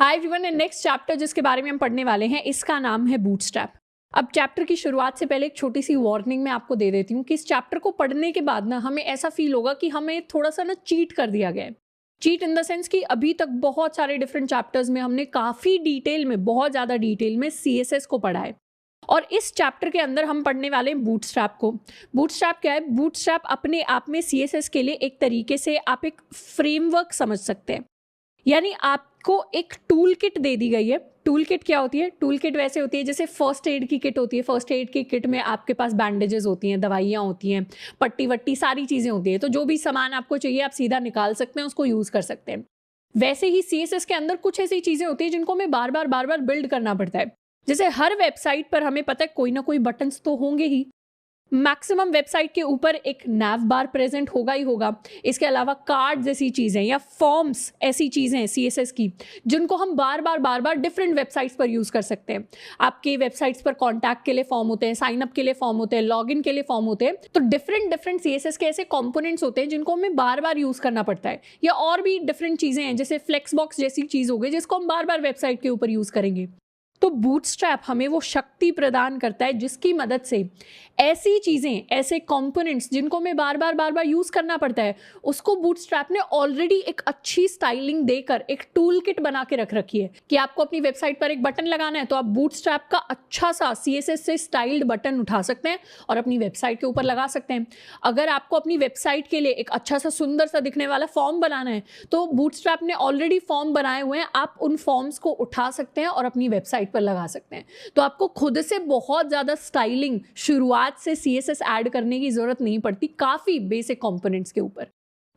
Hi everyone, and next chapter जिसके बारे में हम पढ़ने वाले हैं इसका नाम है बूटस्ट्रैप। अब चैप्टर की शुरुआत से पहले एक छोटी सी वार्निंग मैं आपको दे देती हूँ कि इस चैप्टर को पढ़ने के बाद ना हमें ऐसा फील होगा कि हमें थोड़ा सा ना चीट कर दिया गया है। चीट इन द सेंस कि अभी तक बहुत सारे डिफरेंट चैप्टर्स में हमने काफ़ी डिटेल में, बहुत ज़्यादा डिटेल में CSS को पढ़ा है और इस चैप्टर के अंदर हम पढ़ने वाले हैं बूटस्ट्रैप को। बूटस्ट्रैप क्या है? बूटस्ट्रैप अपने आप में CSS के लिए एक तरीके से आप एक फ्रेमवर्क समझ सकते हैं, यानी आपको एक टूल किट दे दी गई है। टूल किट क्या होती है? टूल किट वैसे होती है जैसे फर्स्ट एड की किट होती है। फर्स्ट एड की किट में आपके पास बैंडेजेस होती हैं, दवाइयाँ होती हैं, पट्टी वट्टी सारी चीज़ें होती हैं। तो जो भी सामान आपको चाहिए आप सीधा निकाल सकते हैं, उसको यूज़ कर सकते हैं। वैसे ही CSS के अंदर कुछ ऐसी चीज़ें होती हैं जिनको हमें बार बार बिल्ड करना पड़ता है। जैसे हर वेबसाइट पर हमें पता है कोई ना कोई बटन्स तो होंगे ही। मैक्सिमम वेबसाइट के ऊपर एक नैव बार प्रेजेंट होगा ही होगा। इसके अलावा कार्ड जैसी चीज़ें या फॉर्म्स ऐसी चीज़ें हैं CSS की जिनको हम बार बार डिफरेंट वेबसाइट्स पर यूज़ कर सकते हैं। आपके वेबसाइट्स पर कॉन्टैक्ट के लिए फॉर्म होते हैं, साइन अप के लिए फॉर्म होते हैं, लॉगिन के लिए फॉर्म होते हैं। तो डिफरेंट CSS के ऐसे कॉम्पोनेंट्स होते हैं जिनको हमें बार बार यूज़ करना पड़ता है। या और भी डिफरेंट चीज़ें हैं जैसे फ्लेक्स बॉक्स जैसी चीज़ हो गई जिसको हम बार बार वेबसाइट के ऊपर यूज़ करेंगे। तो बूटस्ट्रैप हमें वो शक्ति प्रदान करता है जिसकी मदद से ऐसी चीज़ें, ऐसे कंपोनेंट्स जिनको हमें बार बार यूज़ करना पड़ता है, उसको बूटस्ट्रैप ने ऑलरेडी एक अच्छी स्टाइलिंग देकर एक टूल किट बना के रख रखी है कि आपको अपनी वेबसाइट पर एक बटन लगाना है तो आप बूटस्ट्रैप का अच्छा सा CSS से स्टाइल्ड बटन उठा सकते हैं और अपनी वेबसाइट के ऊपर लगा सकते हैं। अगर आपको अपनी वेबसाइट के लिए एक अच्छा सा सुंदर सा दिखने वाला फॉर्म बनाना है तो बूटस्ट्रैप ने ऑलरेडी फॉर्म बनाए हुए हैं, आप उन फॉर्म्स को उठा सकते हैं और अपनी वेबसाइट पर लगा सकते हैं। तो आपको खुद से बहुत ज़्यादा स्टाइलिंग शुरुआत से CSS ऐड करने की जरूरत नहीं पड़ती, काफ़ी बेसिक कंपोनेंट्स के ऊपर।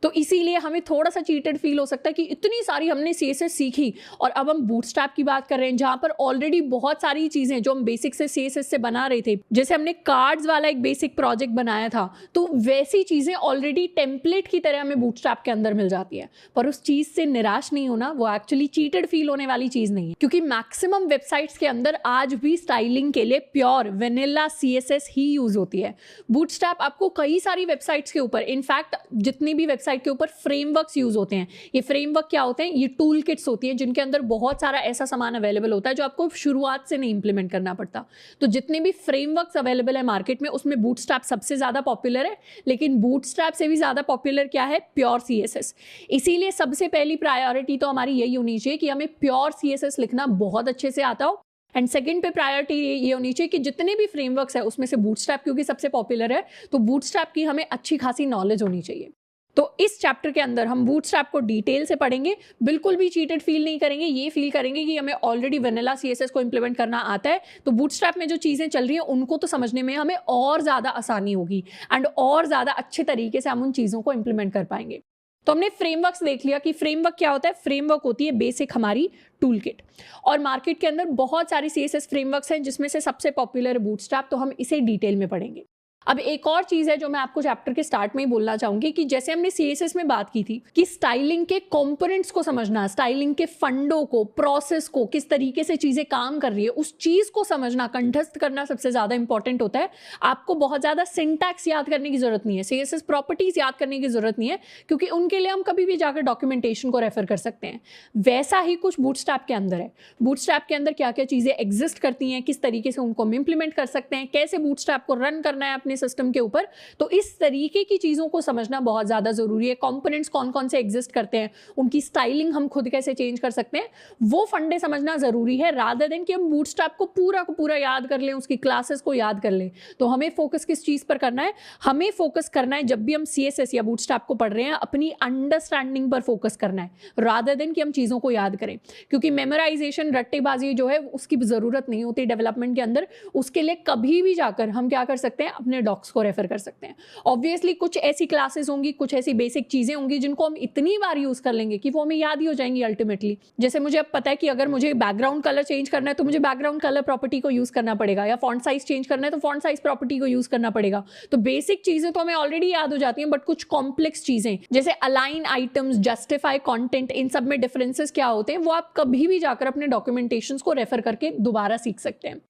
तो इसीलिए हमें थोड़ा सा चीटेड फील हो सकता है कि इतनी सारी हमने CSS सीखी और अब हम बूटस्ट्रैप की बात कर रहे हैं जहां पर ऑलरेडी बहुत सारी चीज़ें जो हम बेसिक से CSS से बना रहे थे, जैसे हमने कार्ड्स वाला एक बेसिक प्रोजेक्ट बनाया था, तो वैसी चीज़ें ऑलरेडी टेम्पलेट की तरह हमें बूटस्ट्रैप के अंदर मिल जाती है। पर उस चीज़ से निराश नहीं होना, वो एक्चुअली चीटेड फील होने वाली चीज़ नहीं है, क्योंकि मैक्सिमम वेबसाइट्स के अंदर आज भी स्टाइलिंग के लिए प्योर वेनिला CSS ही यूज होती है। बूटस्ट्रैप आपको कई सारी वेबसाइट्स के ऊपर, इनफैक्ट जितनी भी वेबसाइट के ऊपर फ्रेमवर्क्स यूज होते हैं, ये फ्रेमवर्क क्या होते हैं? ये टूल किट्स होती हैं जिनके अंदर बहुत सारा ऐसा सामान अवेलेबल होता है जो आपको शुरुआत से नहीं इंप्लीमेंट करना पड़ता। तो जितने भी फ्रेमवर्क्स अवेलेबल है मार्केट में उसमें बूटस्ट्रैप सबसे ज्यादा पॉपुलर है, लेकिन बूटस्ट्रैप से भी ज्यादा पॉपुलर क्या है? Pure CSS। इसीलिए सबसे पहली प्रायोरिटी तो हमारी यही होनी चाहिए कि हमें प्योर CSS लिखना बहुत अच्छे से आता हो। एंड सेकंड पे प्रायोरिटी ये होनी चाहिए कि जितने भी फ्रेमवर्क्स है उसमें से बूटस्ट्रैप क्योंकि सबसे पॉपुलर है, तो बूटस्ट्रैप की हमें अच्छी खासी नॉलेज होनी चाहिए। तो इस चैप्टर के अंदर हम बूटस्ट्रैप को डिटेल से पढ़ेंगे, बिल्कुल भी चीटेड फील नहीं करेंगे, ये फील करेंगे कि हमें ऑलरेडी वेनिला CSS को इंप्लीमेंट करना आता है। तो बूटस्ट्रैप में जो चीज़ें चल रही हैं उनको तो समझने में हमें और ज़्यादा आसानी होगी एंड और ज़्यादा अच्छे तरीके से हम उन चीज़ों को इंप्लीमेंट कर पाएंगे। तो हमने फ्रेमवर्क्स देख लिया कि फ्रेमवर्क क्या होता है। फ्रेमवर्क होती है बेसिक हमारी टूल किट, और मार्केट के अंदर बहुत सारी CSS फ्रेमवर्क्स हैं जिसमें से सबसे पॉपुलर है बूटस्ट्रैप, तो हम इसे डिटेल में पढ़ेंगे। अब एक और चीज है जो मैं आपको चैप्टर के स्टार्ट में ही बोलना चाहूंगी कि जैसे हमने CSS में बात की थी कि स्टाइलिंग के कंपोनेंट्स को समझना, स्टाइलिंग के फंडों को, प्रोसेस को, किस तरीके से चीजें काम कर रही है उस चीज को समझना, कंठस्थ करना सबसे ज्यादा इंपॉर्टेंट होता है। आपको बहुत ज्यादा सिंटैक्स याद करने की जरूरत नहीं है, CSS प्रॉपर्टीज याद करने की जरूरत नहीं है, क्योंकि उनके लिए हम कभी भी जाकर डॉक्यूमेंटेशन को रेफर कर सकते हैं। वैसा ही कुछ बूटस्ट्रैप के अंदर है। बूटस्ट्रैप के अंदर क्या क्या चीजें एग्जिस्ट करती हैं, किस तरीके से उनको हम इंप्लीमेंट कर सकते हैं, कैसे बूटस्ट्रैप को रन करना है अपने सिस्टम के ऊपर, तो इस तरीके की चीजों को समझना बहुत ज्यादा जरूरी है। कंपोनेंट्स कौन कौन से एग्जिस्ट करते हैं, उनकी स्टाइलिंग हम खुद कैसे चेंज कर सकते हैं, वो फंडे समझना जरूरी है, रादर देन कि हम बूटस्ट्रैप को पूरा याद कर लें, उसकी क्लासेस को याद कर लें। तो हमें फोकस किस चीज पर करना है? हमें फोकस करना है जब भी हम CSS या बूटस्ट्रैप को पढ़ रहे हैं, अपनी अंडरस्टैंडिंग पर फोकस करना है, रादर देन कि हम चीजों को याद करें, क्योंकि मेमोराइजेशन, रट्टेबाजी जो है उसकी जरूरत नहीं होती डेवलपमेंट के अंदर। उसके लिए कभी भी जाकर हम क्या कर सकते हैं? अपने डॉक्स को रेफर कर सकते हैं। ऑब्वियसली कुछ ऐसी क्लासेस होंगी, कुछ ऐसी बेसिक चीजें होंगी जिनको हम इतनी बार यूज कर लेंगे कि वो हमें याद ही हो जाएंगी अल्टीमेटली। जैसे मुझे अब पता है कि अगर मुझे बैकग्राउंड कलर चेंज करना है तो मुझे बैकग्राउंड कलर प्रॉपर्टी को यूज करना पड़ेगा, या फॉन्ट साइज चेंज करना है तो फॉन्ट साइज प्रॉपर्टी को यूज करना पड़ेगा। तो बेसिक चीजें तो हमें ऑलरेडी याद हो जाती हैं, बट कुछ कॉम्प्लेक्स चीजें जैसे अलाइन आइटम्स, जस्टिफाई कंटेंट, इन सब में डिफरेंसेस क्या होते हैं वो आप कभी भी जाकर अपने डॉक्यूमेंटेशंस को रेफर करके दोबारा सीख सकते हैं।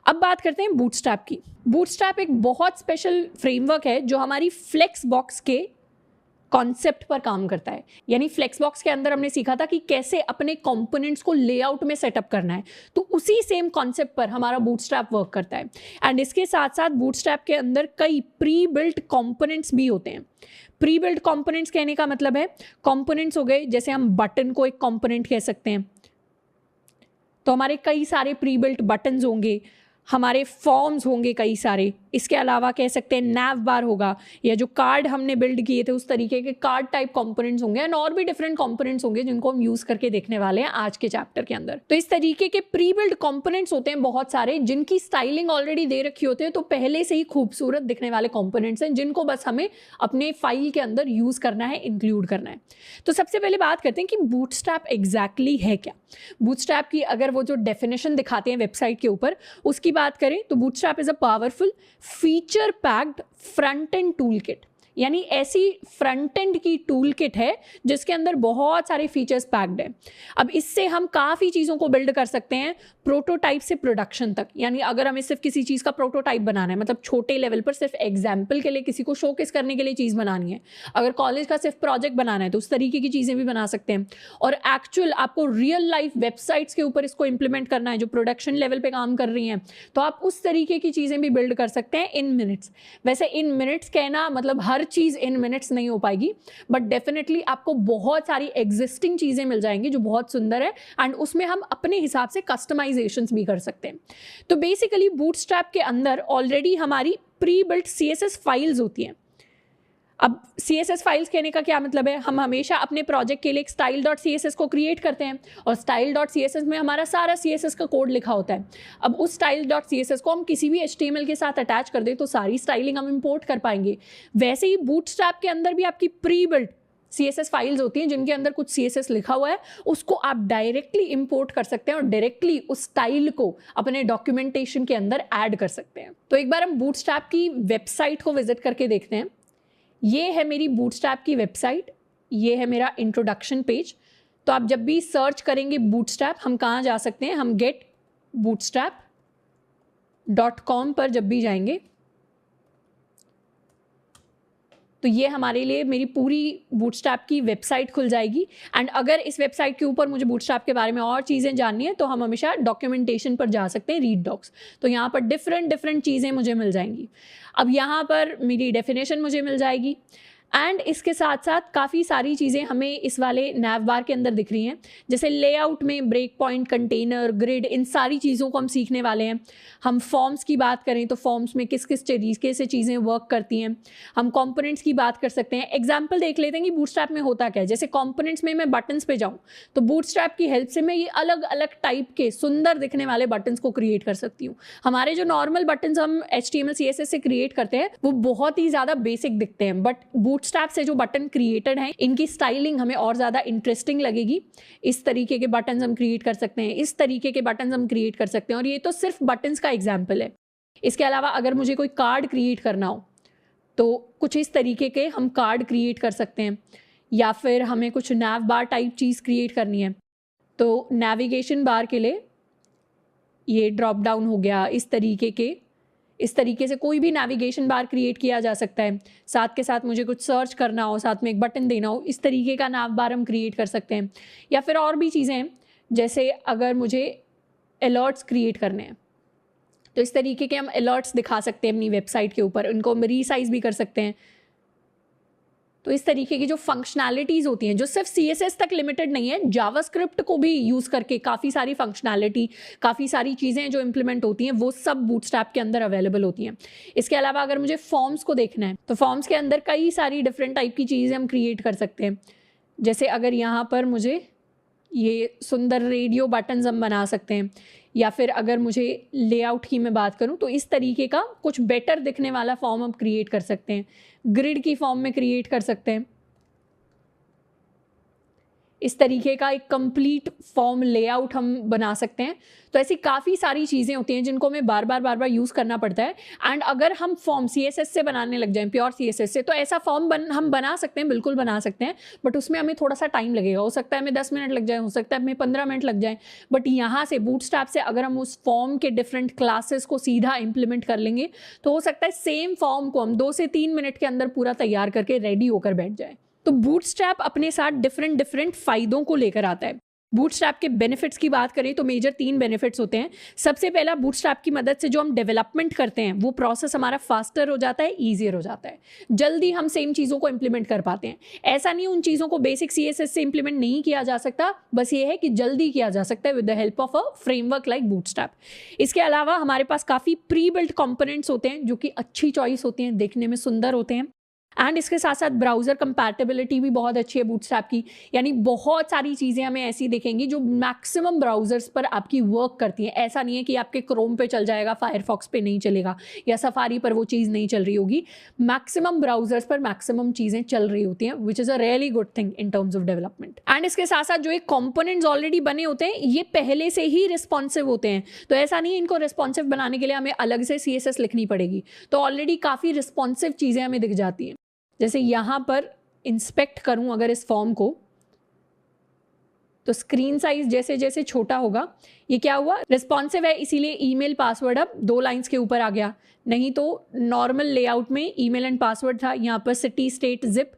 अब बात करते हैं बूटस्ट्रैप की। बूटस्ट्रैप एक बहुत स्पेशल फ्रेमवर्क है जो हमारी फ्लेक्स बॉक्स के कॉन्सेप्ट पर काम करता है। यानी फ्लेक्सबॉक्स के अंदर हमने सीखा था कि कैसे अपने कंपोनेंट्स को लेआउट में सेटअप करना है, तो उसी सेम कॉन्सेप्ट पर हमारा बूटस्ट्रैप वर्क करता है। एंड इसके साथ साथ बूटस्ट्रैप के अंदर कई प्री बिल्ट कंपोनेंट्स भी होते हैं। प्री बिल्ट कंपोनेंट्स कहने का मतलब है कंपोनेंट्स हो गए, जैसे हम बटन को एक कंपोनेंट कह सकते हैं, तो हमारे कई सारे प्री बिल्ट बटन्स होंगे, हमारे फॉर्म्स होंगे कई सारे। इसके अलावा कह सकते हैं नैव बार होगा, या जो कार्ड हमने बिल्ड किए थे उस तरीके के कार्ड टाइप कंपोनेंट्स होंगे, एंड और भी डिफरेंट कंपोनेंट्स होंगे जिनको हम यूज करके देखने वाले हैं आज के चैप्टर के अंदर। तो इस तरीके के प्री बिल्ड कंपोनेंट्स होते हैं बहुत सारे, जिनकी स्टाइलिंग ऑलरेडी दे रखी होती है, तो पहले से ही खूबसूरत दिखने वाले कंपोनेंट्स हैं जिनको बस हमें अपने फाइल के अंदर यूज करना है, इंक्लूड करना है। तो सबसे पहले बात करते हैं कि बूटस्ट्रैप एग्जैक्टली है क्या। बूटस्ट्रैप की अगर वो जो डेफिनेशन दिखाते हैं वेबसाइट के ऊपर उसकी बात करें तो bootstrap is a powerful feature packed front end tool kit, यानी ऐसी फ्रंट एंड की टूल किट है जिसके अंदर बहुत सारे फीचर्स पैक्ड है। अब इससे हम काफ़ी चीज़ों को बिल्ड कर सकते हैं, प्रोटोटाइप से प्रोडक्शन तक। यानी अगर हमें सिर्फ किसी चीज़ का प्रोटोटाइप बनाना है, मतलब छोटे लेवल पर सिर्फ एग्जाम्पल के लिए किसी को शोकेस करने के लिए चीज़ बनानी है, अगर कॉलेज का सिर्फ प्रोजेक्ट बनाना है तो उस तरीके की चीज़ें भी बना सकते हैं। और एक्चुअल आपको रियल लाइफ वेबसाइट्स के ऊपर इसको इंप्लीमेंट करना है जो प्रोडक्शन लेवल पर काम कर रही हैं, तो आप उस तरीके की चीज़ें भी बिल्ड कर सकते हैं इन मिनट्स। वैसे इन मिनट्स कहना मतलब हर चीज़ इन मिनट्स नहीं हो पाएगी, बट डेफिनेटली आपको बहुत सारी एग्जिस्टिंग चीज़ें मिल जाएंगी जो बहुत सुंदर है, एंड उसमें हम अपने हिसाब से कस्टमाइजेशंस भी कर सकते हैं। तो बेसिकली बूटस्ट्रैप के अंदर ऑलरेडी हमारी प्री बिल्ट CSS फाइल्स होती हैं। अब CSS फाइल्स कहने का क्या मतलब है, हम हमेशा अपने प्रोजेक्ट के लिए एक style.css को क्रिएट करते हैं और style.css में हमारा सारा CSS का कोड लिखा होता है। अब उस style.css को हम किसी भी HTML के साथ अटैच कर दें तो सारी स्टाइलिंग हम इंपोर्ट कर पाएंगे। वैसे ही बूटस्ट्रैप के अंदर भी आपकी प्री बिल्ट CSS फाइल्स होती हैं जिनके अंदर कुछ CSS लिखा हुआ है, उसको आप डायरेक्टली इंपोर्ट कर सकते हैं और डायरेक्टली उस स्टाइल को अपने डॉक्यूमेंटेशन के अंदर ऐड कर सकते हैं। तो एक बार हम बूटस्ट्रैप की वेबसाइट को विजिट करके देखते हैं। ये है मेरी बूटस्ट्रैप की वेबसाइट, ये है मेरा इंट्रोडक्शन पेज। तो आप जब भी सर्च करेंगे बूटस्ट्रैप, हम कहाँ जा सकते हैं, हम getbootstrap.com पर जब भी जाएंगे तो ये हमारे लिए मेरी पूरी बूटस्ट्रैप की वेबसाइट खुल जाएगी। एंड अगर इस वेबसाइट के ऊपर मुझे बूटस्ट्रैप के बारे में और चीज़ें जाननी है तो हम हमेशा डॉक्यूमेंटेशन पर जा सकते हैं, रीड डॉक्स। तो यहाँ पर डिफरेंट चीज़ें मुझे मिल जाएंगी। अब यहाँ पर मेरी डेफिनेशन मुझे मिल जाएगी, एंड इसके साथ साथ काफ़ी सारी चीज़ें हमें इस वाले नैव बार के अंदर दिख रही हैं, जैसे लेआउट में ब्रेक पॉइंट, कंटेनर, ग्रिड, इन सारी चीज़ों को हम सीखने वाले हैं। हम फॉर्म्स की बात करें तो फॉर्म्स में किस किस तरीके से चीज़ें वर्क करती हैं। हम कंपोनेंट्स की बात कर सकते हैं। एग्जाम्पल देख लेते हैं कि बूटस्ट्रैप में होता क्या है। जैसे कंपोनेंट्स में मैं बटन्स पे जाऊँ तो बूटस्ट्रैप की हेल्प से मैं ये अलग अलग टाइप के सुंदर दिखने वाले बटन्स को क्रिएट कर सकती हूँ। हमारे जो नॉर्मल बटन्स हम HTML CSS से क्रिएट करते हैं वो बहुत ही ज़्यादा बेसिक दिखते हैं, बट बूटस्ट्रैप से जो बटन क्रिएटेड हैं इनकी स्टाइलिंग हमें और ज़्यादा इंटरेस्टिंग लगेगी। इस तरीके के बटन्स हम क्रिएट कर सकते हैं, इस तरीके के बटन्स हम क्रिएट कर सकते हैं, और ये तो सिर्फ बटन्स का एग्जाम्पल है। इसके अलावा अगर मुझे कोई कार्ड क्रिएट करना हो तो कुछ इस तरीके के हम कार्ड क्रिएट कर सकते हैं, या फिर हमें कुछ नैव बार टाइप चीज़ क्रिएट करनी है तो नेविगेशन बार के लिए ये ड्रॉप डाउन हो गया। इस तरीके से कोई भी नेविगेशन बार क्रिएट किया जा सकता है। साथ के साथ मुझे कुछ सर्च करना हो, साथ में एक बटन देना हो, इस तरीके का नैव बार हम क्रिएट कर सकते हैं। या फिर और भी चीज़ें हैं, जैसे अगर मुझे अलर्ट्स क्रिएट करने हैं तो इस तरीके के हम अलर्ट्स दिखा सकते हैं अपनी वेबसाइट के ऊपर, उनको हम रीसाइज भी कर सकते हैं। तो इस तरीके की जो फंक्शनैलिटीज़ होती हैं जो सिर्फ CSS तक लिमिटेड नहीं है, जावास्क्रिप्ट को भी यूज़ करके काफ़ी सारी फंक्शनैलिटी, काफ़ी सारी चीज़ें जो इम्प्लीमेंट होती हैं वो सब बूटस्ट्रैप के अंदर अवेलेबल होती हैं। इसके अलावा अगर मुझे फॉर्म्स को देखना है तो फॉर्म्स के अंदर कई सारी डिफरेंट टाइप की चीज़ें हम क्रिएट कर सकते हैं। जैसे अगर यहाँ पर मुझे ये सुंदर रेडियो बटन्स हम बना सकते हैं, या फिर अगर मुझे लेआउट की मैं बात करूं तो इस तरीके का कुछ बेटर दिखने वाला फॉर्म हम क्रिएट कर सकते हैं, ग्रिड की फॉर्म में क्रिएट कर सकते हैं। इस तरीके का एक कंप्लीट फॉर्म लेआउट हम बना सकते हैं। तो ऐसी काफ़ी सारी चीज़ें होती हैं जिनको हमें बार बार यूज़ करना पड़ता है। एंड अगर हम फॉर्म CSS से बनाने लग जाएं, प्योर CSS से, तो ऐसा फॉर्म हम बना सकते हैं, बिल्कुल बना सकते हैं, बट उसमें हमें थोड़ा सा टाइम लगेगा। हो सकता है हमें 10 मिनट लग जाए, हो सकता है हमें 15 मिनट लग जाए, बट यहाँ से बूटस्ट्रैप से अगर हम उस फॉर्म के डिफरेंट क्लासेस को सीधा इम्प्लीमेंट कर लेंगे तो हो सकता है सेम फॉर्म को हम 2 से 3 मिनट के अंदर पूरा तैयार करके रेडी होकर बैठ जाए। तो बूटस्ट्रैप अपने साथ डिफरेंट डिफरेंट फायदों को लेकर आता है। बूटस्ट्रैप के बेनिफिट्स की बात करें तो मेजर 3 बेनिफिट्स होते हैं। सबसे पहला, बूटस्ट्रैप की मदद से जो हम डेवलपमेंट करते हैं वो प्रोसेस हमारा फास्टर हो जाता है, ईजियर हो जाता है, जल्दी हम सेम चीज़ों को इंप्लीमेंट कर पाते हैं। ऐसा नहीं उन चीज़ों को बेसिक CSS से इंप्लीमेंट नहीं किया जा सकता, बस ये है कि जल्दी किया जा सकता है with the help of a framework like bootstrap. इसके अलावा हमारे पास काफ़ी प्री बिल्ट कंपोनेंट्स होते हैं जो कि अच्छी चॉइस होती हैं, देखने में सुंदर होते हैं। एंड इसके साथ साथ ब्राउज़र कंपैटिबिलिटी भी बहुत अच्छी है बूटस्ट्रैप की, यानी बहुत सारी चीज़ें हमें ऐसी दिखेंगी जो मैक्सिमम ब्राउज़र्स पर आपकी वर्क करती हैं। ऐसा नहीं है कि आपके क्रोम पे चल जाएगा, फायरफॉक्स पे नहीं चलेगा, या सफारी पर वो चीज़ नहीं चल रही होगी। मैक्सिमम ब्राउज़र्स पर मैक्सिमम चीज़ें चल रही होती हैं, which is a really good thing in terms of development. And इसके साथ साथ जो एक कॉम्पोनेंट्स ऑलरेडी बने होते हैं ये पहले से ही रिस्पॉन्सिव होते हैं, तो ऐसा नहीं है इनको रिस्पॉन्सिव बनाने के लिए हमें अलग से CSS लिखनी पड़ेगी, तो ऑलरेडी काफ़ी रिस्पॉन्सिव चीज़ें हमें दिख जाती हैं। जैसे यहाँ पर इंस्पेक्ट करूँ अगर इस फॉर्म को, तो स्क्रीन साइज जैसे जैसे छोटा होगा, ये क्या हुआ, रिस्पॉन्सिव है, इसीलिए ईमेल पासवर्ड अब 2 लाइंस के ऊपर आ गया। नहीं तो नॉर्मल लेआउट में ईमेल एंड पासवर्ड था, यहाँ पर सिटी स्टेट जिप,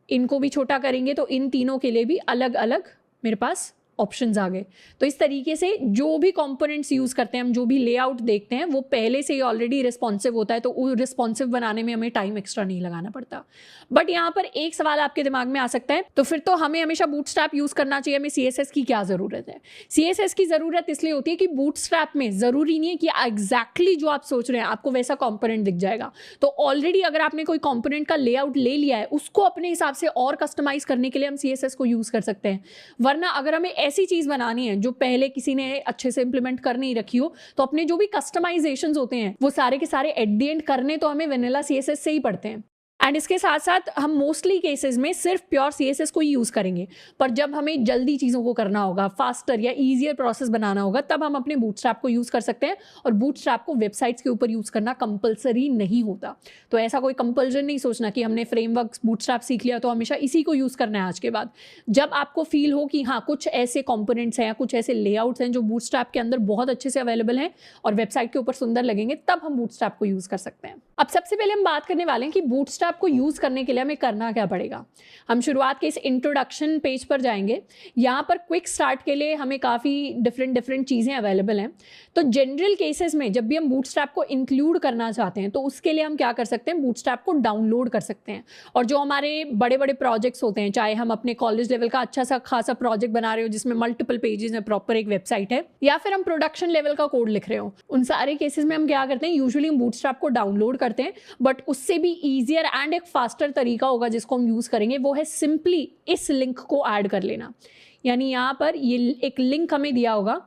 इनको भी छोटा करेंगे तो इन तीनों के लिए भी अलग अलग मेरे पास ऑप्शंस आ गए। तो इस तरीके से जो भी कंपोनेंट्स यूज़ करते हैं हम, जो भी लेआउट देखते हैं वो पहले से ही ऑलरेडी रिस्पॉन्सिव होता है, तो वो रिस्पॉन्सिव बनाने में हमें टाइम एक्स्ट्रा नहीं लगाना पड़ता। बट यहाँ पर एक सवाल आपके दिमाग में आ सकता है, तो फिर तो हमें हमेशा बूटस्ट्रैप यूज़ करना चाहिए, हमें CSS की क्या ज़रूरत है? CSS की ज़रूरत इसलिए होती है कि बूटस्ट्रैप में ज़रूरी नहीं है कि एग्जैक्टली जो आप सोच रहे हैं आपको वैसा कॉम्पोनेंट दिख जाएगा। तो ऑलरेडी अगर आपने कोई कॉम्पोनेंट का लेआउट ले लिया है, उसको अपने हिसाब से और कस्टमाइज करने के लिए हम CSS को यूज़ कर सकते हैं। वरना अगर हमें ऐसी चीज़ बनानी है जो पहले किसी ने अच्छे से इंप्लीमेंट कर नहीं रखी हो, तो अपने जो भी कस्टमाइजेशंस होते हैं वो सारे के सारे एट द एंड करने तो हमें वेनिला CSS से ही पड़ते हैं। एंड इसके साथ साथ हम मोस्टली केसेस में सिर्फ प्योर CSS को ही यूज़ करेंगे, पर जब हमें जल्दी चीज़ों को करना होगा, फास्टर या ईजियर प्रोसेस बनाना होगा, तब हम अपने बूटस्ट्रैप को यूज़ कर सकते हैं। और बूटस्ट्रैप को वेबसाइट्स के ऊपर यूज़ करना कंपलसरी नहीं होता, तो ऐसा कोई कंपल्जन नहीं सोचना कि हमने फ्रेमवर्क बूटस्ट्रैप सीख लिया तो हमेशा इसी को यूज़ करना है आज के बाद। जब आपको फील हो कि हाँ कुछ ऐसे कॉम्पोनेंट्स हैं या कुछ ऐसे लेआउट्स हैं जो बूटस्ट्रैप के अंदर बहुत अच्छे से अवेलेबल हैं और वेबसाइट के ऊपर सुंदर लगेंगे, तब हम बूटस्ट्रैप को यूज़ कर सकते हैं। अब सबसे पहले हम बात करने वाले हैं कि बूटस्ट्रैप को यूज़ करने के लिए हमें करना क्या पड़ेगा। हम शुरुआत के इस इंट्रोडक्शन पेज पर जाएंगे। यहाँ पर क्विक स्टार्ट के लिए हमें काफ़ी डिफरेंट चीज़ें अवेलेबल हैं। तो जनरल केसेस में जब भी हम बूटस्ट्रैप को इंक्लूड करना चाहते हैं तो उसके लिए हम क्या कर सकते हैं, बूटस्ट्रैप को डाउनलोड कर सकते हैं। और जो हमारे बड़े बड़े प्रोजेक्ट्स होते हैं, चाहे हम अपने कॉलेज लेवल का अच्छा सा खासा प्रोजेक्ट बना रहे हो जिसमें मल्टीपल पेजेस हैं, प्रॉपर एक वेबसाइट है, या फिर हम प्रोडक्शन लेवल का कोड लिख रहे हो, उन सारे केसेस में हम क्या करते हैं, यूजुअली हम बूटस्ट्रैप को डाउनलोड करते हैं। बट उससे भी ईजियर एंड एक फास्टर तरीका होगा जिसको हम यूज़ करेंगे, वो है सिंपली इस लिंक को ऐड कर लेना। यानी यहाँ पर ये एक लिंक हमें दिया होगा,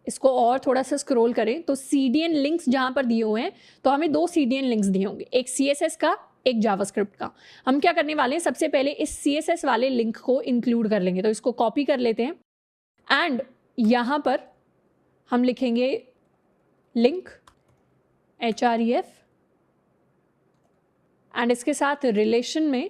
इसको और थोड़ा सा स्क्रॉल करें तो CDN लिंक्स जहाँ पर दिए हुए हैं, तो हमें 2 CDN लिंक्स दिए होंगे, एक CSS का, एक जावास्क्रिप्ट का। हम क्या करने वाले हैं, सबसे पहले इस CSS वाले लिंक को इंक्लूड कर लेंगे। तो इसको कॉपी कर लेते हैं एंड यहाँ पर हम लिखेंगे लिंक href एंड इसके साथ रिलेशन में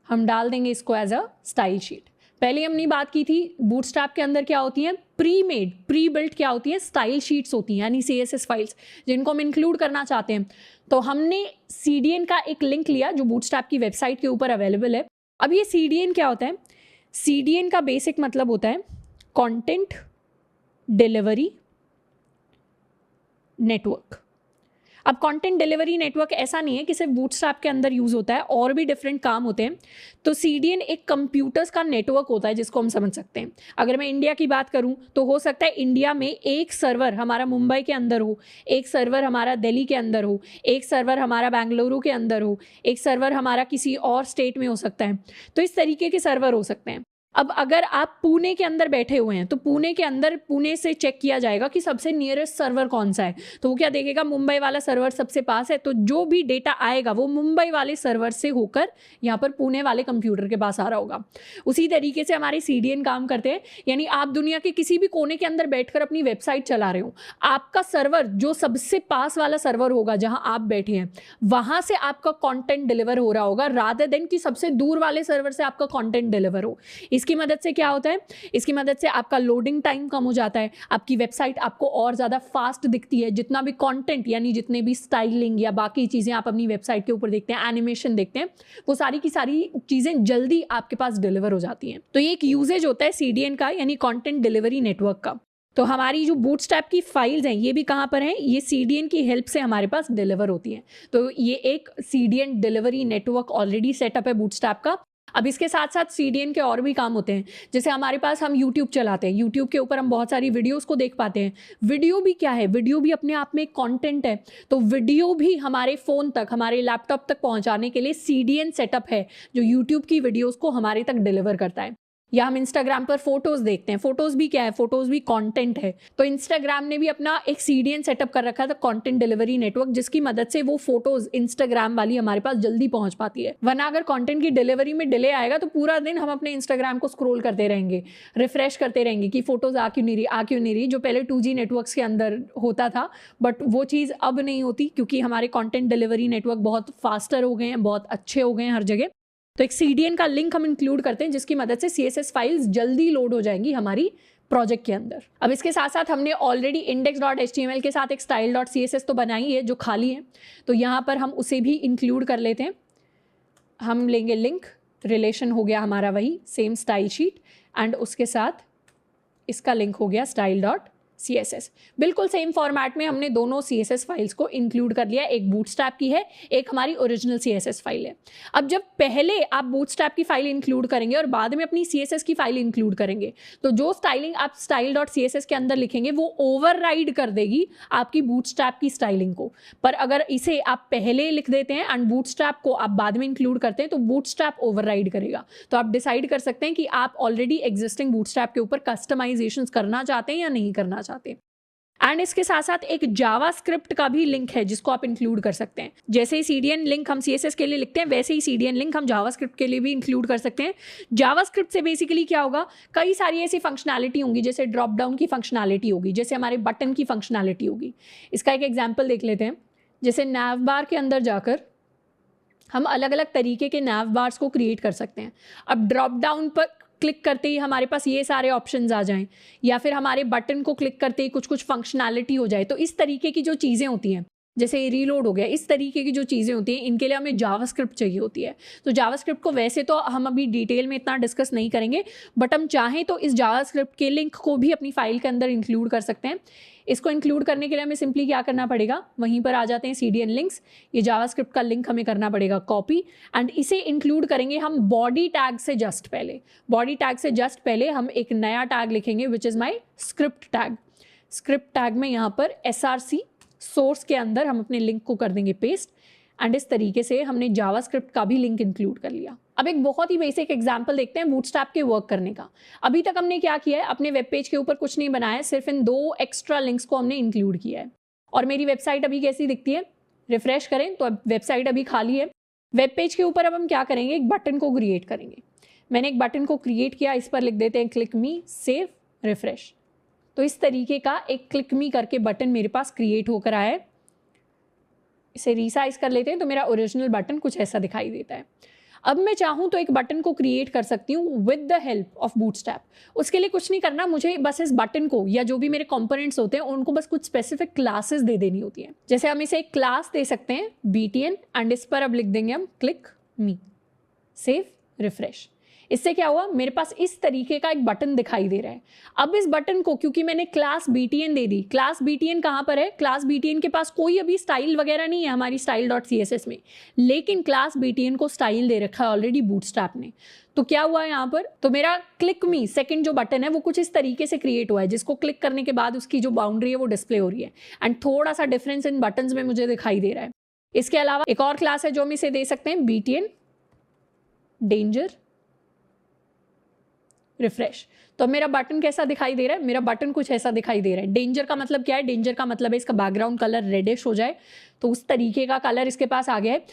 हम डाल देंगे इसको एज अ स्टाइल शीट। पहले हमने बात की थी बूटस्ट्रैप के अंदर क्या होती हैं, प्री मेड प्री बिल्ट क्या होती हैं, स्टाइल शीट्स होती हैं, यानी CSS फाइल्स जिनको हम इंक्लूड करना चाहते हैं। तो हमने CDN का एक लिंक लिया जो बूटस्ट्रैप की वेबसाइट के ऊपर अवेलेबल है। अब ये CDN क्या होता है, CDN का बेसिक मतलब होता है कंटेंट डिलीवरी नेटवर्क। अब कंटेंट डिलीवरी नेटवर्क ऐसा नहीं है कि सिर्फ बूटस्ट्रैप के अंदर यूज़ होता है, और भी डिफरेंट काम होते हैं। तो CDN एक कंप्यूटर्स का नेटवर्क होता है जिसको हम समझ सकते हैं। अगर मैं इंडिया की बात करूं तो हो सकता है इंडिया में एक सर्वर हमारा मुंबई के अंदर हो, एक सर्वर हमारा दिल्ली के अंदर हो, एक सर्वर हमारा बेंगलुरु के अंदर हो, एक सर्वर हमारा किसी और स्टेट में हो सकता है। तो इस तरीके के सर्वर हो सकते हैं। अब अगर आप पुणे के अंदर बैठे हुए हैं तो पुणे के अंदर पुणे से चेक किया जाएगा कि सबसे नियरेस्ट सर्वर कौन सा है, तो वो क्या देखेगा, मुंबई वाला सर्वर सबसे पास है, तो जो भी डेटा आएगा वो मुंबई वाले सर्वर से होकर यहाँ पर पुणे वाले कंप्यूटर के पास आ रहा होगा। उसी तरीके से हमारे CDN काम करते हैं, यानी आप दुनिया के किसी भी कोने के अंदर बैठकर अपनी वेबसाइट चला रहे हो, आपका सर्वर जो सबसे पास वाला सर्वर होगा जहाँ आप बैठे हैं वहाँ से आपका कॉन्टेंट डिलीवर हो रहा होगा, रादर देन कि सबसे दूर वाले सर्वर से आपका कॉन्टेंट डिलीवर हो। इसकी मदद से क्या होता है, इसकी मदद से आपका लोडिंग टाइम कम हो जाता है, आपकी वेबसाइट आपको और ज़्यादा फास्ट दिखती है। जितना भी कंटेंट यानी जितने भी स्टाइलिंग या बाकी चीज़ें आप अपनी वेबसाइट के ऊपर देखते हैं, एनिमेशन देखते हैं, वो सारी की सारी चीज़ें जल्दी आपके पास डिलीवर हो जाती हैं। तो ये एक यूजेज होता है CDN का, यानी कंटेंट डिलीवरी नेटवर्क का। तो हमारी जो बूटस्ट्रैप की फाइल्स हैं ये भी कहाँ पर हैं, ये CDN की हेल्प से हमारे पास डिलीवर होती हैं। तो ये एक CDN delivery network already setup है बूटस्ट्रैप का। अब इसके साथ साथ CDN के और भी काम होते हैं। जैसे हमारे पास हम YouTube चलाते हैं, YouTube के ऊपर हम बहुत सारी वीडियोस को देख पाते हैं। वीडियो भी क्या है, वीडियो भी अपने आप में एक कंटेंट है। तो वीडियो भी हमारे फ़ोन तक, हमारे लैपटॉप तक पहुंचाने के लिए CDN सेटअप है जो YouTube की वीडियोस को हमारे तक डिलीवर करता है। या हम इंस्टाग्राम पर फोटोज़ देखते हैं, फोटोज़ भी क्या है, फोटोज़ भी कंटेंट है। तो इंस्टाग्राम ने भी अपना एक CDN सेटअप कर रखा था, कंटेंट डिलीवरी नेटवर्क, जिसकी मदद से वो फोटोज़ इंस्टाग्राम वाली हमारे पास जल्दी पहुंच पाती है। वरना अगर कंटेंट की डिलीवरी में डिले आएगा तो पूरा दिन हम अपने इंस्टाग्राम को स्क्रॉल करते रहेंगे, रिफ्रेश करते रहेंगे कि फोटोज़ आ क्यों नहीं रही, जो पहले 2G नेटवर्क्स के अंदर होता था। बट वो चीज़ अब नहीं होती, क्योंकि हमारे कंटेंट डिलीवरी नेटवर्क बहुत फास्टर हो गए हैं, बहुत अच्छे हो गए हैं हर जगह। तो एक CDN का लिंक हम इंक्लूड करते हैं, जिसकी मदद से CSS फाइल्स जल्दी लोड हो जाएंगी हमारी प्रोजेक्ट के अंदर। अब इसके साथ साथ हमने ऑलरेडी index.html के साथ एक style.css तो बनाई है जो खाली है, तो यहाँ पर हम उसे भी इंक्लूड कर लेते हैं। हम लेंगे लिंक, रिलेशन हो गया हमारा वही सेम स्टाइल शीट, एंड उसके साथ इसका लिंक हो गया style.css। बिल्कुल सेम फॉर्मेट में हमने दोनों CSS फाइल्स को इंक्लूड कर लिया। एक बूटस्ट्रैप की है, एक हमारी ओरिजिनल CSS फाइल है। अब जब पहले आप बूटस्ट्रैप की फाइल इंक्लूड करेंगे और बाद में अपनी CSS की फाइल इंक्लूड करेंगे, तो जो स्टाइलिंग आप style.css के अंदर लिखेंगे वो ओवरराइड कर देगी आपकी बूटस्ट्रैप की स्टाइलिंग को। पर अगर इसे आप पहले लिख देते हैं एंड बूटस्ट्रैप को आप बाद में इंक्लूड करते हैं, तो बूटस्ट्रैप ओवरराइड करेगा। तो आप डिसाइड कर सकते हैं कि आप ऑलरेडी एग्जिस्टिंग बूटस्ट्रैप के ऊपर कस्टमाइजेशंस करना चाहते हैं या नहीं करना चाहते। एंड इसके साथ साथ एक जावास्क्रिप्ट का भी लिंक है जिसको आप इंक्लूड कर सकते हैं। जैसे ही CDN लिंक हम CSS के लिए लिखते हैं, वैसे ही CDN लिंक हम जावास्क्रिप्ट के लिए भी इंक्लूड कर सकते हैं। जावास्क्रिप्ट से बेसिकली क्या होगा, कई सारी ऐसी फंक्शनैलिटी होंगी, जैसे ड्रॉप डाउन की फंक्शनैलिटी होगी, जैसे हमारे बटन की फंक्शनैलिटी होगी। इसका एक एग्जाम्पल देख लेते हैं। जैसे नैव बार के अंदर जाकर हम अलग अलग तरीके के नैव बार्स को क्रिएट कर सकते हैं। अब ड्रॉप डाउन पर क्लिक करते ही हमारे पास ये सारे ऑप्शंस आ जाएं, या फिर हमारे बटन को क्लिक करते ही कुछ कुछ फंक्शनैलिटी हो जाए। तो इस तरीके की जो चीज़ें होती हैं, जैसे रीलोड हो गया, इस तरीके की जो चीज़ें होती हैं, इनके लिए हमें जावास्क्रिप्ट चाहिए होती है। तो जावास्क्रिप्ट को वैसे तो हम अभी डिटेल में इतना डिस्कस नहीं करेंगे, बट हम चाहें तो इस जावास्क्रिप्ट के लिंक को भी अपनी फाइल के अंदर इंक्लूड कर सकते हैं। इसको इंक्लूड करने के लिए हमें सिंपली क्या करना पड़ेगा, वहीं पर आ जाते हैं CDN लिंक्स, ये जावास्क्रिप्ट का लिंक हमें करना पड़ेगा कॉपी, एंड इसे इंक्लूड करेंगे हम बॉडी टैग से जस्ट पहले। बॉडी टैग से जस्ट पहले हम एक नया टैग लिखेंगे which is my script tag. Script tag में यहाँ पर SRC सोर्स के अंदर हम अपने लिंक को कर देंगे पेस्ट, एंड इस तरीके से हमने जावास्क्रिप्ट का भी लिंक इंक्लूड कर लिया। अब एक बहुत ही बेसिक एग्जांपल देखते हैं बूटस्ट्रैप के वर्क करने का। अभी तक हमने क्या किया है, अपने वेब पेज के ऊपर कुछ नहीं बनाया है, सिर्फ इन 2 एक्स्ट्रा लिंक्स को हमने इंक्लूड किया है। और मेरी वेबसाइट अभी कैसी दिखती है, रिफ्रेश करें तो अब वेबसाइट अभी खाली है। वेब पेज के ऊपर अब हम क्या करेंगे, एक बटन को क्रिएट करेंगे। मैंने एक बटन को क्रिएट किया, इस पर लिख देते हैं क्लिक मी, सेव, रिफ्रेश। तो इस तरीके का एक क्लिक मी करके बटन मेरे पास क्रिएट होकर आया है। इसे रीसाइज कर लेते हैं तो मेरा ओरिजिनल बटन कुछ ऐसा दिखाई देता है। अब मैं चाहूँ तो एक बटन को क्रिएट कर सकती हूँ with the help of bootstrap. उसके लिए कुछ नहीं करना, मुझे बस इस बटन को या जो भी मेरे कंपोनेंट्स होते हैं उनको बस कुछ स्पेसिफिक क्लासेस दे देनी होती हैं। जैसे हम इसे एक क्लास दे सकते हैं BTN, एंड इस पर अब लिख देंगे हम क्लिक मी, सेव, रिफ्रेश। इससे क्या हुआ, मेरे पास इस तरीके का एक बटन दिखाई दे रहा है। अब इस बटन को क्योंकि मैंने क्लास BTN दे दी, क्लास BTN कहाँ पर है, क्लास BTN के पास कोई अभी स्टाइल वगैरह नहीं है हमारी style.css में, लेकिन क्लास BTN को स्टाइल दे रखा है ऑलरेडी बूटस्ट्रैप ने। तो क्या हुआ यहाँ पर, तो मेरा क्लिक मी सेकंड जो बटन है वो कुछ इस तरीके से क्रिएट हुआ है, जिसको क्लिक करने के बाद उसकी जो बाउंड्री है वो डिस्प्ले हो रही है, एंड थोड़ा सा डिफरेंस इन बटन्स में मुझे दिखाई दे रहा है। इसके अलावा एक और क्लास है जो हम इसे दे सकते हैं BTN डेंजर, रिफ्रेश। तो अब मेरा बटन कैसा दिखाई दे रहा है, मेरा बटन कुछ ऐसा दिखाई दे रहा है। डेंजर का मतलब क्या है, डेंजर का मतलब है इसका बैकग्राउंड कलर रेडिश हो जाए, तो उस तरीके का कलर इसके पास आ गया है।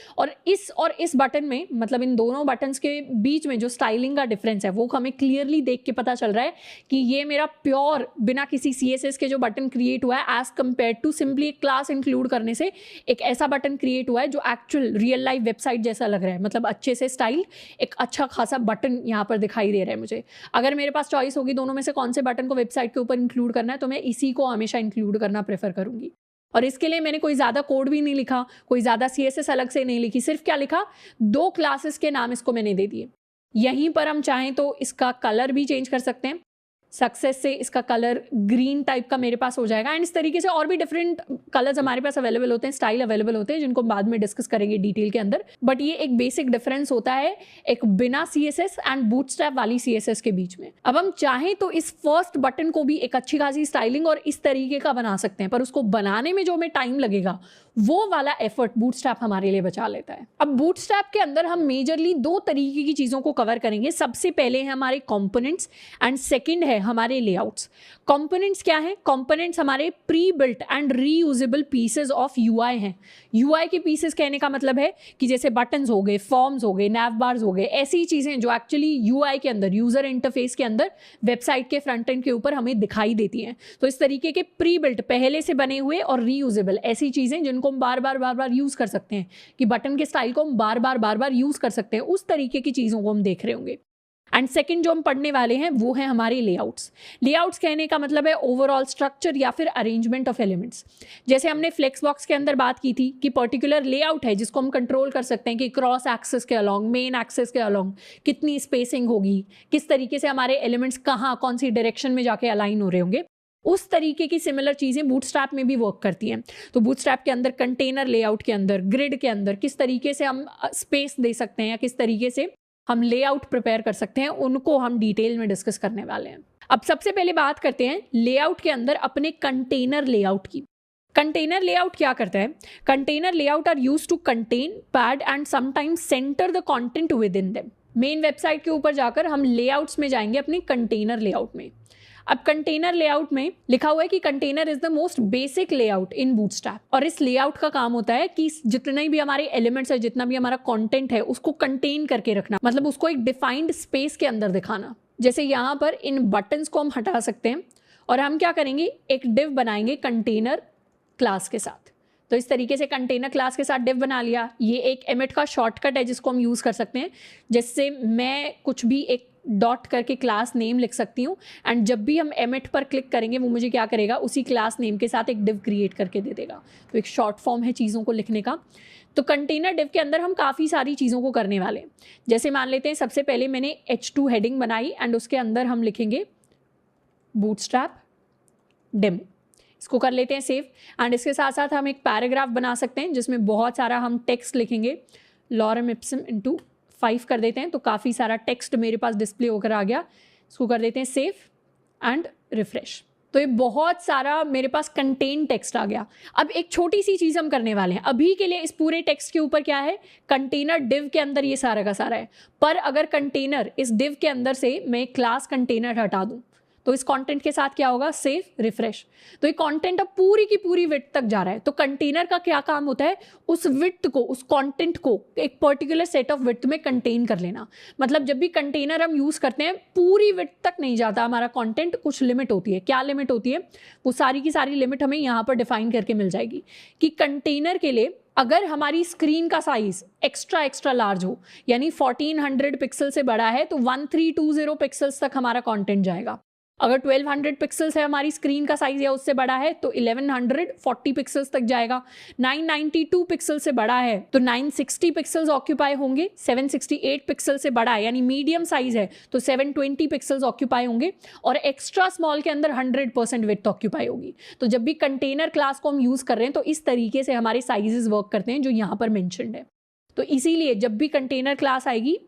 और इस बटन में, मतलब इन दोनों बटन्स के बीच में जो स्टाइलिंग का डिफरेंस है वो हमें क्लियरली देख के पता चल रहा है कि ये मेरा प्योर बिना किसी CSS के जो बटन क्रिएट हुआ है एज कंपेयर टू सिंपली एक क्लास इंक्लूड करने से एक ऐसा बटन क्रिएट हुआ है जो एक्चुअल रियल लाइफ वेबसाइट जैसा लग रहा है। मतलब अच्छे से स्टाइल, एक अच्छा खासा बटन यहाँ पर दिखाई दे रहा है मुझे। अगर मेरे पास चॉइस होगी दोनों में से कौन से बटन को वेबसाइट के ऊपर इंक्लूड करना है, तो मैं इसी को हमेशा इंक्लूड करना प्रेफर करूंगी। और इसके लिए मैंने कोई ज़्यादा कोड भी नहीं लिखा, कोई ज़्यादा CSS अलग से नहीं लिखी, सिर्फ क्या लिखा, 2 क्लासेस के नाम इसको मैंने दे दिए। यहीं पर हम चाहें तो इसका कलर भी चेंज कर सकते हैं। सक्सेस से इसका कलर ग्रीन टाइप का मेरे पास हो जाएगा। एंड इस तरीके से और भी डिफरेंट कलर्स हमारे पास अवेलेबल होते हैं, स्टाइल अवेलेबल होते हैं, जिनको बाद में डिस्कस करेंगे डिटेल के अंदर। बट ये एक बेसिक डिफरेंस होता है एक बिना CSS एंड बूटस्ट्रैप वाली CSS के बीच में। अब हम चाहें तो इस फर्स्ट बटन को भी एक अच्छी खासी स्टाइलिंग और इस तरीके का बना सकते हैं, पर उसको बनाने में जो हमें टाइम लगेगा वो वाला एफर्ट बूटस्ट्रैप हमारे लिए बचा लेता है। अब बूटस्ट्रैप के अंदर हम मेजरली 2 तरीके की चीज़ों को कवर करेंगे। सबसे पहले है हमारे कंपोनेंट्स एंड सेकंड है हमारे लेआउट्स। कंपोनेंट्स क्या है, कंपोनेंट्स हमारे pre built and reusable pieces of UI हैं। UI के पीसेस कहने का मतलब है कि जैसे बटन्स हो गए, फॉर्म्स हो गए, नैव बार्स हो गए, ऐसी चीज़ें जो एक्चुअली UI के अंदर, यूजर इंटरफेस के अंदर, वेबसाइट के फ्रंट एंड के ऊपर हमें दिखाई देती हैं। तो इस तरीके के प्री बिल्ट, पहले से बने हुए और रीयूजेबल ऐसी चीज़ें जिनको हम बार बार यूज़ कर सकते हैं, कि बटन के स्टाइल को हम बार बार यूज़ कर सकते हैं, उस तरीके की चीज़ों को हम देख रहे होंगे। एंड सेकंड जो हम पढ़ने वाले हैं वो है हमारे लेआउट्स। लेआउट्स कहने का मतलब है ओवरऑल स्ट्रक्चर या फिर अरेंजमेंट ऑफ एलिमेंट्स। जैसे हमने फ्लेक्सबॉक्स के अंदर बात की थी कि पर्टिकुलर लेआउट है जिसको हम कंट्रोल कर सकते हैं कि क्रॉस एक्सेस के अलॉन्ग, मेन एक्सेस के अलॉन्ग कितनी स्पेसिंग होगी, किस तरीके से हमारे एलिमेंट्स कहाँ कौन सी डायरेक्शन में जाके अलाइन हो रहे होंगे। उस तरीके की सिमिलर चीज़ें बूटस्ट्रैप में भी वर्क करती हैं। तो बूटस्ट्रैप के अंदर कंटेनर लेआउट के अंदर, ग्रिड के अंदर किस तरीके से हम स्पेस दे सकते हैं या किस तरीके से हम लेआउट प्रिपेयर कर सकते हैं, उनको हम डिटेल में डिस्कस करने वाले हैं। अब सबसे पहले बात करते हैं लेआउट के अंदर अपने कंटेनर लेआउट की। कंटेनर लेआउट क्या करता है, container layout are used to contain, pad and sometimes centre the content within them. Main website के ऊपर जाकर हम लेआउट्स में जाएंगे अपने कंटेनर लेआउट में। अब कंटेनर लेआउट में लिखा हुआ है कि container is the most basic layout in bootstrap. और इस लेआउट का काम होता है कि जितने भी हमारे एलिमेंट्स है, जितना भी हमारा कंटेंट है, उसको कंटेन करके रखना, मतलब उसको एक डिफाइंड स्पेस के अंदर दिखाना। जैसे यहाँ पर इन बटन्स को हम हटा सकते हैं और हम क्या करेंगे, एक डिव बनाएंगे कंटेनर क्लास के साथ। तो इस तरीके से कंटेनर क्लास के साथ डिव बना लिया। ये एक एमिट का शॉर्टकट है जिसको हम यूज़ कर सकते हैं, जिससे मैं कुछ भी एक डॉट करके क्लास नेम लिख सकती हूँ एंड जब भी हम एमिट पर क्लिक करेंगे वो मुझे क्या करेगा, उसी क्लास नेम के साथ एक डिव क्रिएट करके दे देगा। तो एक शॉर्ट फॉर्म है चीज़ों को लिखने का। तो कंटेनर डिव के अंदर हम काफ़ी सारी चीज़ों को करने वाले हैं। जैसे मान लेते हैं सबसे पहले मैंने H2 हेडिंग बनाई एंड उसके अंदर हम लिखेंगे बूटस्ट्रैप डेमो। इसको कर लेते हैं सेव। एंड इसके साथ साथ हम एक पैराग्राफ बना सकते हैं जिसमें बहुत सारा हम टेक्स्ट लिखेंगे। लॉरम इप्सम इंटू 5 कर देते हैं, तो काफ़ी सारा टेक्स्ट मेरे पास डिस्प्ले होकर आ गया। इसको कर देते हैं सेव एंड रिफ्रेश। तो ये बहुत सारा मेरे पास कंटेन टेक्स्ट आ गया। अब एक छोटी सी चीज़ हम करने वाले हैं। अभी के लिए इस पूरे टेक्स्ट के ऊपर क्या है, कंटेनर डिव के अंदर ये सारा का सारा है। पर अगर कंटेनर इस डिव के अंदर से मैं क्लास कंटेनर हटा दूँ तो इस कंटेंट के साथ क्या होगा, सेव रिफ्रेश। तो ये कंटेंट अब पूरी की पूरी विड्थ तक जा रहा है। तो कंटेनर का क्या काम होता है, उस विड्थ को, उस कंटेंट को एक पर्टिकुलर सेट ऑफ विड्थ में कंटेन कर लेना। मतलब जब भी कंटेनर हम यूज़ करते हैं पूरी विड्थ तक नहीं जाता हमारा कंटेंट, कुछ लिमिट होती है। क्या लिमिट होती है, वो सारी की सारी लिमिट हमें यहाँ पर डिफाइन करके मिल जाएगी कि कंटेनर के लिए अगर हमारी स्क्रीन का साइज एक्स्ट्रा लार्ज हो, यानी 1400 पिक्सल से बड़ा है तो 1320 पिक्सल्स तक हमारा कंटेंट जाएगा। अगर 1200 पिक्सल्स है हमारी स्क्रीन का साइज या उससे बड़ा है तो 1140 पिक्सल्स तक जाएगा। 992 पिक्सल से बड़ा है तो 960 पिक्सल्स ऑक्यूपाई होंगे। 768 पिक्सल से बड़ा है यानी मीडियम साइज है तो 720 पिक्सल्स ऑक्यूपाई होंगे। और एक्स्ट्रा स्मॉल के अंदर 100% विड्थ ऑक्यूपाई होगी। तो जब भी कंटेनर क्लास को हम यूज़ कर रहे हैं तो इस तरीके से हमारे साइजेस वर्क करते हैं जो यहाँ पर मेंशन्ड है। तो इसीलिए जब भी कंटेनर क्लास आएगी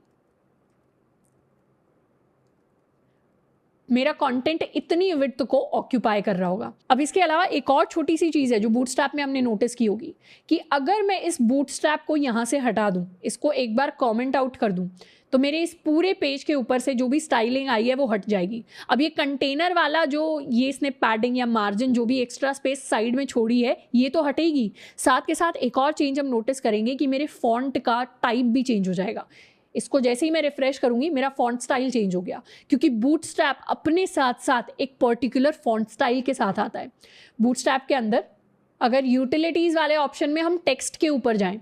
मेरा कंटेंट इतनी विड्थ को ऑक्यूपाई कर रहा होगा। अब इसके अलावा एक और छोटी सी चीज़ है जो बूटस्ट्रैप में हमने नोटिस की होगी कि अगर मैं इस बूटस्ट्रैप को यहाँ से हटा दूँ, इसको एक बार कमेंट आउट कर दूँ, तो मेरे इस पूरे पेज के ऊपर से जो भी स्टाइलिंग आई है वो हट जाएगी। अब ये कंटेनर वाला जो ये इसने पैडिंग या मार्जिन जो भी एक्स्ट्रा स्पेस साइड में छोड़ी है ये तो हटेगी, साथ के साथ एक और चेंज हम नोटिस करेंगे कि मेरे फॉन्ट का टाइप भी चेंज हो जाएगा। इसको जैसे ही मैं रिफ्रेश करूंगी मेरा फॉन्ट स्टाइल चेंज हो गया, क्योंकि बूटस्ट्रैप अपने साथ साथ एक पर्टिकुलर फॉन्ट स्टाइल के साथ आता है। बूटस्ट्रैप के अंदर अगर यूटिलिटीज़ वाले ऑप्शन में हम टेक्स्ट के ऊपर जाएं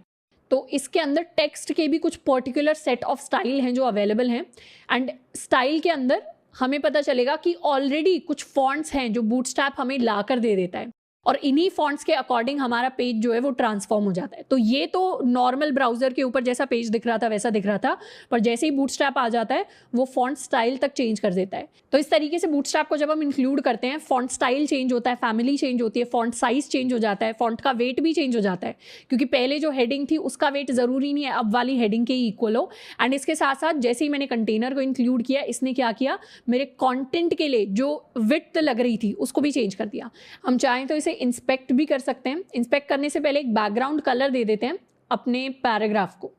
तो इसके अंदर टेक्स्ट के भी कुछ पर्टिकुलर सेट ऑफ स्टाइल हैं जो अवेलेबल हैं, एंड स्टाइल के अंदर हमें पता चलेगा कि ऑलरेडी कुछ फॉन्ट्स हैं जो बूटस्ट्रैप हमें ला कर दे देता है, और इन्हीं फॉन्ट्स के अकॉर्डिंग हमारा पेज जो है वो ट्रांसफॉर्म हो जाता है। तो ये तो नॉर्मल ब्राउजर के ऊपर जैसा पेज दिख रहा था वैसा दिख रहा था, पर जैसे ही बूटस्ट्रैप आ जाता है वो फॉन्ट स्टाइल तक चेंज कर देता है। तो इस तरीके से बूटस्ट्रैप को जब हम इंक्लूड करते हैं, फॉन्ट स्टाइल चेंज होता है, फैमिली चेंज होती है, फॉन्ट साइज चेंज हो जाता है, फॉन्ट का वेट भी चेंज हो जाता है, क्योंकि पहले जो हेडिंग थी उसका वेट ज़रूरी नहीं है अब वाली हेडिंग के ही इक्वल हो। एंड इसके साथ साथ जैसे ही मैंने कंटेनर को इंक्लूड किया, इसने क्या किया, मेरे कॉन्टेंट के लिए जो विड्थ लग रही थी उसको भी चेंज कर दिया। हम चाहें तो इसे इंस्पेक्ट भी कर सकते हैं। इंस्पेक्ट करने से पहले एक बैकग्राउंड कलर दे देते हैं अपने पैराग्राफ को,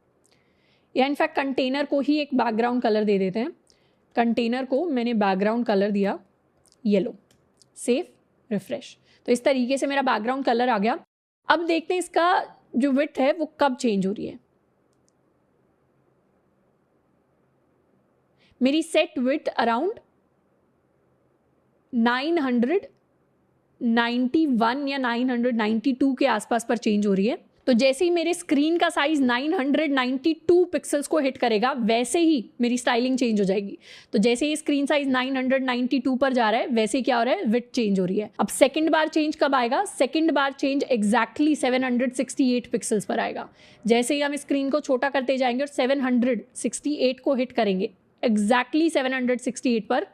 या इनफैक्ट कंटेनर को ही एक बैकग्राउंड कलर दे देते हैं। कंटेनर को मैंने बैकग्राउंड कलर दिया येलो, सेव, रिफ्रेश। तो इस तरीके से मेरा बैकग्राउंड कलर आ गया। अब देखते हैं इसका जो विड्थ है वो कब चेंज हो रही है। मेरी सेट विड्थ अराउंड 991 या 992 के आसपास पर चेंज हो रही है। तो जैसे ही मेरे स्क्रीन का साइज 992 पिक्सल्स को हिट करेगा वैसे ही मेरी स्टाइलिंग चेंज हो जाएगी। तो जैसे ही स्क्रीन साइज 992 पर जा रहा है वैसे क्या हो रहा है, विड्थ चेंज हो रही है। अब सेकंड बार चेंज कब आएगा, सेकंड बार चेंज एग्जैक्टली 768 पिक्सल्स पर आएगा। जैसे ही हम स्क्रीन को छोटा करते जाएंगे और 768 को हिट करेंगे, एग्जैक्टली 768 पर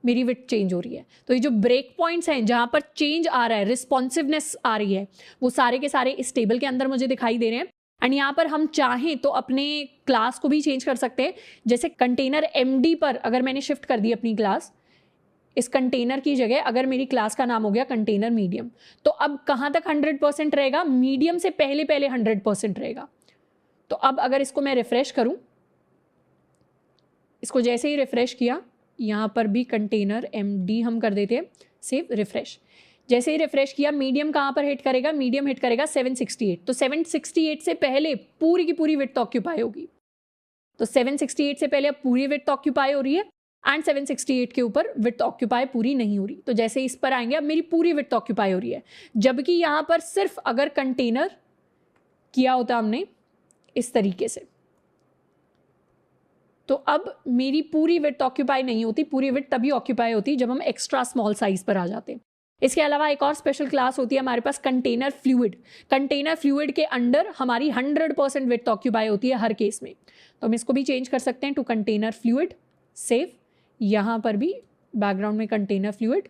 मेरी विड्थ चेंज हो रही है। तो ये जो ब्रेक पॉइंट्स हैं जहाँ पर चेंज आ रहा है, रिस्पॉन्सिवनेस आ रही है, वो सारे के सारे इस टेबल के अंदर मुझे दिखाई दे रहे हैं। एंड यहाँ पर हम चाहें तो अपने क्लास को भी चेंज कर सकते हैं। जैसे कंटेनर MD पर अगर मैंने शिफ्ट कर दी अपनी क्लास, इस कंटेनर की जगह अगर मेरी क्लास का नाम हो गया कंटेनर मीडियम, तो अब कहाँ तक 100% रहेगा, मीडियम से पहले 100% रहेगा। तो अब अगर इसको मैं रिफ्रेश करूँ, इसको जैसे ही रिफ्रेश किया, यहाँ पर भी कंटेनर MD हम कर देते हैं, सेव, रिफ्रेश। जैसे ही रिफ्रेश किया, मीडियम कहाँ पर हिट करेगा, मीडियम हिट करेगा 768। तो 768 से पहले पूरी की पूरी विड्थ ऑक्यूपाई होगी। तो 768 से पहले अब पूरी विड्थ ऑक्यूपाई हो रही है, एंड 768 के ऊपर विड्थ ऑक्यूपाई पूरी नहीं हो रही। तो जैसे इस पर आएंगे अब मेरी पूरी विड्थ ऑक्यूपाई हो रही है, जबकि यहाँ पर सिर्फ अगर कंटेनर किया होता हमने इस तरीके से, तो अब मेरी पूरी विड्थ ऑक्यूपाई नहीं होती। पूरी विड्थ तभी ऑक्यूपाई होती जब हम एक्स्ट्रा स्मॉल साइज पर आ जाते हैं। इसके अलावा एक और स्पेशल क्लास होती है हमारे पास, कंटेनर फ्लूइड। कंटेनर फ्लूइड के अंडर हमारी 100% विड्थ ऑक्यूपाई होती है हर केस में। तो हम इसको भी चेंज कर सकते हैं टू कंटेनर फ्लूइड, सेव। यहाँ पर भी बैकग्राउंड में कंटेनर फ्लूइड,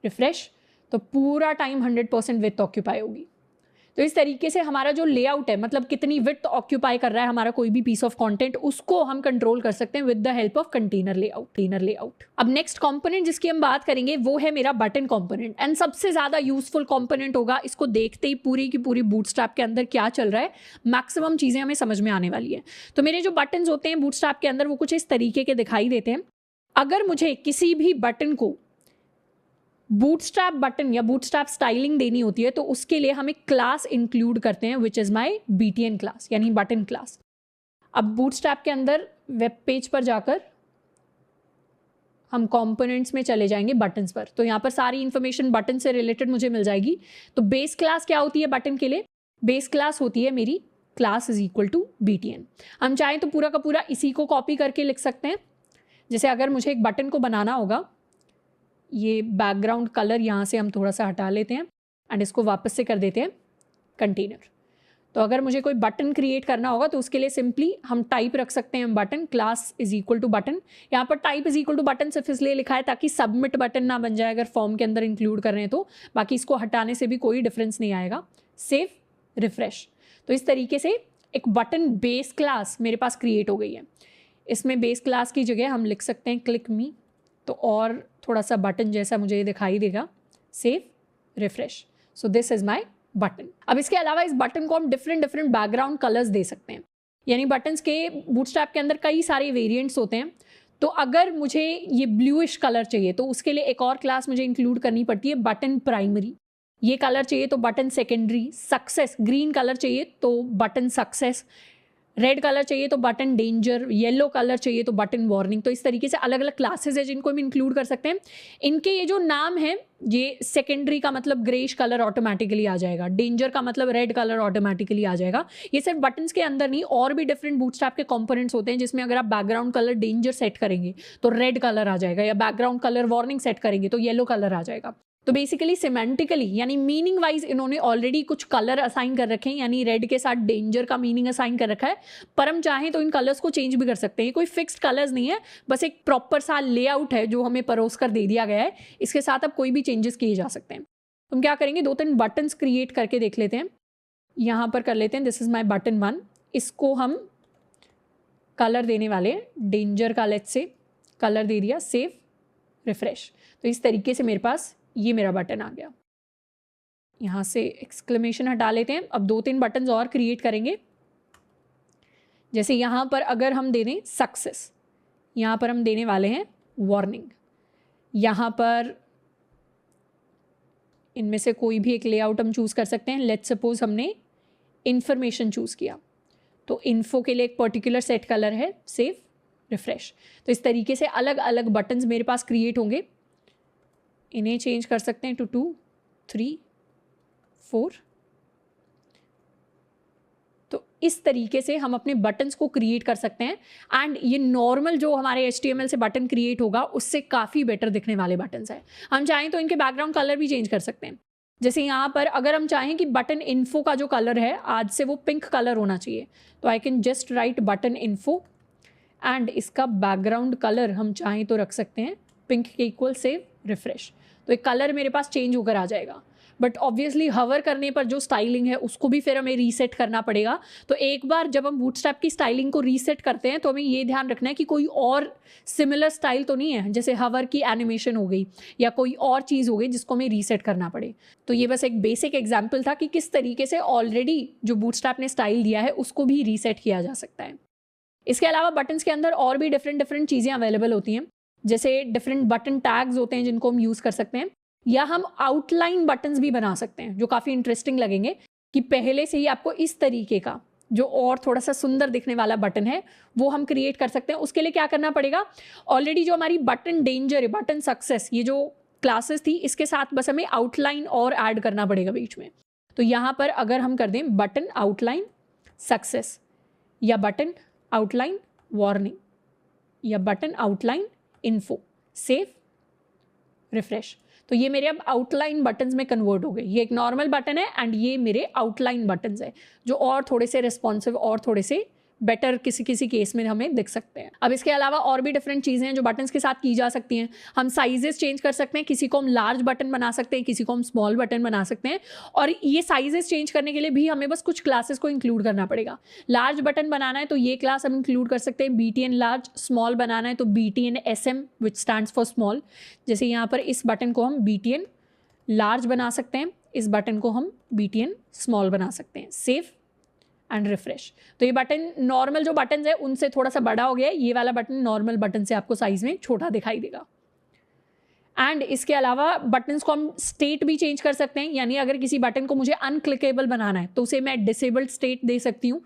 रिफ्रेश। तो पूरा टाइम 100% विड्थ ऑक्यूपाई होगी। तो इस तरीके से हमारा जो लेआउट है, मतलब कितनी विड्थ ऑक्यूपाई कर रहा है हमारा कोई भी पीस ऑफ कंटेंट, उसको हम कंट्रोल कर सकते हैं with the help of container layout. अब नेक्स्ट कंपोनेंट जिसकी हम बात करेंगे वो है मेरा बटन कंपोनेंट, एंड सबसे ज़्यादा यूजफुल कंपोनेंट होगा। इसको देखते ही पूरी की पूरी बूटस्ट्रैप के अंदर क्या चल रहा है, मैक्सिमम चीज़ें हमें समझ में आने वाली है। तो मेरे जो बटन्स होते हैं बूटस्ट्रैप के अंदर वो कुछ इस तरीके के दिखाई देते हैं। अगर मुझे किसी भी बटन को बूटस्ट्रैप बटन या बूटस्ट्रैप स्टाइलिंग देनी होती है तो उसके लिए हम एक क्लास इंक्लूड करते हैं which is my BTN class, यानी बटन क्लास। अब बूटस्ट्रैप के अंदर वेब पेज पर जाकर हम कंपोनेंट्स में चले जाएंगे बटन्स पर, तो यहाँ पर सारी इंफॉर्मेशन बटन से रिलेटेड मुझे मिल जाएगी। तो बेस क्लास क्या होती है बटन के लिए, बेस क्लास होती है मेरी class is equal to BTN। हम चाहें तो पूरा का पूरा इसी को कॉपी करके लिख सकते हैं। जैसे अगर मुझे एक बटन को बनाना होगा, ये बैकग्राउंड कलर यहाँ से हम थोड़ा सा हटा लेते हैं एंड इसको वापस से कर देते हैं कंटेनर। तो अगर मुझे कोई बटन क्रिएट करना होगा तो उसके लिए सिंपली हम टाइप रख सकते हैं button, class is equal to button. यहाँ पर type is equal to button सिर्फ इसलिए लिखा है ताकि सबमिट बटन ना बन जाए अगर फॉर्म के अंदर इंक्लूड कर रहे हैं तो, बाकी इसको हटाने से भी कोई डिफरेंस नहीं आएगा। Save, refresh. तो इस तरीके से एक बटन बेस क्लास मेरे पास क्रिएट हो गई है। इसमें बेस क्लास की जगह हम लिख सकते हैं क्लिक मी तो और थोड़ा सा बटन जैसा मुझे ये दिखाई देगा, save, refresh. So this is my button. अब इसके अलावा इस बटन को हम डिफरेंट बैकग्राउंड कलर्स दे सकते हैं, यानी बटन्स के बूटस्ट्रैप के अंदर कई सारे वेरिएंट्स होते हैं। तो अगर मुझे ये ब्लूइश कलर चाहिए तो उसके लिए एक और क्लास मुझे इंक्लूड करनी पड़ती है, बटन प्राइमरी। ये कलर चाहिए तो button secondary. Success, green colour चाहिए तो बटन सक्सेस। रेड कलर चाहिए तो बटन डेंजर। येलो कलर चाहिए तो बटन वार्निंग। तो इस तरीके से अलग अलग क्लासेस है जिनको हम इंक्लूड कर सकते हैं। इनके ये जो नाम है, ये सेकेंडरी का मतलब ग्रेश कलर ऑटोमेटिकली आ जाएगा, डेंजर का मतलब रेड कलर ऑटोमेटिकली आ जाएगा। ये सिर्फ बटन्स के अंदर नहीं, और भी डिफरेंट बूटस्ट्रैप के कंपोनेंट्स होते हैं जिसमें अगर आप बैकग्राउंड कलर डेंजर सेट करेंगे तो रेड कलर आ जाएगा, या बैकग्राउंड कलर वार्निंग सेट करेंगे तो येलो कलर आ जाएगा। तो बेसिकली सिमेंटिकली यानी मीनिंग वाइज इन्होंने ऑलरेडी कुछ कलर असाइन कर रखे हैं, यानी रेड के साथ डेंजर का मीनिंग असाइन कर रखा है। पर हम चाहें तो इन कलर्स को चेंज भी कर सकते हैं। कोई फिक्स्ड कलर्स नहीं है, बस एक प्रॉपर सा लेआउट है जो हमें परोस कर दे दिया गया है। इसके साथ अब कोई भी चेंजेस किए जा सकते हैं। हम क्या करेंगे, 2-3 बटन्स क्रिएट करके देख लेते हैं। यहाँ पर कर लेते हैं, दिस इज माई बटन 1। इसको हम कलर देने वाले हैं डेंजर का, लेट्स से कलर दे दिया, सेव, रिफ्रेश। तो इस तरीके से मेरे पास ये मेरा बटन आ गया। यहाँ से एक्सक्लेमेशन हटा लेते हैं। अब 2-3 बटन्स और क्रिएट करेंगे। जैसे यहाँ पर अगर हम दे दें सक्सेस, यहाँ पर हम देने वाले हैं वार्निंग। यहाँ पर इनमें से कोई भी एक लेआउट हम चूज़ कर सकते हैं। लेट्स सपोज हमने इंफॉर्मेशन चूज़ किया, तो इन्फो के लिए एक पर्टिकुलर सेट कलर है, सेव, रिफ्रेश। तो इस तरीके से अलग अलग बटन्स मेरे पास क्रिएट होंगे। इन्हें चेंज कर सकते हैं टू 2, 3, 4। तो इस तरीके से हम अपने बटन्स को क्रिएट कर सकते हैं। एंड ये नॉर्मल जो हमारे HTML से बटन क्रिएट होगा उससे काफ़ी बेटर दिखने वाले बटन्स हैं। हम चाहें तो इनके बैकग्राउंड कलर भी चेंज कर सकते हैं। जैसे यहाँ पर अगर हम चाहें कि बटन इन्फो का जो कलर है आज से वो पिंक कलर होना चाहिए, तो आई can just right button info and इसका बैकग्राउंड कलर हम चाहें तो रख सकते हैं पिंक के इक्वल, सेव, रिफ्रेश। तो एक कलर मेरे पास चेंज होकर आ जाएगा। बट ऑब्वियसली हवर करने पर जो स्टाइलिंग है उसको भी फिर हमें रीसेट करना पड़ेगा। तो एक बार जब हम बूटस्ट्रैप की स्टाइलिंग को रीसेट करते हैं तो हमें ये ध्यान रखना है कि कोई और सिमिलर स्टाइल तो नहीं है, जैसे हवर की एनिमेशन हो गई या कोई और चीज़ हो गई जिसको हमें रीसेट करना पड़े। तो ये बस एक बेसिक एग्जाम्पल था कि किस तरीके से ऑलरेडी जो बूटस्ट्रैप ने स्टाइल दिया है उसको भी रीसेट किया जा सकता है। इसके अलावा बटन्स के अंदर और भी डिफरेंट चीज़ें अवेलेबल होती हैं, जैसे डिफरेंट बटन टैग्स होते हैं जिनको हम यूज़ कर सकते हैं, या हम आउटलाइन बटन्स भी बना सकते हैं जो काफ़ी इंटरेस्टिंग लगेंगे कि पहले से ही आपको इस तरीके का जो और थोड़ा सा सुंदर दिखने वाला बटन है वो हम क्रिएट कर सकते हैं। उसके लिए क्या करना पड़ेगा, ऑलरेडी जो हमारी बटन डेंजर है, बटन सक्सेस, ये जो क्लासेस थी इसके साथ बस हमें आउटलाइन और ऐड करना पड़ेगा बीच में। तो यहाँ पर अगर हम कर दें बटन आउटलाइन सक्सेस, या बटन आउटलाइन वार्निंग, या button outline info, save, refresh, तो ये मेरे अब आउटलाइन बटन्स में कन्वर्ट हो गए। ये एक नॉर्मल बटन है एंड ये मेरे आउटलाइन बटन्स है जो और थोड़े से रिस्पॉन्सिव और थोड़े से बेटर किसी केस में हमें दिख सकते हैं। अब इसके अलावा और भी डिफरेंट चीज़ें हैं जो बटन्स के साथ की जा सकती हैं। हम साइजेस चेंज कर सकते हैं, किसी को हम लार्ज बटन बना सकते हैं, किसी को हम स्मॉल बटन बना सकते हैं। और ये साइजेस चेंज करने के लिए भी हमें बस कुछ क्लासेस को इंक्लूड करना पड़ेगा। लार्ज बटन बनाना है तो ये क्लास हम इंक्लूड कर सकते हैं, BTN लार्ज। स्मॉल बनाना है तो BTN SM which stands for small. जैसे यहाँ पर इस बटन को हम BTN लार्ज बना सकते हैं, इस बटन को हम BTN स्मॉल बना सकते हैं, सेव एंड रिफ्रेश। तो ये बटन नॉर्मल जो बटन है उनसे थोड़ा सा बड़ा हो गया है, ये वाला बटन नॉर्मल बटन से आपको साइज में छोटा दिखाई देगा। एंड इसके अलावा बटन्स को हम स्टेट भी चेंज कर सकते हैं, यानी अगर किसी बटन को मुझे अनक्लिकेबल बनाना है तो उसे मैं डिसेबल्ड स्टेट दे सकती हूँ।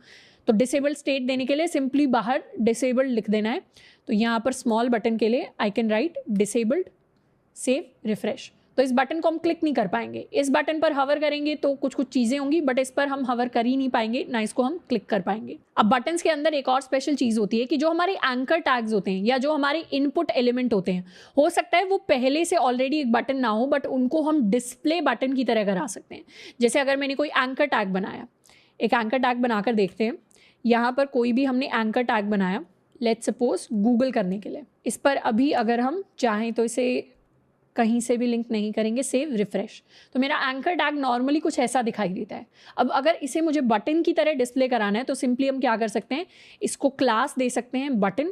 तो डिसेबल्ड स्टेट देने के लिए सिंपली बाहर डिसेबल्ड लिख देना है। तो यहाँ पर स्मॉल बटन के लिए I can write disabled, save, refresh. तो इस बटन को हम क्लिक नहीं कर पाएंगे। इस बटन पर हवर करेंगे तो कुछ चीज़ें होंगी, बट इस पर हम हवर कर ही नहीं पाएंगे, ना इसको हम क्लिक कर पाएंगे। अब बटन्स के अंदर एक और स्पेशल चीज़ होती है कि जो हमारे एंकर टैग्स होते हैं या जो हमारे इनपुट एलिमेंट होते हैं, हो सकता है वो पहले से ऑलरेडी एक बटन ना हो, बट उनको हम डिस्प्ले बटन की तरह करा सकते हैं। जैसे अगर मैंने कोई एंकर टैग बनाया, एक एंकर टैग बनाकर देखते हैं। यहाँ पर कोई भी हमने एंकर टैग बनाया, लेट्स सपोज गूगल करने के लिए। इस पर अभी अगर हम चाहें तो इसे कहीं से भी लिंक नहीं करेंगे, सेव, रिफ्रेश। तो मेरा एंकर टैग नॉर्मली कुछ ऐसा दिखाई देता है। अब अगर इसे मुझे बटन की तरह डिस्प्ले कराना है तो सिंपली हम क्या कर सकते हैं, इसको क्लास दे सकते हैं बटन,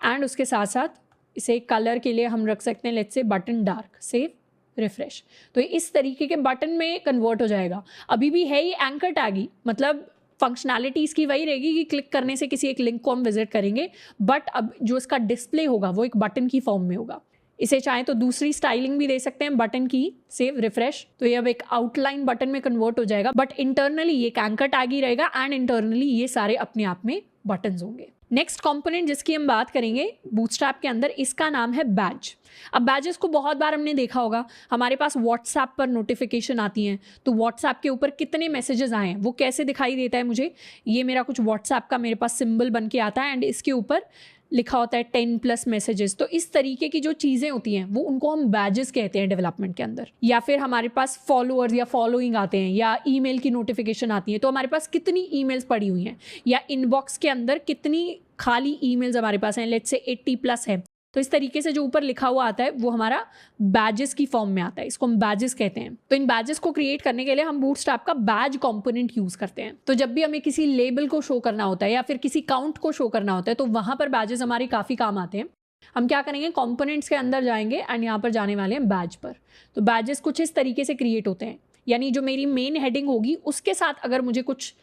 एंड उसके साथ साथ इसे कलर के लिए हम रख सकते हैं let's say button dark, save, refresh. तो इस तरीके के बटन में कन्वर्ट हो जाएगा। अभी भी है ये एंकर टैग ही, मतलब फंक्शनैलिटी इसकी वही रहेगी कि क्लिक करने से किसी एक लिंक को हम विजिट करेंगे, बट अब जो इसका डिस्प्ले होगा वो एक बटन की फॉर्म में होगा। इसे चाहें तो दूसरी स्टाइलिंग भी दे सकते हैं, बटन की, सेव, रिफ्रेश। तो ये अब एक आउटलाइन बटन में कन्वर्ट हो जाएगा, बट इंटरनली ये एक एंकर टैग ही रहेगा एंड इंटरनली ये सारे अपने आप में बटन्स होंगे। नेक्स्ट कंपोनेंट जिसकी हम बात करेंगे बूटस्ट्रैप के अंदर, इसका नाम है बैज। अब बैजेस को बहुत बार हमने देखा होगा, हमारे पास व्हाट्सएप पर नोटिफिकेशन आती हैं, तो व्हाट्सएप के ऊपर कितने मैसेजेस आए हैं वो कैसे दिखाई देता है मुझे, ये मेरा कुछ व्हाट्सएप का मेरे पास सिंबल बन के आता है एंड इसके ऊपर लिखा होता है 10+ मैसेजेस। तो इस तरीके की जो चीज़ें होती हैं वो उनको हम बैजेस कहते हैं डेवलपमेंट के अंदर। या फिर हमारे पास फॉलोअर्स या फॉलोइंग आते हैं या ईमेल की नोटिफिकेशन आती है, तो हमारे पास कितनी ईमेल्स पड़ी हुई हैं या इनबॉक्स के अंदर कितनी खाली ईमेल्स हमारे पास हैं, लेट्स से 80+ है, तो इस तरीके से जो ऊपर लिखा हुआ आता है वो हमारा बैजेस की फॉर्म में आता है, इसको हम बैजेस कहते हैं। तो इन बैजेस को क्रिएट करने के लिए हम बूटस्ट्रैप का बैज कंपोनेंट यूज करते हैं। तो जब भी हमें किसी लेबल को शो करना होता है या फिर किसी काउंट को शो करना होता है तो वहां पर बैजेस हमारे काफी काम आते हैं। हम क्या करेंगे, कंपोनेंट्स के अंदर जाएंगे एंड यहाँ पर जाने वाले हैं बैज पर। तो बैजेस कुछ इस तरीके से क्रिएट होते हैं, यानी जो मेरी मेन हेडिंग होगी उसके साथ अगर मुझे कुछ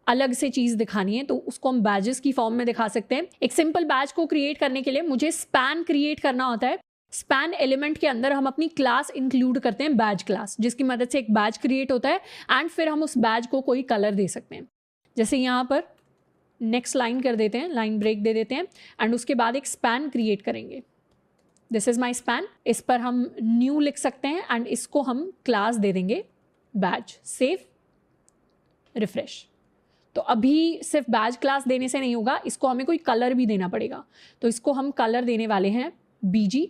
अलग से चीज़ दिखानी है तो उसको हम बैजेस की फॉर्म में दिखा सकते हैं। एक सिंपल बैज को क्रिएट करने के लिए मुझे स्पैन क्रिएट करना होता है। स्पैन एलिमेंट के अंदर हम अपनी क्लास इंक्लूड करते हैं, बैज क्लास, जिसकी मदद से एक बैज क्रिएट होता है एंड फिर हम उस बैज को कोई कलर दे सकते हैं। जैसे यहाँ पर नेक्स्ट लाइन कर देते हैं, लाइन ब्रेक दे देते हैं एंड उसके बाद एक स्पैन क्रिएट करेंगे। This is my span. इस पर हम न्यू लिख सकते हैं एंड इसको हम क्लास दे देंगे बैज, सेव, रिफ्रेश। तो अभी सिर्फ बैज क्लास देने से नहीं होगा, इसको हमें कोई कलर भी देना पड़ेगा। तो इसको हम कलर देने वाले हैं BG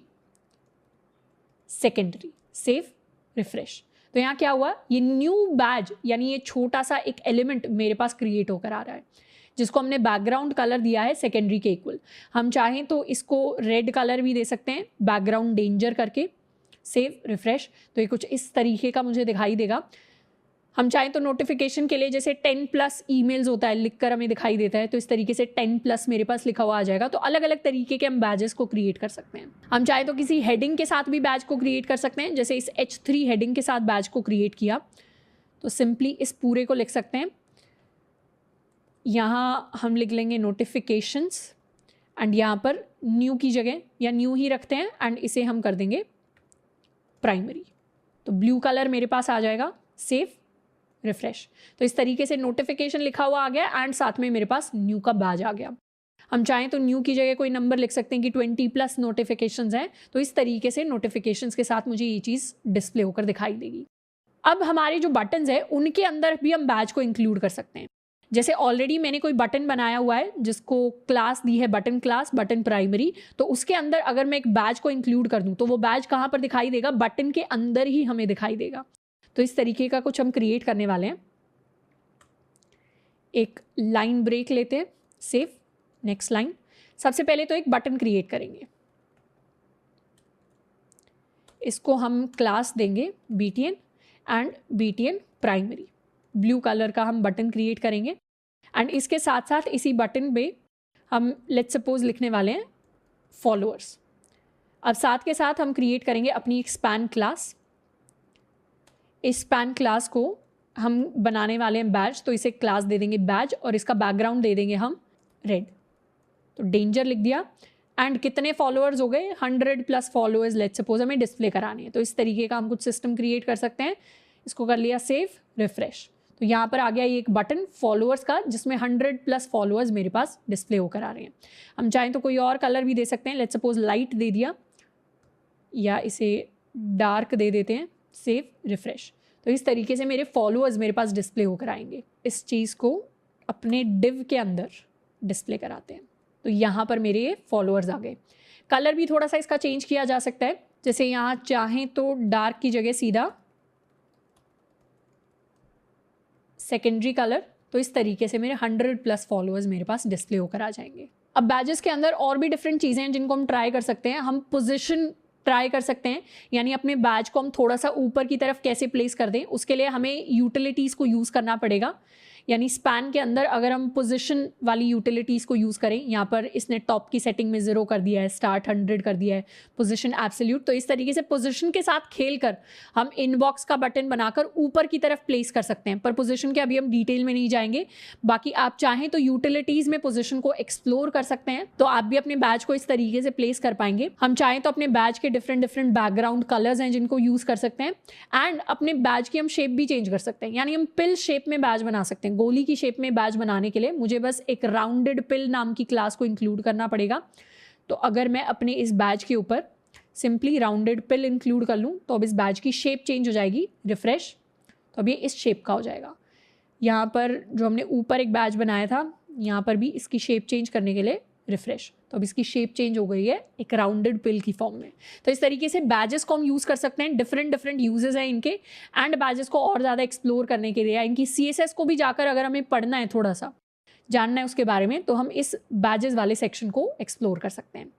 सेकेंडरी, सेव, रिफ्रेश। तो यहाँ क्या हुआ, ये न्यू बैज यानी ये छोटा सा एक एलिमेंट मेरे पास क्रिएट होकर आ रहा है, जिसको हमने बैकग्राउंड कलर दिया है सेकेंडरी के इक्वल। हम चाहें तो इसको रेड कलर भी दे सकते हैं, बैकग्राउंड डेंजर करके, सेव, रिफ्रेश। तो ये कुछ इस तरीके का मुझे दिखाई देगा। हम चाहें तो नोटिफिकेशन के लिए जैसे 10+ ईमेल्स होता है, लिखकर हमें दिखाई देता है, तो इस तरीके से 10+ मेरे पास लिखा हुआ आ जाएगा। तो अलग अलग तरीके के हम बैजेस को क्रिएट कर सकते हैं। हम चाहें तो किसी हेडिंग के साथ भी बैज को क्रिएट कर सकते हैं, जैसे इस H3 हेडिंग के साथ बैज को क्रिएट किया तो सिंपली इस पूरे को लिख सकते हैं। यहाँ हम लिख लेंगे नोटिफिकेशंस एंड यहाँ पर न्यू की जगह या न्यू ही रखते हैं एंड इसे हम कर देंगे प्राइमरी। तो ब्लू कलर मेरे पास आ जाएगा, सेव, रिफ्रेश। तो इस तरीके से नोटिफिकेशन लिखा हुआ आ गया एंड साथ में मेरे पास न्यू का बैज आ गया। हम चाहें तो न्यू की जगह कोई नंबर लिख सकते हैं कि 20+ नोटिफिकेशंस हैं, तो इस तरीके से नोटिफिकेशंस के साथ मुझे ये चीज़ डिस्प्ले होकर दिखाई देगी। अब हमारे जो बटन्स हैं उनके अंदर भी हम बैज को इंक्लूड कर सकते हैं। जैसे ऑलरेडी मैंने कोई बटन बनाया हुआ है जिसको क्लास दी है बटन क्लास, बटन प्राइमरी, तो उसके अंदर अगर मैं एक बैज को इंक्लूड कर दूं तो वो बैज कहाँ पर दिखाई देगा, बटन के अंदर ही हमें दिखाई देगा। तो इस तरीके का कुछ हम क्रिएट करने वाले हैं। एक लाइन ब्रेक लेते हैं, सेव, नेक्स्ट लाइन। सबसे पहले तो एक बटन क्रिएट करेंगे, इसको हम क्लास देंगे BTN and BTN primary. Blue colour का हम बटन क्रिएट करेंगे एंड इसके साथ साथ इसी बटन पे हम लेट्स सपोज लिखने वाले हैं फॉलोअर्स। अब साथ के साथ हम क्रिएट करेंगे अपनी एक स्पैन क्लास। इस स्पैन क्लास को हम बनाने वाले हैं बैज, तो इसे क्लास दे देंगे बैज और इसका बैकग्राउंड दे देंगे हम रेड। तो डेंजर लिख दिया एंड कितने फॉलोअर्स हो गए, 100+ फॉलोअर्स लेट्स सपोज हमें डिस्प्ले कराने हैं। तो इस तरीके का हम कुछ सिस्टम क्रिएट कर सकते हैं। इसको कर लिया सेव, रिफ्रेश। तो यहाँ पर आ गया ये एक बटन फॉलोअर्स का जिसमें 100+ फॉलोअर्स मेरे पास डिस्प्ले होकर आ रहे हैं। हम चाहें तो कोई और कलर भी दे सकते हैं, लेट्स सपोज लाइट दे दिया या इसे डार्क दे देते हैं, सेव, रिफ्रेश। तो इस तरीके से मेरे फॉलोअर्स मेरे पास डिस्प्ले होकर आएंगे। इस चीज़ को अपने डिव के अंदर डिस्प्ले कराते हैं। तो यहाँ पर मेरे ये फॉलोअर्स आ गए। कलर भी थोड़ा सा इसका चेंज किया जा सकता है, जैसे यहाँ चाहें तो डार्क की जगह सीधा सेकेंडरी कलर। तो इस तरीके से मेरे 100+ फॉलोअर्स मेरे पास डिस्प्ले होकर आ जाएंगे। अब बैजेस के अंदर और भी डिफरेंट चीज़ें हैं जिनको हम ट्राई कर सकते हैं। हम पोजीशन ट्राई कर सकते हैं, यानी अपने बैज को हम थोड़ा सा ऊपर की तरफ कैसे प्लेस कर दें, उसके लिए हमें यूटिलिटीज़ को यूज़ करना पड़ेगा। यानी स्पैन के अंदर अगर हम पोजीशन वाली यूटिलिटीज़ को यूज़ करें, यहाँ पर इसने टॉप की सेटिंग में 0 कर दिया है, स्टार्ट 100 कर दिया है, पोजीशन एब्सोल्यूट। तो इस तरीके से पोजीशन के साथ खेलकर हम इनबॉक्स का बटन बनाकर ऊपर की तरफ प्लेस कर सकते हैं। पर पोजीशन के अभी हम डिटेल में नहीं जाएंगे। बाकी आप चाहें तो यूटिलिटीज़ में पोजीशन को एक्सप्लोर कर सकते हैं, तो आप भी अपने बैज को इस तरीके से प्लेस कर पाएंगे। हम चाहें तो अपने बैज के डिफरेंट बैकग्राउंड कलर्स हैं जिनको यूज़ कर सकते हैं, एंड अपने बैज की हम शेप भी चेंज कर सकते हैं। यानी हम पिल शेप में बैज बना सकते हैं। गोली की शेप में बैज बनाने के लिए मुझे बस एक राउंडेड पिल नाम की क्लास को इंक्लूड करना पड़ेगा। तो अगर मैं अपने इस बैज के ऊपर सिंपली राउंडेड पिल इंक्लूड कर लूँ तो अब इस बैज की शेप चेंज हो जाएगी, रिफ्रेश, तो अब ये इस शेप का हो जाएगा। यहाँ पर जो हमने ऊपर एक बैज बनाया था, यहाँ पर भी इसकी शेप चेंज करने के लिए रिफ्रेश, तो अब इसकी शेप चेंज हो गई है एक राउंडेड पिल की फॉर्म में। तो इस तरीके से बैजेस को हम यूज़ कर सकते हैं। डिफरेंट यूजेस हैं इनके, एंड बैजेस को और ज़्यादा एक्सप्लोर करने के लिए या इनकी CSS को भी जाकर अगर हमें पढ़ना है, थोड़ा सा जानना है उसके बारे में, तो हम इस बैजेस वाले सेक्शन को एक्सप्लोर कर सकते हैं।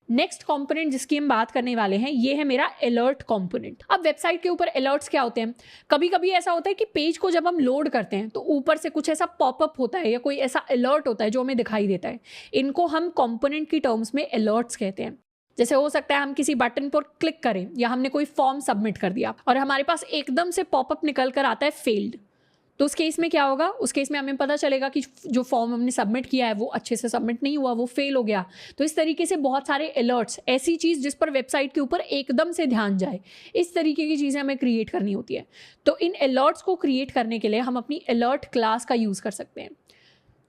नेक्स्ट कंपोनेंट जिसकी हम बात करने वाले हैं, ये है मेरा अलर्ट कंपोनेंट। अब वेबसाइट के ऊपर अलर्ट्स क्या होते हैं? कभी कभी ऐसा होता है कि पेज को जब हम लोड करते हैं तो ऊपर से कुछ ऐसा पॉपअप होता है या कोई ऐसा अलर्ट होता है जो हमें दिखाई देता है। इनको हम कंपोनेंट की टर्म्स में अलर्ट्स कहते हैं। जैसे हो सकता है हम किसी बटन पर क्लिक करें या हमने कोई फॉर्म सबमिट कर दिया और हमारे पास एकदम से पॉपअप निकल कर आता है फेल्ड। तो उस केस में क्या होगा? उस केस में हमें पता चलेगा कि जो फॉर्म हमने सबमिट किया है वो अच्छे से सबमिट नहीं हुआ, वो फेल हो गया। तो इस तरीके से बहुत सारे अलर्ट्स, ऐसी चीज़ जिस पर वेबसाइट के ऊपर एकदम से ध्यान जाए, इस तरीके की चीज़ें हमें क्रिएट करनी होती है। तो इन अलर्ट्स को क्रिएट करने के लिए हम अपनी अलर्ट क्लास का यूज़ कर सकते हैं।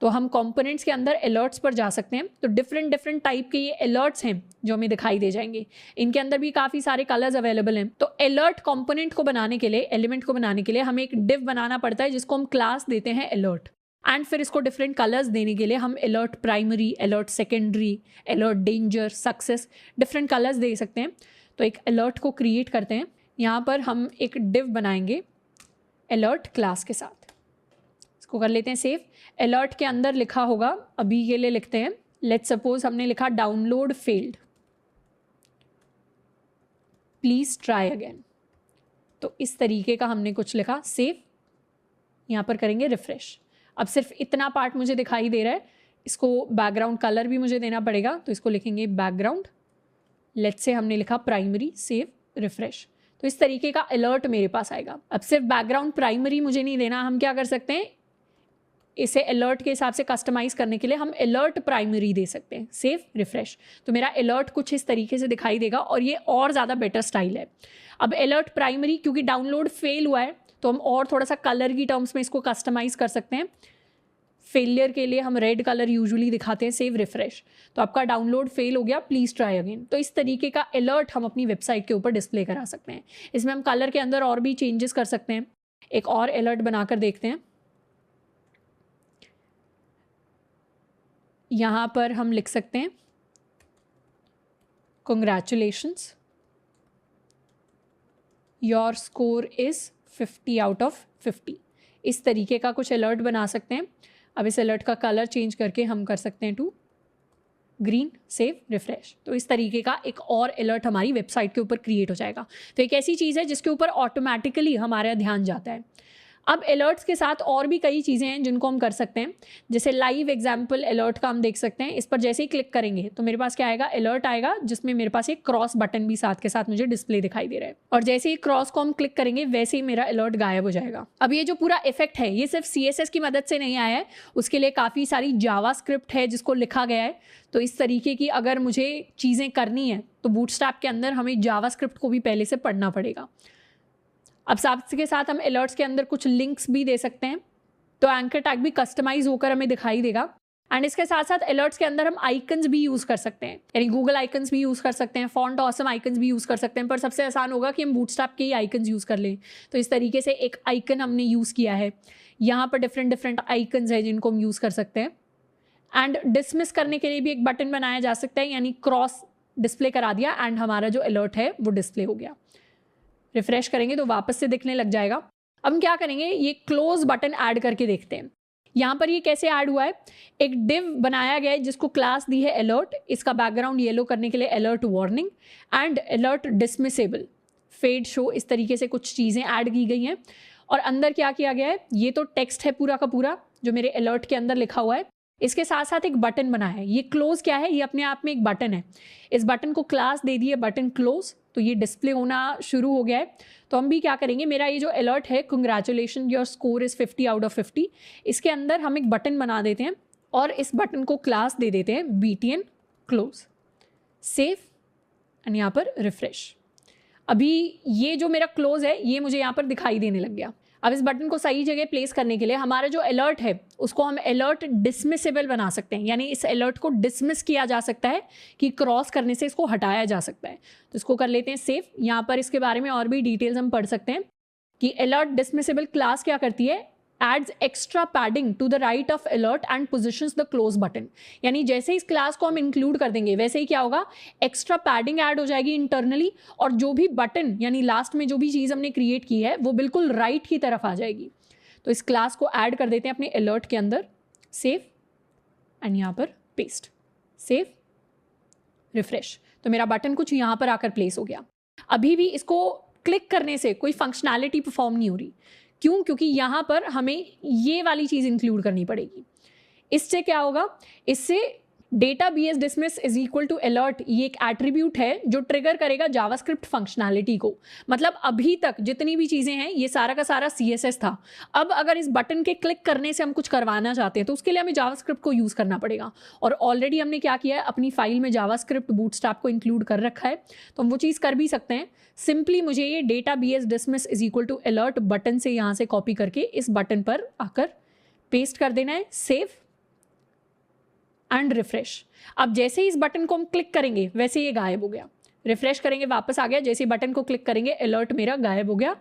तो हम कंपोनेंट्स के अंदर अलर्ट्स पर जा सकते हैं। तो डिफरेंट टाइप के ये अलर्ट्स हैं जो हमें दिखाई दे जाएंगे। इनके अंदर भी काफ़ी सारे कलर्स अवेलेबल हैं। तो अलर्ट कंपोनेंट को बनाने के लिए, एलिमेंट को बनाने के लिए हमें एक डिव बनाना पड़ता है जिसको हम क्लास देते हैं अलर्ट, एंड फिर इसको डिफरेंट कलर्स देने के लिए हम alert primary, alert secondary, alert danger, success, different colours दे सकते हैं। तो एक अलर्ट को क्रिएट करते हैं। यहाँ पर हम एक डिव बनाएंगे अलर्ट क्लास के साथ। इसको कर लेते हैं सेव। अलर्ट के अंदर लिखा होगा, अभी के लिए लिखते हैं, लेट्स सपोज हमने लिखा download failed, please try again. तो इस तरीके का हमने कुछ लिखा, सेव, यहाँ पर करेंगे रिफ्रेश। अब सिर्फ इतना पार्ट मुझे दिखाई दे रहा है, इसको बैकग्राउंड कलर भी मुझे देना पड़ेगा। तो इसको लिखेंगे बैकग्राउंड, लेट्स से हमने लिखा प्राइमरी, सेव, रिफ्रेश। तो इस तरीके का अलर्ट मेरे पास आएगा। अब सिर्फ बैकग्राउंड प्राइमरी मुझे नहीं देना, हम क्या कर सकते हैं, इसे अलर्ट के हिसाब से कस्टमाइज करने के लिए हम अलर्ट प्राइमरी दे सकते हैं, सेव, रिफ्रेश। तो मेरा अलर्ट कुछ इस तरीके से दिखाई देगा और ये और ज़्यादा बेटर स्टाइल है। अब अलर्ट प्राइमरी, क्योंकि डाउनलोड फेल हुआ है तो हम और थोड़ा सा कलर की टर्म्स में इसको कस्टमाइज कर सकते हैं। फेलियर के लिए हम रेड कलर यूजुअली दिखाते हैं, सेव, रिफ्रेश। तो आपका डाउनलोड फेल हो गया, प्लीज़ ट्राई अगेन। तो इस तरीके का अलर्ट हम अपनी वेबसाइट के ऊपर डिस्प्ले करा सकते हैं। इसमें हम कलर के अंदर और भी चेंजेस कर सकते हैं। एक और अलर्ट बनाकर देखते हैं। यहाँ पर हम लिख सकते हैं congratulations, your score is 50 out of 50। इस तरीके का कुछ अलर्ट बना सकते हैं। अब इस अलर्ट का कलर चेंज करके हम कर सकते हैं टू ग्रीन, सेव, रिफ्रेश। तो इस तरीके का एक और अलर्ट हमारी वेबसाइट के ऊपर क्रिएट हो जाएगा। तो एक ऐसी चीज़ है जिसके ऊपर ऑटोमेटिकली हमारा ध्यान जाता है। अब अलर्ट्स के साथ और भी कई चीज़ें हैं जिनको हम कर सकते हैं। जैसे लाइव एग्जाम्पल अलर्ट का हम देख सकते हैं। इस पर जैसे ही क्लिक करेंगे तो मेरे पास क्या आएगा, अलर्ट आएगा, जिसमें मेरे पास एक क्रॉस बटन भी साथ के साथ मुझे डिस्प्ले दिखाई दे रहा है। और जैसे ही क्रॉस को हम क्लिक करेंगे वैसे ही मेरा अलर्ट गायब हो जाएगा। अब ये जो पूरा इफेक्ट है ये सिर्फ CSS की मदद से नहीं आया है, उसके लिए काफ़ी सारी जावास्क्रिप्ट है जिसको लिखा गया है। तो इस तरीके की अगर मुझे चीज़ें करनी है तो बूटस्ट्रैप के अंदर हमें जावास्क्रिप्ट को भी पहले से पढ़ना पड़ेगा। अब साथ के साथ हम अलर्ट्स के अंदर कुछ लिंक्स भी दे सकते हैं। तो एंकर टैग भी कस्टमाइज होकर हमें दिखाई देगा। एंड इसके साथ साथ अलर्ट्स के अंदर हम आइकन्स भी यूज़ कर सकते हैं, यानी गूगल आइकन्स भी यूज़ कर सकते हैं, फॉन्ट ऑसम आइकन्स भी यूज़ कर सकते हैं। पर सबसे आसान होगा कि हम बूटस्ट्रैप के ही आइकन्स यूज़ कर लें। तो इस तरीके से एक आइकन हमने यूज़ किया है। यहाँ पर डिफरेंट आइकन्स हैं जिनको हम यूज़ कर सकते हैं। एंड डिसमिस करने के लिए भी एक बटन बनाया जा सकता है, यानी क्रॉस डिस्प्ले करा दिया एंड हमारा जो अलर्ट है वो डिस्प्ले हो गया। रिफ्रेश करेंगे तो वापस से दिखने लग जाएगा। अब हम क्या करेंगे, ये क्लोज बटन ऐड करके देखते हैं। यहाँ पर ये कैसे ऐड हुआ है, एक डिव बनाया गया है जिसको क्लास दी है अलर्ट। इसका बैकग्राउंड येलो करने के लिए alert warning and alert dismissible, fade show, इस तरीके से कुछ चीज़ें ऐड की गई हैं। और अंदर क्या किया गया है, ये तो टेक्स्ट है पूरा का पूरा, जो मेरे अलर्ट के अंदर लिखा हुआ है, इसके साथ साथ एक बटन बना है। ये क्लोज क्या है? ये अपने आप में एक बटन है। इस बटन को क्लास दे दिए बटन क्लोज, तो ये डिस्प्ले होना शुरू हो गया है। तो हम भी क्या करेंगे, मेरा ये जो अलर्ट है congratulation your score is 50 out of 50, इसके अंदर हम एक बटन बना देते हैं और इस बटन को क्लास दे देते हैं BTN क्लोज, सेव एंड यहाँ पर रिफ्रेश। अभी ये जो मेरा क्लोज है ये मुझे यहाँ पर दिखाई देने लग गया। अब इस बटन को सही जगह प्लेस करने के लिए हमारा जो अलर्ट है उसको हम अलर्ट डिसमिसेबल बना सकते हैं, यानी इस अलर्ट को डिसमिस किया जा सकता है कि क्रॉस करने से इसको हटाया जा सकता है। तो इसको कर लेते हैं सेव। यहाँ पर इसके बारे में और भी डिटेल्स हम पढ़ सकते हैं कि अलर्ट डिसमिसेबल क्लास क्या करती है, adds extra padding to the right of alert and positions the close button। यानी जैसे इस क्लास को हम इंक्लूड कर देंगे वैसे ही क्या होगा, एक्स्ट्रा पैडिंग ऐड हो जाएगी इंटरनली, और जो भी बटन यानी लास्ट में जो भी चीज़ हमने क्रिएट की है वो बिल्कुल राइट की तरफ आ जाएगी। तो इस क्लास को ऐड कर देते हैं अपने अलर्ट के अंदर, सेव एंड यहाँ पर पेस्ट, सेव रिफ्रेश। तो मेरा बटन कुछ यहाँ पर आकर प्लेस हो गया। अभी भी इसको क्लिक करने से कोई फंक्शनैलिटी परफॉर्म नहीं हो रही। क्यों? क्योंकि यहाँ पर हमें ये वाली चीज़ इंक्लूड करनी पड़ेगी। इससे क्या होगा, इससे data BS dismiss is equal to alert, ये एक एट्रीब्यूट है जो ट्रिगर करेगा जावास्क्रिप्ट फंक्शनैलिटी को। मतलब अभी तक जितनी भी चीज़ें हैं ये सारा का सारा CSS था। अब अगर इस बटन के क्लिक करने से हम कुछ करवाना चाहते हैं तो उसके लिए हमें जावास्क्रिप्ट को यूज़ करना पड़ेगा, और ऑलरेडी हमने क्या किया है, अपनी फाइल में जावास्क्रिप्ट बूटस्ट्रैप को इंक्लूड कर रखा है, तो हम वो चीज़ कर भी सकते हैं। सिंपली मुझे ये data BS dismiss is equal to alert button से यहाँ से कॉपी करके इस बटन पर आकर पेस्ट कर देना है, सेव एंड रिफ्रेश। अब जैसे ही इस बटन को हम क्लिक करेंगे वैसे ये गायब हो गया। रिफ्रेश करेंगे वापस आ गया, जैसे ही बटन को क्लिक करेंगे अलर्ट मेरा गायब हो गया।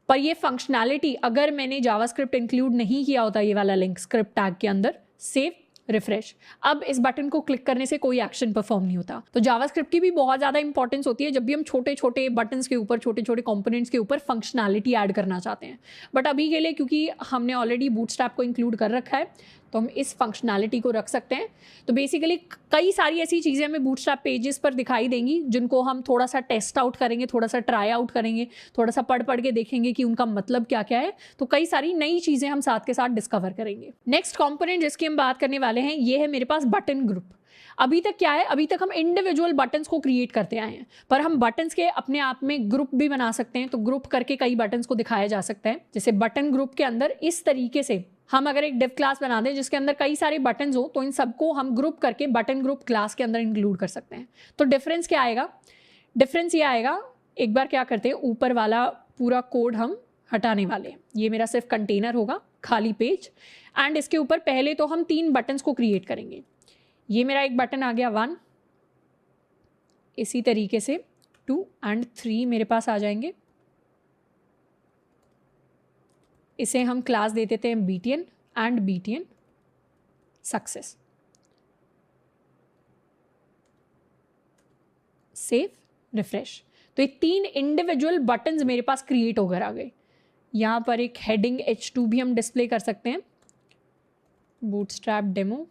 पर ये फंक्शनैलिटी अगर मैंने जावास्क्रिप्ट इंक्लूड नहीं किया होता, ये वाला लिंक स्क्रिप्ट टैग के अंदर, सेव रिफ्रेश, अब इस बटन को क्लिक करने से कोई एक्शन परफॉर्म नहीं होता। तो जावास्क्रिप्ट की भी बहुत ज़्यादा इंपॉर्टेंस होती है जब भी हम छोटे छोटे बटन्स के ऊपर, छोटे छोटे कंपोनेंट्स के ऊपर फंक्शनैलिटी ऐड करना चाहते हैं। बट अभी के लिए क्योंकि हमने ऑलरेडी बूटस्ट्रैप को इंक्लूड कर रखा है तो हम इस फंक्शनैलिटी को रख सकते हैं। तो बेसिकली कई सारी ऐसी चीज़ें हमें बूटस्ट्रैप पेजेस पर दिखाई देंगी जिनको हम थोड़ा सा टेस्ट आउट करेंगे, थोड़ा सा ट्राई आउट करेंगे, थोड़ा सा पढ़ के देखेंगे कि उनका मतलब क्या क्या है। तो कई सारी नई चीज़ें हम साथ के साथ डिस्कवर करेंगे। नेक्स्ट कॉम्पोनेंट जिसकी हम बात करने वाले हैं ये है मेरे पास बटन ग्रुप। अभी तक क्या है, अभी तक हम इंडिविजुअल बटन्स को क्रिएट करते आए हैं, पर हम बटन्स के अपने आप में ग्रुप भी बना सकते हैं। तो ग्रुप करके कई बटन्स को दिखाया जा सकता है। जैसे बटन ग्रुप के अंदर इस तरीके से हम अगर एक डिव क्लास बना दें जिसके अंदर कई सारे बटन्स हो तो इन सबको हम ग्रुप करके बटन ग्रुप क्लास के अंदर इंक्लूड कर सकते हैं। तो डिफरेंस क्या आएगा, डिफरेंस ये आएगा, एक बार क्या करते हैं, ऊपर वाला पूरा कोड हम हटाने वाले हैं। ये मेरा सिर्फ कंटेनर होगा, खाली पेज, एंड इसके ऊपर पहले तो हम 3 बटन्स को क्रिएट करेंगे। ये मेरा एक बटन आ गया 1, इसी तरीके से 2 एंड 3 मेरे पास आ जाएंगे। इसे हम क्लास दे देते हैं BTN and BTN success, save refresh. तो ये 3 इंडिविजुअल बटन्स मेरे पास क्रिएट होकर आ गए। यहाँ पर एक हेडिंग H2 भी हम डिस्प्ले कर सकते हैं, बूटस्ट्रैप डेमो,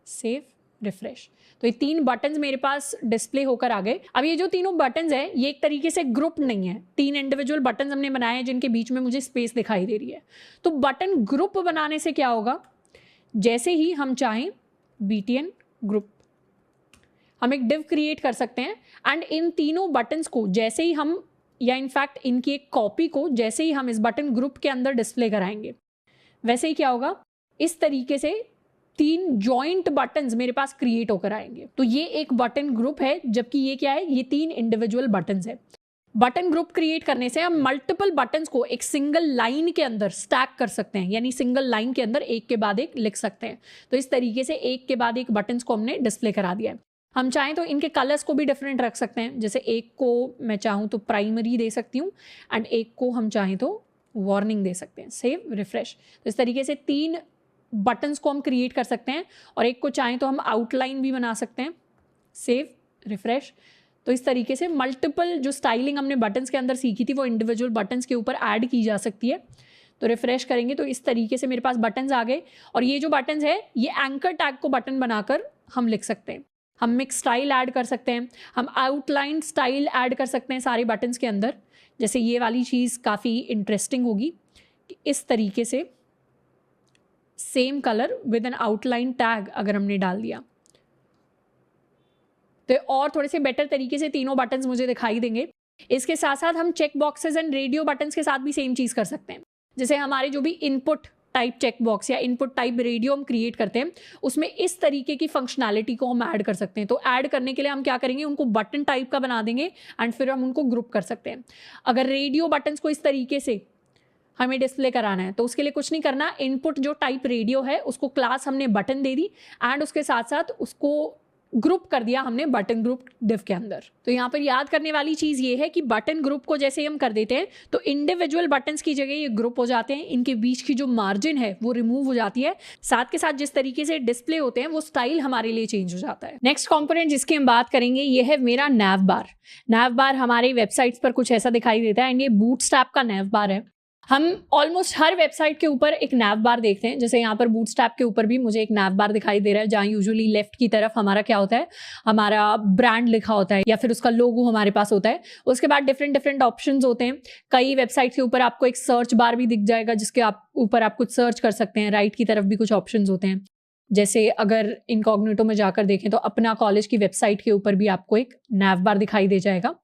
सेव रिफ्रेश। तो ये 3 बटन्स मेरे पास डिस्प्ले होकर आ गए। अब ये जो तीनों बटन्स हैं ये एक तरीके से ग्रुप नहीं है, 3 इंडिविजुअल बटन्स हमने बनाए हैं जिनके बीच में मुझे स्पेस दिखाई दे रही है। तो बटन ग्रुप बनाने से क्या होगा, जैसे ही हम चाहें BTN ग्रुप, हम एक डिव क्रिएट कर सकते हैं एंड इन तीनों बटन्स को जैसे ही हम, या इनफैक्ट इनकी एक कॉपी को जैसे ही हम इस बटन ग्रुप के अंदर डिस्प्ले कराएंगे वैसे ही क्या होगा, इस तरीके से 3 जॉइंट बटन्स मेरे पास क्रिएट होकर आएंगे। तो ये एक बटन ग्रुप है, जबकि ये क्या है, ये 3 इंडिविजुअल बटन्स है। बटन ग्रुप क्रिएट करने से हम मल्टीपल बटन्स को एक सिंगल लाइन के अंदर स्टैक कर सकते हैं, यानी सिंगल लाइन के अंदर एक के बाद एक लिख सकते हैं। तो इस तरीके से एक के बाद एक बटन्स को हमने डिस्प्ले करा दिया है। हम चाहें तो इनके कलर्स को भी डिफरेंट रख सकते हैं, जैसे एक को मैं चाहूँ तो प्राइमरी दे सकती हूँ एंड एक को हम चाहें तो वार्निंग दे सकते हैं, सेव रिफ्रेश। तो इस तरीके से 3 बटन्स को हम क्रिएट कर सकते हैं, और एक को चाहें तो हम आउटलाइन भी बना सकते हैं, सेव रिफ्रेश। तो इस तरीके से मल्टीपल जो स्टाइलिंग हमने बटन्स के अंदर सीखी थी वो इंडिविजुअल बटन्स के ऊपर ऐड की जा सकती है। तो रिफ्रेश करेंगे तो इस तरीके से मेरे पास बटन्स आ गए, और ये जो बटन्स है ये एंकर टैग को बटन बनाकर हम लिख सकते हैं। हम मिक्स स्टाइल ऐड कर सकते हैं, हम आउटलाइन स्टाइल ऐड कर सकते हैं सारे बटन्स के अंदर। जैसे ये वाली चीज़ काफ़ी इंटरेस्टिंग होगी कि इस तरीके से same colour with N outline tag अगर हमने डाल दिया तो और थोड़े से बेटर तरीके से तीनों बटन्स मुझे दिखाई देंगे। इसके साथ साथ हम check boxes and radio buttons के साथ भी सेम चीज़ कर सकते हैं। जैसे हमारे जो भी इनपुट टाइप चेक बॉक्स या इनपुट टाइप रेडियो हम क्रिएट करते हैं उसमें इस तरीके की फंक्शनैलिटी को हम ऐड कर सकते हैं। तो ऐड करने के लिए हम क्या करेंगे, उनको बटन टाइप का बना देंगे एंड फिर हम उनको ग्रुप कर सकते हैं। अगर रेडियो बटन्स को इस तरीके से हमें डिस्प्ले कराना है तो उसके लिए कुछ नहीं करना, इनपुट जो टाइप रेडियो है उसको क्लास हमने बटन दे दी एंड उसके साथ साथ उसको ग्रुप कर दिया हमने बटन ग्रुप डिव के अंदर। तो यहाँ पर याद करने वाली चीज़ ये है कि बटन ग्रुप को जैसे हम कर देते हैं तो इंडिविजुअल बटन्स की जगह ये ग्रुप हो जाते हैं, इनके बीच की जो मार्जिन है वो रिमूव हो जाती है, साथ के साथ जिस तरीके से डिस्प्ले होते हैं वो स्टाइल हमारे लिए चेंज हो जाता है। नेक्स्ट कंपोनेंट जिसकी हम बात करेंगे ये है मेरा नैव बार। नैव बार हमारे वेबसाइट्स पर कुछ ऐसा दिखाई देता है एंड ये बूटस्ट्रैप का नैव बार है। हम ऑलमोस्ट हर वेबसाइट के ऊपर एक नैव बार देखते हैं, जैसे यहाँ पर बूटस्ट्रैप के ऊपर भी मुझे एक नैव बार दिखाई दे रहा है जहाँ यूजुअली लेफ्ट की तरफ हमारा क्या होता है, हमारा ब्रांड लिखा होता है या फिर उसका लोगो हमारे पास होता है। उसके बाद डिफरेंट ऑप्शंस होते हैं। कई वेबसाइट के ऊपर आपको एक सर्च बार भी दिख जाएगा जिसके ऊपर आप कुछ सर्च कर सकते हैं। राइट की तरफ भी कुछ ऑप्शंस होते हैं, जैसे अगर इनकॉग्निटो में जाकर देखें तो अपना कॉलेज की वेबसाइट के ऊपर भी आपको एक नैव बार दिखाई दे जाएगा।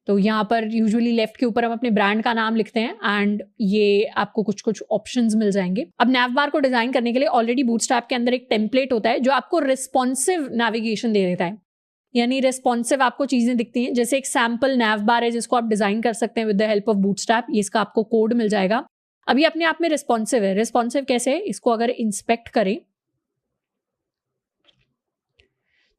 तो यहाँ पर यूजुअली लेफ्ट के ऊपर हम अपने ब्रांड का नाम लिखते हैं एंड ये आपको कुछ ऑप्शंस मिल जाएंगे। अब नैव बार को डिजाइन करने के लिए ऑलरेडी बूटस्ट्रैप के अंदर एक टेम्पलेट होता है जो आपको रिस्पॉन्सिव नेविगेशन दे देता है, यानी रिस्पॉन्सिव आपको चीजें दिखती हैं। जैसे एक सैम्पल नैव बार है जिसको आप डिजाइन कर सकते हैं with the help of bootstrap. ये इसका आपको कोड मिल जाएगा। अब ये अपने आप में रिस्पॉन्सिव है। रिस्पॉन्सिव कैसे है, इसको अगर इंस्पेक्ट करें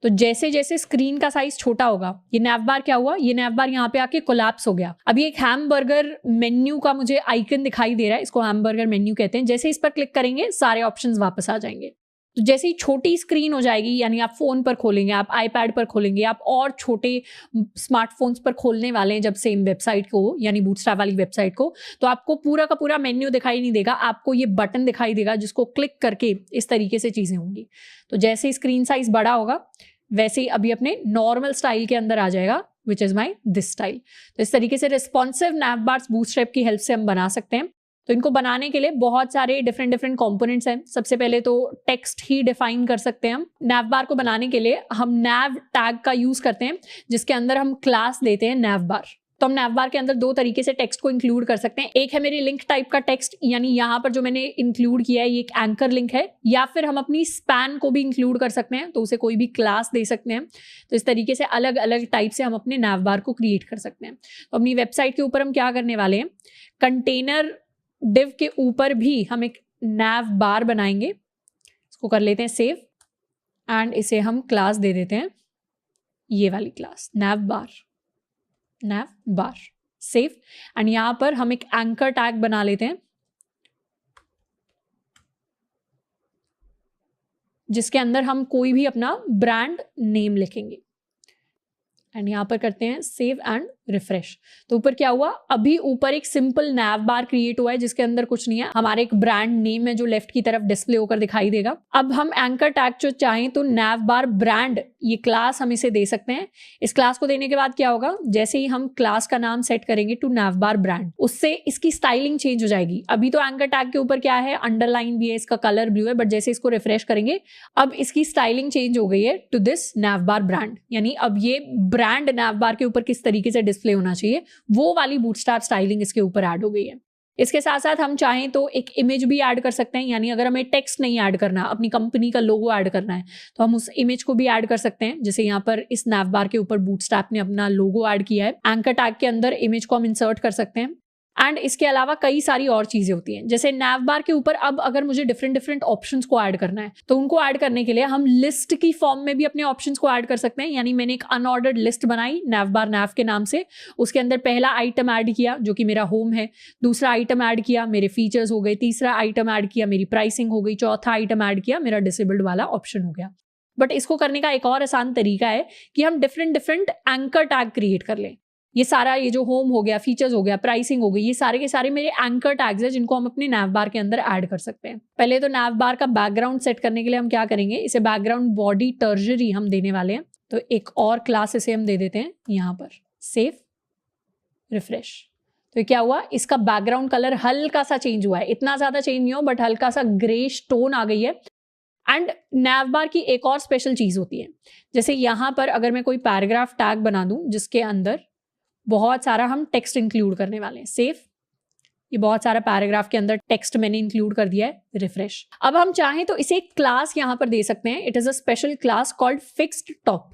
तो जैसे जैसे स्क्रीन का साइज छोटा होगा ये नैव बार क्या हुआ, ये नैव बार यहाँ पे आके कोलैप्स हो गया। अभी एक हैमबर्गर मेन्यू का मुझे आइकन दिखाई दे रहा है, इसको हैमबर्गर मेन्यू कहते हैं। जैसे इस पर क्लिक करेंगे सारे ऑप्शंस वापस आ जाएंगे। तो जैसे ही छोटी स्क्रीन हो जाएगी, यानी आप फोन पर खोलेंगे, आप आईपैड पर खोलेंगे, आप और छोटे स्मार्टफोन्स पर खोलने वाले हैं जब सेम वेबसाइट को, यानी बूटस्ट्रैप वाली वेबसाइट को, तो आपको पूरा का पूरा मेन्यू दिखाई नहीं देगा, आपको ये बटन दिखाई देगा जिसको क्लिक करके इस तरीके से चीजें होंगी। तो जैसे स्क्रीन साइज बड़ा होगा वैसे ही अभी अपने नॉर्मल स्टाइल के अंदर आ जाएगा, which is my this style. तो इस तरीके से रिस्पॉन्सिव नैव बार्स बूटस्ट्रैप की हेल्प से हम बना सकते हैं। तो इनको बनाने के लिए बहुत सारे डिफरेंट कंपोनेंट्स हैं। सबसे पहले तो टेक्स्ट ही डिफाइन कर सकते हैं हम। नैव बार को बनाने के लिए हम नैव टैग का यूज करते हैं जिसके अंदर हम क्लास देते हैं नैव बार। तो हम नैव बार के अंदर दो तरीके से टेक्स्ट को इंक्लूड कर सकते हैं। एक है मेरी लिंक टाइप का टेक्स्ट, यानी यहाँ पर जो मैंने इंक्लूड किया है ये एक एंकर लिंक है, या फिर हम अपनी स्पैन को भी इंक्लूड कर सकते हैं, तो उसे कोई भी क्लास दे सकते हैं। तो इस तरीके से अलग अलग टाइप से हम अपने नैव बार को क्रिएट कर सकते हैं। तो अपनी वेबसाइट के ऊपर हम क्या करने वाले हैं, कंटेनर डिव के ऊपर भी हम एक नैव बार बनाएंगे। इसको कर लेते हैं सेव एंड इसे हम क्लास दे देते हैं, ये वाली class naive bar save. And यहां पर हम एक एंकर टैग बना लेते हैं जिसके अंदर हम कोई भी अपना ब्रांड नेम लिखेंगे एंड यहां पर करते हैं सेव एंड रिफ्रेश। तो ऊपर क्या हुआ, अभी ऊपर एक सिंपल नैव बार क्रिएट हुआ है जिसके अंदर कुछ नहीं है, हमारे एक ब्रांड नेम है जो लेफ्ट की तरफ डिस्प्ले होकर दिखाई देगा। अब हम एंकर टैग जो चाहें तो नैव बार ब्रांड ये क्लास हम इसे दे सकते हैं। इस क्लास को देने के बाद क्या होगा, जैसे ही हम क्लास का नाम सेट करेंगे टू नैव बार ब्रांड, उससे इसकी स्टाइलिंग चेंज हो जाएगी। अभी तो एंकर टैग के ऊपर क्या है, अंडरलाइन भी है, इसका कलर ब्लू है, बट जैसे इसको रिफ्रेश करेंगे अब इसकी स्टाइलिंग चेंज हो गई है to this nav bar brand. यानी अब ये ब्रांड नैव बार के ऊपर किस तरीके से डिस्प्ले होना चाहिए वो वाली बूटस्ट्रैप स्टाइलिंग इसके ऊपर ऐड हो गई है। इसके साथ साथ हम चाहें तो एक इमेज भी ऐड कर सकते हैं, यानी अगर हमें टेक्स्ट नहीं ऐड करना, अपनी कंपनी का लोगो ऐड करना है तो हम उस इमेज को भी ऐड कर सकते हैं। जैसे यहाँ पर इस नैव बार के ऊपर बूटस्ट्रैप ने अपना लोगो ऐड किया है, एंकर टैग के अंदर इमेज को हम इंसर्ट कर सकते हैं। एंड इसके अलावा कई सारी और चीजें होती हैं, जैसे नैव बार के ऊपर अब अगर मुझे डिफरेंट ऑप्शंस को ऐड करना है तो उनको ऐड करने के लिए हम लिस्ट की फॉर्म में भी अपने ऑप्शंस को ऐड कर सकते हैं। यानी मैंने एक अनऑर्डर्ड लिस्ट बनाई नैव बार नैव के नाम से, उसके अंदर पहला आइटम ऐड किया जो कि मेरा होम है, दूसरा आइटम ऐड किया मेरे फीचर्स हो गए, तीसरा आइटम ऐड किया मेरी प्राइसिंग हो गई, चौथा आइटम ऐड किया मेरा डिसेबल्ड वाला ऑप्शन हो गया। बट इसको करने का एक और आसान तरीका है कि हम डिफरेंट एंकर टैग क्रिएट कर लें। ये सारा, ये जो होम हो गया, फीचर्स हो गया, प्राइसिंग हो गई, ये सारे के सारे मेरे एंकर टैग्स हैं जिनको हम अपने नैव बार के अंदर ऐड कर सकते हैं। पहले तो नैव बार का बैकग्राउंड सेट करने के लिए हम क्या करेंगे, इसे बैकग्राउंड बॉडी टर्जरी हम देने वाले हैं। तो एक और क्लास इसे हम दे देते हैं यहाँ पर, सेव रिफ्रेश। तो क्या हुआ, इसका बैकग्राउंड कलर हल्का सा चेंज हुआ है, इतना ज्यादा चेंज नहीं हो बट हल्का सा ग्रेश टोन आ गई है। एंड नैव बार की एक और स्पेशल चीज होती है, जैसे यहां पर अगर मैं कोई पैराग्राफ टैग बना दूं जिसके अंदर बहुत सारा हम टेक्स्ट इंक्लूड करने वाले हैं, सेव, ये बहुत सारा पैराग्राफ के अंदर टेक्स्ट मैंने इंक्लूड कर दिया है, रिफ्रेश। अब हम चाहें तो इसे एक क्लास यहां पर दे सकते हैं, it is a special class called fixed top.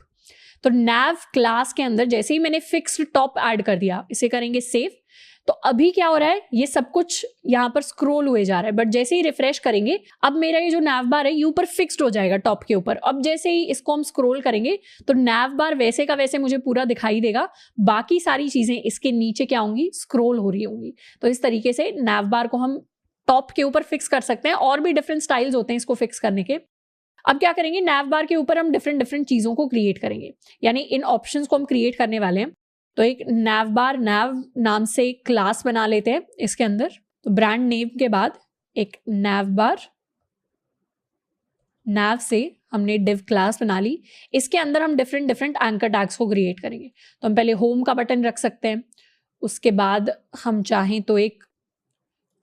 तो नैव क्लास के अंदर जैसे ही मैंने फिक्स्ड टॉप ऐड कर दिया, इसे करेंगे सेव, तो अभी क्या हो रहा है, ये सब कुछ यहाँ पर स्क्रॉल हुए जा रहा है, बट जैसे ही रिफ्रेश करेंगे अब मेरा ये जो नैव बार है ये ऊपर फिक्स्ड हो जाएगा टॉप के ऊपर। अब जैसे ही इसको हम स्क्रॉल करेंगे तो नैव बार वैसे का वैसे मुझे पूरा दिखाई देगा, बाकी सारी चीजें इसके नीचे क्या होंगी, स्क्रॉल हो रही होंगी। तो इस तरीके से नैव बार को हम टॉप के ऊपर फिक्स कर सकते हैं, और भी डिफरेंट स्टाइल्स होते हैं इसको फिक्स करने के। अब क्या करेंगे, नैव बार के ऊपर हम डिफरेंट चीजों को क्रिएट करेंगे, यानी इन ऑप्शंस को हम क्रिएट करने वाले हैं। तो एक नैव बार नैव नाम से एक क्लास बना लेते हैं इसके अंदर। तो ब्रांड नेम के बाद एक नैव बार, नैव से हमने डिव क्लास बना ली, इसके अंदर हम डिफरेंट एंकर टैग्स को क्रिएट करेंगे। तो हम पहले होम का बटन रख सकते हैं, उसके बाद हम चाहें तो एक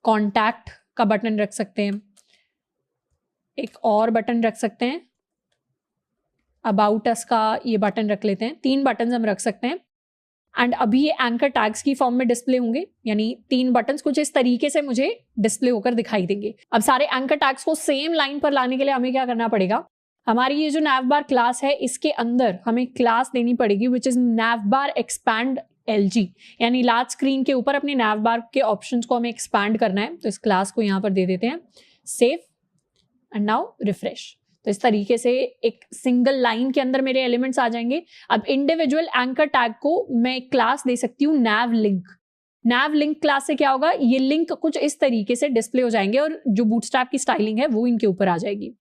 कॉन्टैक्ट का बटन रख सकते हैं, एक और बटन रख सकते हैं, अबाउट अस का ये बटन रख लेते हैं, 3 बटन हम रख सकते हैं। एंड अभी ये एंकर टैग्स की फॉर्म में डिस्प्ले होंगे, यानी 3 बटन्स कुछ इस तरीके से मुझे डिस्प्ले होकर दिखाई देंगे। अब सारे एंकर टैग्स को सेम लाइन पर लाने के लिए हमें क्या करना पड़ेगा, हमारी ये जो नैव बार क्लास है इसके अंदर हमें क्लास देनी पड़ेगी which is naive bar expand LG, यानी लार्ज स्क्रीन के ऊपर अपने नैव बार के ऑप्शंस को हमें एक्सपैंड करना है। तो इस क्लास को यहाँ पर दे देते हैं, सेव एंड नाउ रिफ्रेश। तो इस तरीके से एक सिंगल लाइन के अंदर मेरे एलिमेंट्स आ जाएंगे। अब इंडिविजुअल एंकर टैग को मैं एक क्लास दे सकती हूँ नैव लिंक। नैव लिंक क्लास से क्या होगा, ये लिंक कुछ इस तरीके से डिस्प्ले हो जाएंगे और जो बूटस्ट्रैप की स्टाइलिंग है वो इनके ऊपर आ जाएगी।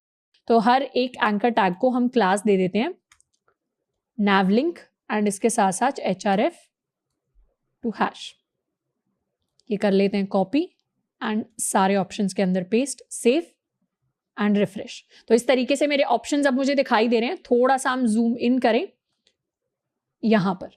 तो हर एक एंकर टैग को हम क्लास दे देते हैं नैव लिंक एंड इसके साथ साथ href टू हैश। ये कर लेते हैं कॉपी एंड सारे ऑप्शंस के अंदर पेस्ट, सेव एंड रिफ्रेश। तो इस तरीके से मेरे ऑप्शंस अब मुझे दिखाई दे रहे हैं। थोड़ा सा हम जूम इन करें यहां पर,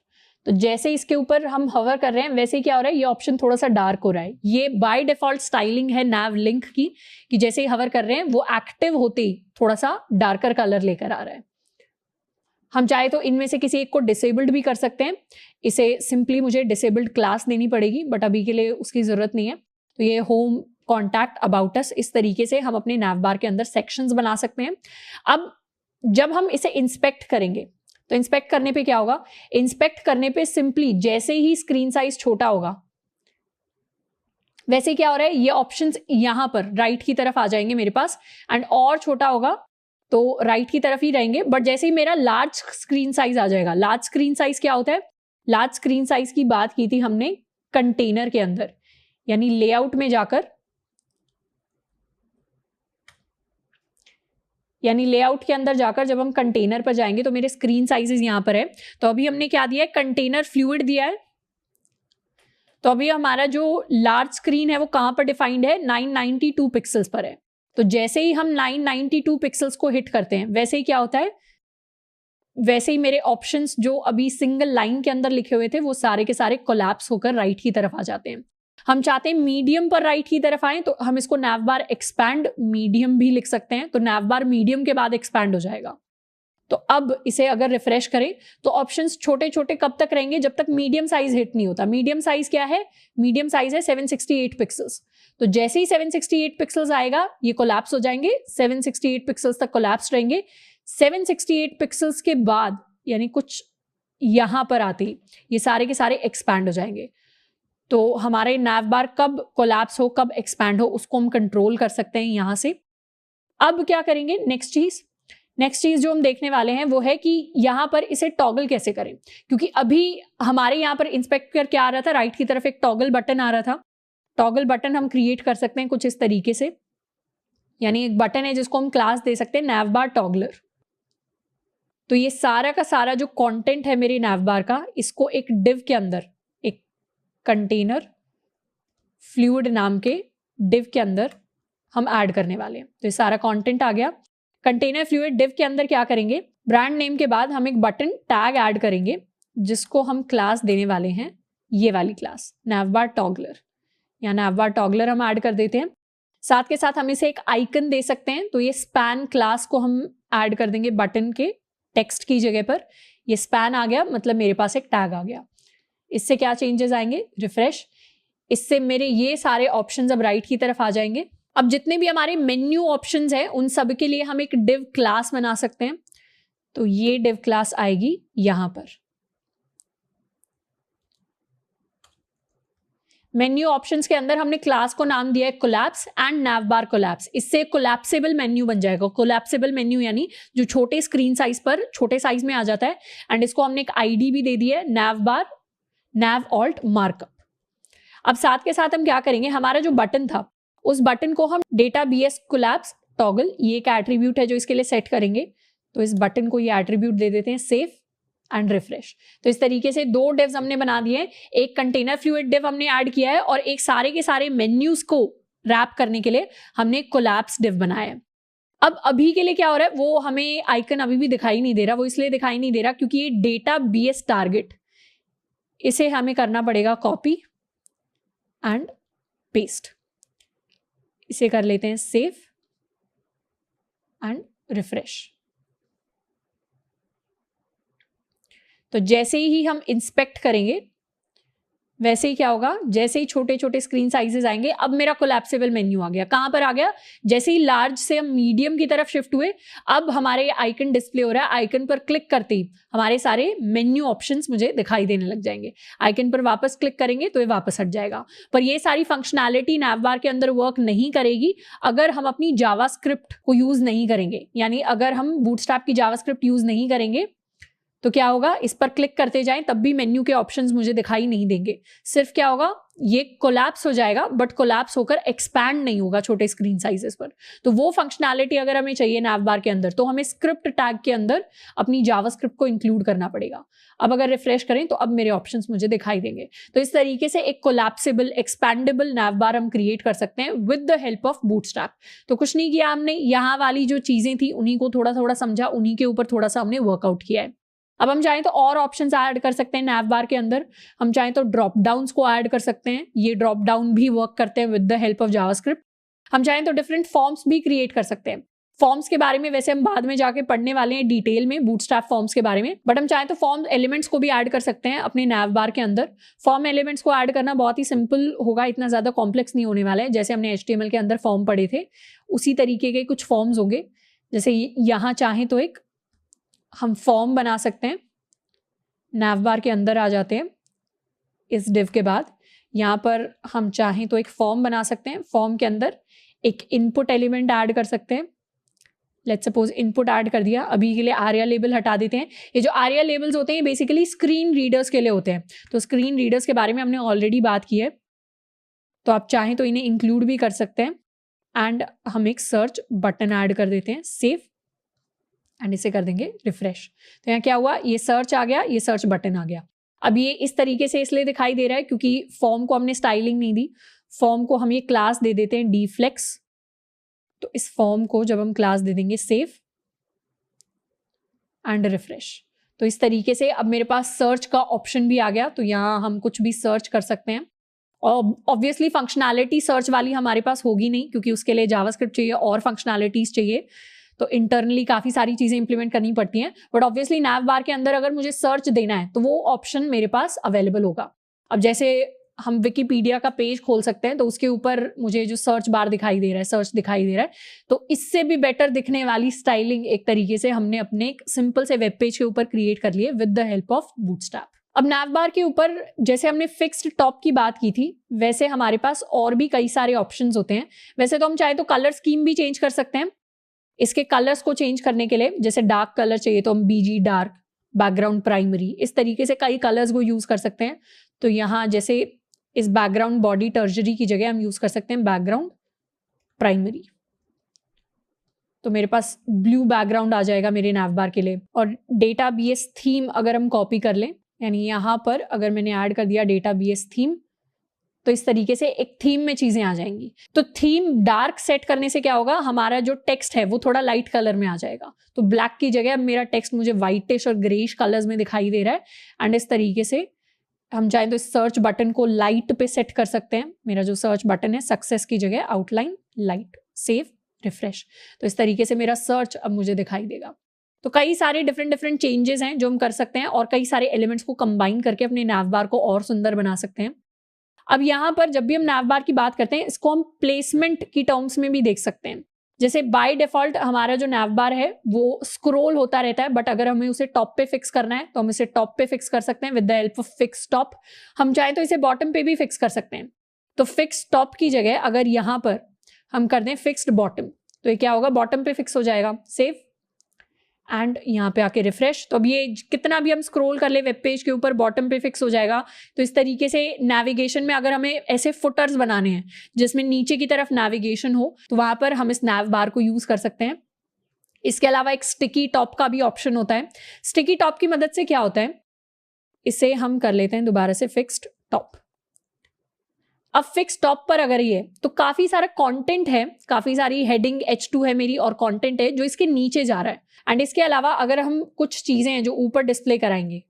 तो जैसे इसके ऊपर हम हवर कर रहे हैं वैसे ही क्या हो रहा है, ये ऑप्शन थोड़ा सा डार्क हो रहा है। ये बाय डिफॉल्ट स्टाइलिंग है नैव लिंक की, कि जैसे ही हवर कर रहे हैं वो एक्टिव होते ही थोड़ा सा डार्कर कलर लेकर आ रहा है। हम चाहे तो इनमें से किसी एक को डिसेबल्ड भी कर सकते हैं। इसे सिंपली मुझे डिसेबल्ड क्लास देनी पड़ेगी, बट अभी के लिए उसकी जरूरत नहीं है। तो ये होम, कॉन्टैक्ट, अबाउट अस, इस तरीके से हम अपने नैव बार के अंदर सेक्शंस बना सकते हैं। अब जब हम इसे इंस्पेक्ट करेंगे तो इंस्पेक्ट करने पे क्या होगा, इंस्पेक्ट करने पे सिंपली जैसे ही स्क्रीन साइज छोटा होगा वैसे क्या हो रहा है, ये ऑप्शंस यहां पर राइट की तरफ आ जाएंगे मेरे पास, एंड और छोटा होगा तो राइट की तरफ ही रहेंगे। बट जैसे ही मेरा लार्ज स्क्रीन साइज आ जाएगा, लार्ज स्क्रीन साइज क्या होता है, लार्ज स्क्रीन साइज की बात की थी हमने कंटेनर के अंदर, यानी लेआउट में जाकर, यानी लेआउट के अंदर जाकर जब हम कंटेनर पर जाएंगे तो मेरे स्क्रीन साइजेस यहां पर है। तो अभी हमने क्या दिया है, कंटेनर फ्लूइड दिया है। तो अभी हमारा जो लार्ज स्क्रीन है वो कहां पर डिफाइंड है, 992 पिक्सल्स पर है। तो जैसे ही हम 992 पिक्सल्स को हिट करते हैं वैसे ही क्या होता है, वैसे ही मेरे ऑप्शंस जो अभी सिंगल लाइन के अंदर लिखे हुए थे वो सारे के सारे कोलैप्स होकर राइट की तरफ आ जाते हैं। हम चाहते हैं मीडियम पर राइट की तरफ आए तो हम इसको नैव बार एक्सपैंड मीडियम भी लिख सकते हैं। तो नैव बार मीडियम के बाद एक्सपैंड हो जाएगा। तो अब इसे अगर रिफ्रेश करें तो ऑप्शंस छोटे छोटे कब तक रहेंगे, जब तक मीडियम साइज हिट नहीं होता। मीडियम साइज क्या है, मीडियम साइज है 768 पिक्सल्स। तो जैसे ही 768 पिक्सल्स आएगा ये कोलैप्स हो जाएंगे, 768 पिक्सल्स तक कोलैप्स रहेंगे। 768 पिक्सल्स के बाद यानी कुछ यहां पर आते ही ये सारे के सारे एक्सपैंड हो जाएंगे। तो हमारे नैव बार कब कोलैप्स हो, कब एक्सपैंड हो, उसको हम कंट्रोल कर सकते हैं यहां से। अब क्या करेंगे, नेक्स्ट चीज जो हम देखने वाले हैं वो है कि यहां पर इसे टॉगल कैसे करें, क्योंकि अभी हमारे यहां पर इंस्पेक्ट कर क्या आ रहा था, राइट की तरफ एक टॉगल बटन आ रहा था। टॉगल बटन हम क्रिएट कर सकते हैं कुछ इस तरीके से, यानी एक बटन है जिसको हम क्लास दे सकते हैं नैव बार टॉगलर। तो ये सारा का सारा जो कंटेंट है मेरे नैव बार का, इसको एक डिव के अंदर, एक कंटेनर फ्लूइड नाम के डिव के अंदर हम ऐड करने वाले हैं। तो ये सारा कंटेंट आ गया। कंटेनर फ्लूइड डिव के अंदर क्या करेंगे, ब्रांड नेम के बाद हम एक बटन टैग ऐड करेंगे जिसको हम क्लास देने वाले हैं ये वाली क्लास navbar toggler, या navbar toggler हम ऐड कर देते हैं। साथ के साथ हम इसे एक आइकन दे सकते हैं, तो ये स्पैन क्लास को हम ऐड कर देंगे बटन के टेक्स्ट की जगह पर। ये स्पैन आ गया, मतलब मेरे पास एक टैग आ गया। इससे क्या चेंजेस आएंगे, रिफ्रेश, इससे मेरे ये सारे ऑप्शंस अब राइट की तरफ आ जाएंगे। अब जितने भी हमारे मेन्यू ऑप्शंस हैं उन सब के लिए हम एक डिव क्लास बना सकते हैं, तो ये डिव क्लास आएगी यहां पर। मेन्यू ऑप्शंस के अंदर हमने क्लास को नाम दिया है कोलैप्स एंड navbar कोलैप्स। इससे कोलैप्सेबल मेन्यू बन जाएगा। कोलैप्सेबल मेन्यू यानी जो छोटे स्क्रीन साइज पर छोटे साइज में आ जाता है, एंड इसको हमने एक आईडी भी दे दी है, navbar nav alt markup। अब साथ के साथ हम क्या करेंगे, हमारा जो बटन था उस बटन को हम डेटा bs कोलैप्स टॉगल, ये एक एट्रीब्यूट है जो इसके लिए सेट करेंगे, तो इस बटन को ये एट्रीब्यूट दे देते हैं सेव एंड रिफ्रेश। तो इस तरीके से दो डिव्स हमने बना दिए हैं, एक कंटेनर फ्लूइड डिव हमने ऐड किया है और एक सारे के सारे मेन्यूज को रैप करने के लिए हमने कोलैप्स डिव बनाया है। अब अभी के लिए क्या हो रहा है, वो हमें आइकन अभी भी दिखाई नहीं दे रहा। वो इसलिए दिखाई नहीं दे रहा क्योंकि ये डेटा bs टारगेट, इसे हमें करना पड़ेगा कॉपी एंड पेस्ट। इसे कर लेते हैं सेव एंड रिफ्रेश। तो जैसे ही हम इंस्पेक्ट करेंगे वैसे ही क्या होगा, जैसे ही छोटे छोटे स्क्रीन साइजेस आएंगे, अब मेरा कोलैप्सेबल मेन्यू आ गया। कहां पर आ गया, जैसे ही लार्ज से हम मीडियम की तरफ शिफ्ट हुए, अब हमारे आइकन डिस्प्ले हो रहा है। आइकन पर क्लिक करते ही हमारे सारे मेन्यू ऑप्शंस मुझे दिखाई देने लग जाएंगे। आइकन पर वापस क्लिक करेंगे तो ये वापस हट जाएगा। पर ये सारी फंक्शनैलिटी navbar के अंदर वर्क नहीं करेगी अगर हम अपनी जावास्क्रिप्ट को यूज नहीं करेंगे। यानी अगर हम बूटस्ट्रैप की जावास्क्रिप्ट यूज नहीं करेंगे तो क्या होगा, इस पर क्लिक करते जाएं तब भी मेन्यू के ऑप्शंस मुझे दिखाई नहीं देंगे। सिर्फ क्या होगा, ये कोलैप्स हो जाएगा, बट कोलैप्स होकर एक्सपैंड नहीं होगा छोटे स्क्रीन साइजेस पर। तो वो फंक्शनैलिटी अगर हमें चाहिए navbar के अंदर, तो हमें स्क्रिप्ट टैग के अंदर अपनी जावास्क्रिप्ट को इंक्लूड करना पड़ेगा। अब अगर रिफ्रेश करें तो अब मेरे ऑप्शंस मुझे दिखाई देंगे। तो इस तरीके से एक कोलैप्सेबल एक्सपैंडेबल navbar हम क्रिएट कर सकते हैं with the help of bootstrap. तो कुछ नहीं किया हमने, यहाँ वाली जो चीजें थी उन्हीं को थोड़ा थोड़ा समझा, उन्हीं के ऊपर थोड़ा सा हमने वर्कआउट किया है। अब हम चाहें तो और ऑप्शंस ऐड कर सकते हैं navbar के अंदर। हम चाहें तो ड्रॉप डाउन्स को ऐड कर सकते हैं, ये ड्रॉप डाउन भी वर्क करते हैं with the help of JavaScript. हम चाहें तो डिफरेंट फॉर्म्स भी क्रिएट कर सकते हैं। फॉर्म्स के बारे में वैसे हम बाद में जाके पढ़ने वाले हैं डिटेल में बूटस्ट्रैप फॉर्म्स के बारे में, बट हम चाहें तो फॉर्म एलिमेंट्स को भी ऐड कर सकते हैं अपने navbar के अंदर। फॉर्म एलिमेंट्स को ऐड करना बहुत ही सिंपल होगा, इतना ज्यादा कॉम्प्लेक्स नहीं होने वाला है। जैसे हमने HTML के अंदर फॉर्म पढ़े थे उसी तरीके के कुछ फॉर्म्स होंगे। जैसे यहाँ चाहें तो एक हम फॉर्म बना सकते हैं, navbar के अंदर आ जाते हैं इस डिव के बाद। यहाँ पर हम चाहें तो एक फॉर्म बना सकते हैं, फॉर्म के अंदर एक इनपुट एलिमेंट ऐड कर सकते हैं। लेट्स सपोज इनपुट ऐड कर दिया। अभी के लिए आर्या लेबल हटा देते हैं। ये जो आर्या लेबल्स होते हैं बेसिकली स्क्रीन रीडर्स के लिए होते हैं, तो स्क्रीन रीडर्स के बारे में हमने ऑलरेडी बात की है, तो आप चाहें तो इन्हें इंक्लूड भी कर सकते हैं। एंड हम एक सर्च बटन ऐड कर देते हैं, सेव एंड इसे कर देंगे रिफ्रेश। तो यहाँ क्या हुआ, ये सर्च आ गया, ये सर्च बटन आ गया। अब ये इस तरीके से इसलिए दिखाई दे रहा है क्योंकि फॉर्म को हमने स्टाइलिंग नहीं दी। फॉर्म को हम ये क्लास दे देते हैं dflex। तो इस फॉर्म को जब हम क्लास दे देंगे सेव एंड रिफ्रेश, तो इस तरीके से अब मेरे पास सर्च का ऑप्शन भी आ गया। तो यहाँ हम कुछ भी सर्च कर सकते हैं। और ऑब्वियसली फंक्शनैलिटी सर्च वाली हमारे पास होगी नहीं क्योंकि उसके लिए जावास्क्रिप्ट चाहिए और फंक्शनैलिटीज चाहिए, तो इंटरनली काफ़ी सारी चीज़ें इंप्लीमेंट करनी पड़ती हैं। बट ऑब्वियसली navbar के अंदर अगर मुझे सर्च देना है तो वो ऑप्शन मेरे पास अवेलेबल होगा। अब जैसे हम विकिपीडिया का पेज खोल सकते हैं तो उसके ऊपर मुझे जो सर्च बार दिखाई दे रहा है, सर्च दिखाई दे रहा है, तो इससे भी बेटर दिखने वाली स्टाइलिंग एक तरीके से हमने अपने एक सिंपल से वेब पेज के ऊपर क्रिएट कर लिए with the help of bootstrap. अब navbar के ऊपर जैसे हमने फिक्स्ड टॉप की बात की थी, वैसे हमारे पास और भी कई सारे ऑप्शंस होते हैं। वैसे तो हम चाहे तो कलर स्कीम भी चेंज कर सकते हैं। इसके कलर्स को चेंज करने के लिए जैसे डार्क कलर चाहिए तो हम BG डार्क, बैकग्राउंड प्राइमरी, इस तरीके से कई कलर्स को यूज कर सकते हैं। तो यहाँ जैसे इस बैकग्राउंड बॉडी टर्जरी की जगह हम यूज कर सकते हैं बैकग्राउंड प्राइमरी। तो मेरे पास ब्लू बैकग्राउंड आ जाएगा मेरे navbar के लिए। और डेटा BS थीम अगर हम कॉपी कर लें, यानी यहाँ पर अगर मैंने ऐड कर दिया डेटा BS थीम, तो इस तरीके से एक थीम में चीजें आ जाएंगी। तो थीम डार्क सेट करने से क्या होगा, हमारा जो टेक्स्ट है वो थोड़ा लाइट कलर में आ जाएगा। तो ब्लैक की जगह अब मेरा टेक्स्ट मुझे व्हाइटिश और ग्रेइश कलर्स में दिखाई दे रहा है। एंड इस तरीके से हम चाहें तो इस सर्च बटन को लाइट पे सेट कर सकते हैं। मेरा जो सर्च बटन है सक्सेस की जगह आउटलाइन लाइट, सेव, रिफ्रेश। तो इस तरीके से मेरा सर्च अब मुझे दिखाई देगा। तो कई सारे डिफरेंट चेंजेस हैं जो हम कर सकते हैं और कई सारे एलिमेंट्स को कंबाइन करके अपने नैव बार को और सुंदर बना सकते हैं। अब यहाँ पर जब भी हम नैव बार की बात करते हैं, इसको हम प्लेसमेंट की टर्म्स में भी देख सकते हैं। जैसे बाय डिफॉल्ट हमारा जो नैव बार है वो स्क्रॉल होता रहता है, बट अगर हमें उसे टॉप पे फिक्स करना है तो हम इसे टॉप पे फिक्स कर सकते हैं with the help of fix top. हम चाहें तो इसे बॉटम पे भी फिक्स कर सकते हैं। तो फिक्स टॉप की जगह अगर यहाँ पर हम कर दें फिक्स्ड बॉटम, तो ये क्या होगा, बॉटम पे फिक्स हो जाएगा। सेव एंड यहाँ पे आके रिफ्रेश। तो अब ये कितना भी हम स्क्रॉल कर ले वेब पेज के ऊपर, बॉटम पे फिक्स हो जाएगा। तो इस तरीके से नेविगेशन में अगर हमें ऐसे फुटर्स बनाने हैं जिसमें नीचे की तरफ नेविगेशन हो, तो वहां पर हम इस नैव बार को यूज कर सकते हैं। इसके अलावा एक स्टिकी टॉप का भी ऑप्शन होता है। स्टिकी टॉप की मदद से क्या होता है, इसे हम कर लेते हैं दोबारा से फिक्स्ड टॉप। अब फिक्स टॉप पर अगर ये, तो काफी सारा कंटेंट है, काफी सारी हेडिंग H2 है मेरी और कंटेंट है जो इसके नीचे जा रहा है। एंड इसके अलावा अगर हम कुछ चीजें हैं जो ऊपर डिस्प्ले कराएंगे,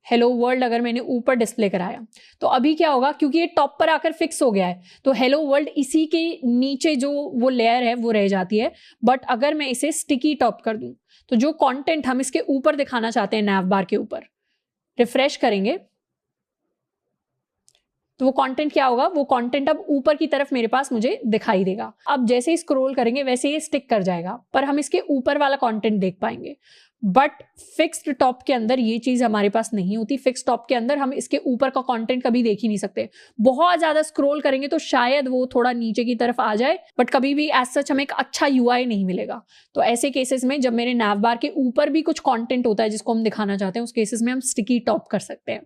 हेलो वर्ल्ड अगर मैंने ऊपर डिस्प्ले कराया, तो अभी क्या होगा, क्योंकि ये टॉप पर आकर फिक्स हो गया है तो हेलो वर्ल्ड इसी के नीचे जो वो लेयर है वो रह जाती है। बट अगर मैं इसे स्टिकी टॉप कर दूं, तो जो कंटेंट हम इसके ऊपर दिखाना चाहते हैं नैव बार के ऊपर, रिफ्रेश करेंगे तो वो कंटेंट क्या होगा, वो कंटेंट अब ऊपर की तरफ मेरे पास मुझे दिखाई देगा। अब जैसे ही स्क्रॉल करेंगे वैसे ये स्टिक कर जाएगा, पर हम इसके ऊपर वाला कंटेंट देख पाएंगे। बट फिक्स्ड टॉप के अंदर ये चीज हमारे पास नहीं होती। फिक्स्ड टॉप के अंदर हम इसके ऊपर का कंटेंट कभी देख ही नहीं सकते। बहुत ज्यादा स्क्रॉल करेंगे तो शायद वो थोड़ा नीचे की तरफ आ जाए, बट कभी भी एज सच हमें एक अच्छा UI नहीं मिलेगा। तो ऐसे केसेस में जब मेरे नैव बार के ऊपर भी कुछ कंटेंट होता है जिसको हम दिखाना चाहते हैं, उस केसेस में हम स्टिकी टॉप कर सकते हैं।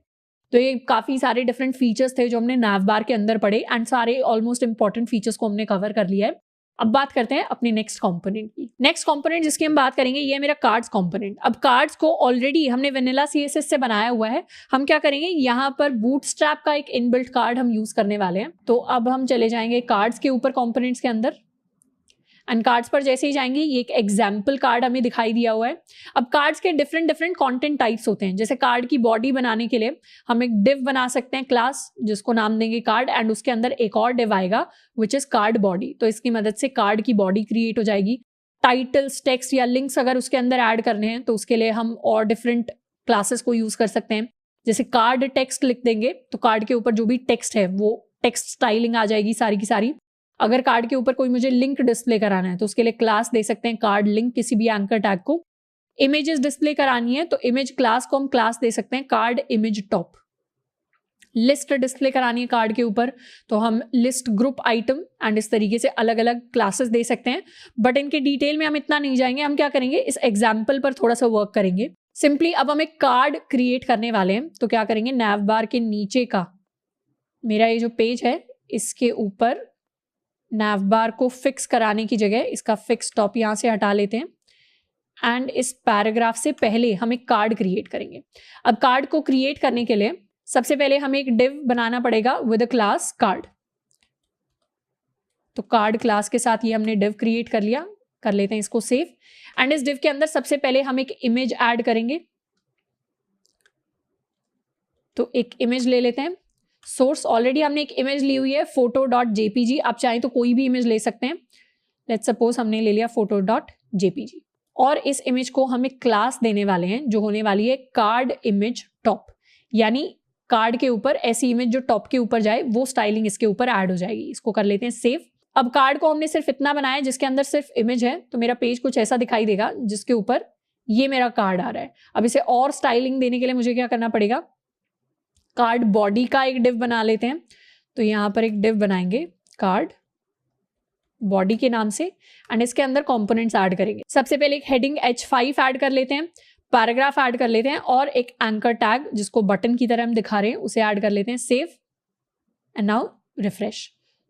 तो ये काफी सारे डिफरेंट फीचर्स थे जो हमने नैव बार के अंदर पढ़े, एंड सारे ऑलमोस्ट इंपॉर्टेंट फीचर्स को हमने कवर कर लिया है। अब बात करते हैं अपने नेक्स्ट कंपोनेंट की। नेक्स्ट कंपोनेंट जिसकी हम बात करेंगे ये है मेरा कार्ड्स कंपोनेंट। अब कार्ड्स को ऑलरेडी हमने वेनिला CSS से बनाया हुआ है। हम क्या करेंगे, यहाँ पर बूटस्ट्रैप का एक इनबिल्ट कार्ड हम यूज करने वाले हैं। तो अब हम चले जाएंगे कार्ड्स के ऊपर कंपोनेंट्स के अंदर, एंड कार्ड्स पर जैसे ही जाएंगे ये एक एग्जाम्पल कार्ड हमें दिखाई दिया हुआ है। अब कार्ड्स के डिफरेंट कंटेंट टाइप्स होते हैं। जैसे कार्ड की बॉडी बनाने के लिए हम एक डिव बना सकते हैं क्लास, जिसको नाम देंगे कार्ड, एंड उसके अंदर एक और डिव आएगा विच इज कार्ड बॉडी। तो इसकी मदद से कार्ड की बॉडी क्रिएट हो जाएगी। टाइटल्स, टेक्स्ट या लिंक्स अगर उसके अंदर ऐड करने हैं तो उसके लिए हम और डिफरेंट क्लासेस को यूज कर सकते हैं। जैसे कार्ड टेक्स्ट लिख देंगे तो कार्ड के ऊपर जो भी टेक्स्ट है वो टेक्स्ट स्टाइलिंग आ जाएगी सारी की सारी। अगर कार्ड के ऊपर कोई मुझे लिंक डिस्प्ले कराना है तो उसके लिए क्लास दे सकते हैं कार्ड लिंक, किसी भी एंकर टैग को। इमेजेस डिस्प्ले करानी है तो इमेज क्लास को हम क्लास दे सकते हैं card image top. List display करानी है कार्ड के ऊपर तो हम लिस्ट ग्रुप आइटम, एंड इस तरीके से अलग अलग क्लासेस दे सकते हैं। बट इनके डिटेल में हम इतना नहीं जाएंगे। हम क्या करेंगे, इस एग्जाम्पल पर थोड़ा सा वर्क करेंगे। सिंपली अब हम एक कार्ड क्रिएट करने वाले हैं। तो क्या करेंगे, नैव बार के नीचे का मेरा ये जो पेज है इसके ऊपर नैव बार को फिक्स कराने की जगह इसका फिक्स टॉप यहाँ से हटा लेते हैं, एंड इस पैराग्राफ से पहले हम एक कार्ड क्रिएट करेंगे। अब कार्ड को क्रिएट करने के लिए सबसे पहले हमें एक डिव बनाना पड़ेगा विद अ क्लास कार्ड। तो कार्ड क्लास के साथ ये हमने डिव क्रिएट कर लिया, कर लेते हैं इसको सेव। एंड इस डिव के अंदर सबसे पहले हम एक इमेज ऐड करेंगे। तो एक इमेज ले लेते हैं। सोर्स ऑलरेडी हमने एक इमेज ली हुई है photo.jpg। आप चाहें तो कोई भी इमेज ले सकते हैं। लेट्स सपोज हमने ले लिया photo.jpg, और इस इमेज को हम एक क्लास देने वाले हैं जो होने वाली है कार्ड इमेज टॉप। यानी कार्ड के ऊपर ऐसी इमेज जो टॉप के ऊपर जाए वो स्टाइलिंग इसके ऊपर ऐड हो जाएगी। इसको कर लेते हैं सेव। अब कार्ड को हमने सिर्फ इतना बनाया जिसके अंदर सिर्फ इमेज है, तो मेरा पेज कुछ ऐसा दिखाई देगा जिसके ऊपर ये मेरा कार्ड आ रहा है। अब इसे और स्टाइलिंग देने के लिए मुझे क्या करना पड़ेगा, कार्ड बॉडी का एक डिव बना लेते हैं। तो यहाँ पर एक डिव बनाएंगे कार्ड बॉडी के नाम से, एंड इसके अंदर कंपोनेंट्स ऐड करेंगे। सबसे पहले एक हेडिंग H5 ऐड कर लेते हैं, पैराग्राफ ऐड कर लेते हैं, और एक एंकर टैग जिसको बटन की तरह हम दिखा रहे हैं उसे ऐड कर लेते हैं। Save and now refresh.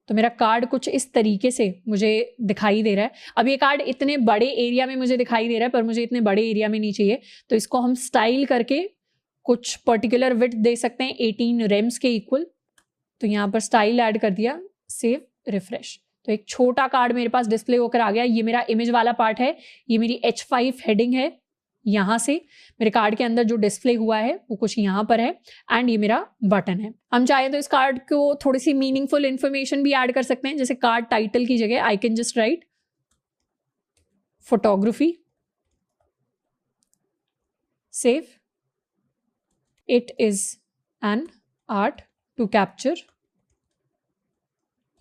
तो मेरा कार्ड कुछ इस तरीके से मुझे दिखाई दे रहा है। अब ये कार्ड इतने बड़े एरिया में मुझे दिखाई दे रहा है, पर मुझे इतने बड़े एरिया में नहीं चाहिए। तो इसको हम स्टाइल करके कुछ पर्टिकुलर विड्थ दे सकते हैं 18 रेम्स के इक्वल। तो यहाँ पर स्टाइल ऐड कर दिया, सेव रिफ्रेश। तो एक छोटा कार्ड मेरे पास डिस्प्ले होकर आ गया। ये मेरा इमेज वाला पार्ट है, ये मेरी H5 हेडिंग है, यहाँ से मेरे कार्ड के अंदर जो डिस्प्ले हुआ है वो कुछ यहाँ पर है एंड ये मेरा बटन है। हम चाहें तो इस कार्ड को थोड़ी सी मीनिंगफुल इंफॉर्मेशन भी ऐड कर सकते हैं, जैसे कार्ड टाइटल की जगह I can just write photography, save, it is an art to capture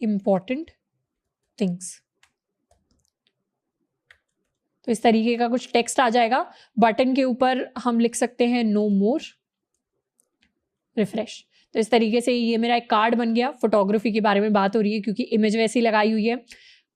important things. तो इस तरीके का कुछ टेक्स्ट आ जाएगा। बटन के ऊपर हम लिख सकते हैं नो मोर, रिफ्रेश। तो इस तरीके से ये मेरा एक कार्ड बन गया। फोटोग्राफी के बारे में बात हो रही है क्योंकि इमेज वैसी लगाई हुई है,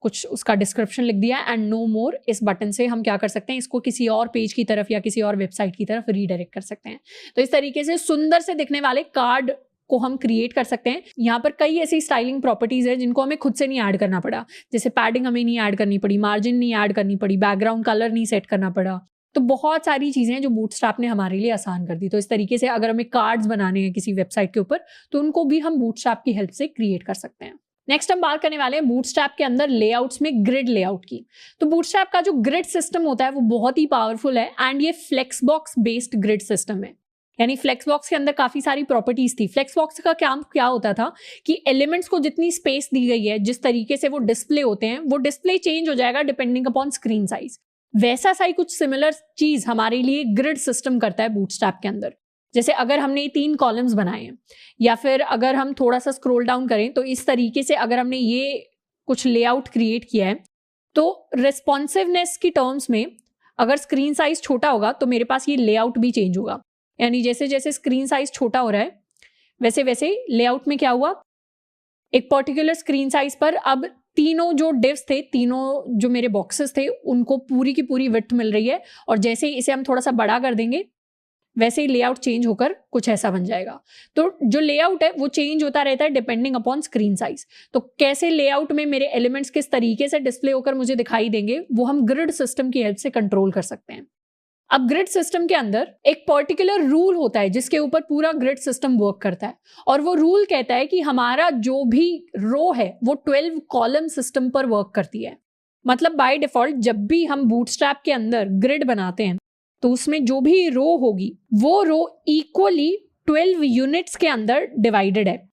कुछ उसका डिस्क्रिप्शन लिख दिया एंड नो मोर। इस बटन से हम क्या कर सकते हैं, इसको किसी और पेज की तरफ या किसी और वेबसाइट की तरफ रीडायरेक्ट कर सकते हैं। तो इस तरीके से सुंदर से दिखने वाले कार्ड को हम क्रिएट कर सकते हैं। यहाँ पर कई ऐसी स्टाइलिंग प्रॉपर्टीज है जिनको हमें खुद से नहीं ऐड करना पड़ा, जैसे पैडिंग हमें नहीं ऐड करनी पड़ी, मार्जिन नहीं ऐड करनी पड़ी, बैकग्राउंड कलर नहीं सेट करना पड़ा। तो बहुत सारी चीजें हैं जो बूटस्ट्रैप ने हमारे लिए आसान कर दी। तो इस तरीके से अगर हमें कार्ड्स बनाने हैं किसी वेबसाइट के ऊपर तो उनको भी हम बूटस्ट्रैप की हेल्प से क्रिएट कर सकते हैं। नेक्स्ट हम बात करने वाले हैं बूटस्ट्रैप के अंदर लेआउट्स में ग्रिड लेआउट की। तो बूटस्ट्रैप का जो ग्रिड सिस्टम होता है वो बहुत ही पावरफुल है एंड ये फ्लेक्सबॉक्स बेस्ड ग्रिड सिस्टम है। यानी फ्लेक्सबॉक्स के अंदर काफी सारी प्रॉपर्टीज थी। फ्लेक्सबॉक्स का काम क्या होता था कि एलिमेंट्स को जितनी स्पेस दी गई है, जिस तरीके से वो डिस्प्ले होते हैं, वो डिस्प्ले चेंज हो जाएगा डिपेंडिंग अपॉन स्क्रीन साइज। वैसा सा ही कुछ सिमिलर चीज हमारे लिए ग्रिड सिस्टम करता है बूटस्ट्रैप के अंदर। जैसे अगर हमने 3 कॉलम्स बनाए हैं या फिर अगर हम थोड़ा सा स्क्रॉल डाउन करें तो इस तरीके से अगर हमने ये कुछ लेआउट क्रिएट किया है तो रिस्पॉन्सिवनेस की टर्म्स में अगर स्क्रीन साइज छोटा होगा तो मेरे पास ये लेआउट भी चेंज होगा। यानी जैसे जैसे स्क्रीन साइज छोटा हो रहा है वैसे वैसे लेआउट में क्या हुआ, एक पर्टिकुलर स्क्रीन साइज पर अब तीनों जो डिव्स थे, तीनों जो मेरे बॉक्सेस थे, उनको पूरी की पूरी विड्थ मिल रही है। और जैसे ही इसे हम थोड़ा सा बड़ा कर देंगे वैसे ही लेआउट चेंज होकर कुछ ऐसा बन जाएगा। तो जो लेआउट है वो चेंज होता रहता है डिपेंडिंग अपॉन स्क्रीन साइज। तो कैसे लेआउट में मेरे एलिमेंट्स किस तरीके से डिस्प्ले होकर मुझे दिखाई देंगे वो हम ग्रिड सिस्टम की हेल्प से कंट्रोल कर सकते हैं। अब ग्रिड सिस्टम के अंदर एक पर्टिकुलर रूल होता है जिसके ऊपर पूरा ग्रिड सिस्टम वर्क करता है और वो रूल कहता है कि हमारा जो भी रो है वो 12 कॉलम सिस्टम पर वर्क करती है। मतलब बाय डिफॉल्ट जब भी हम बूटस्ट्रैप के अंदर ग्रिड बनाते हैं तो उसमें जो भी रो होगी वो रो इक्वली 12 यूनिट्स के अंदर डिवाइडेड है।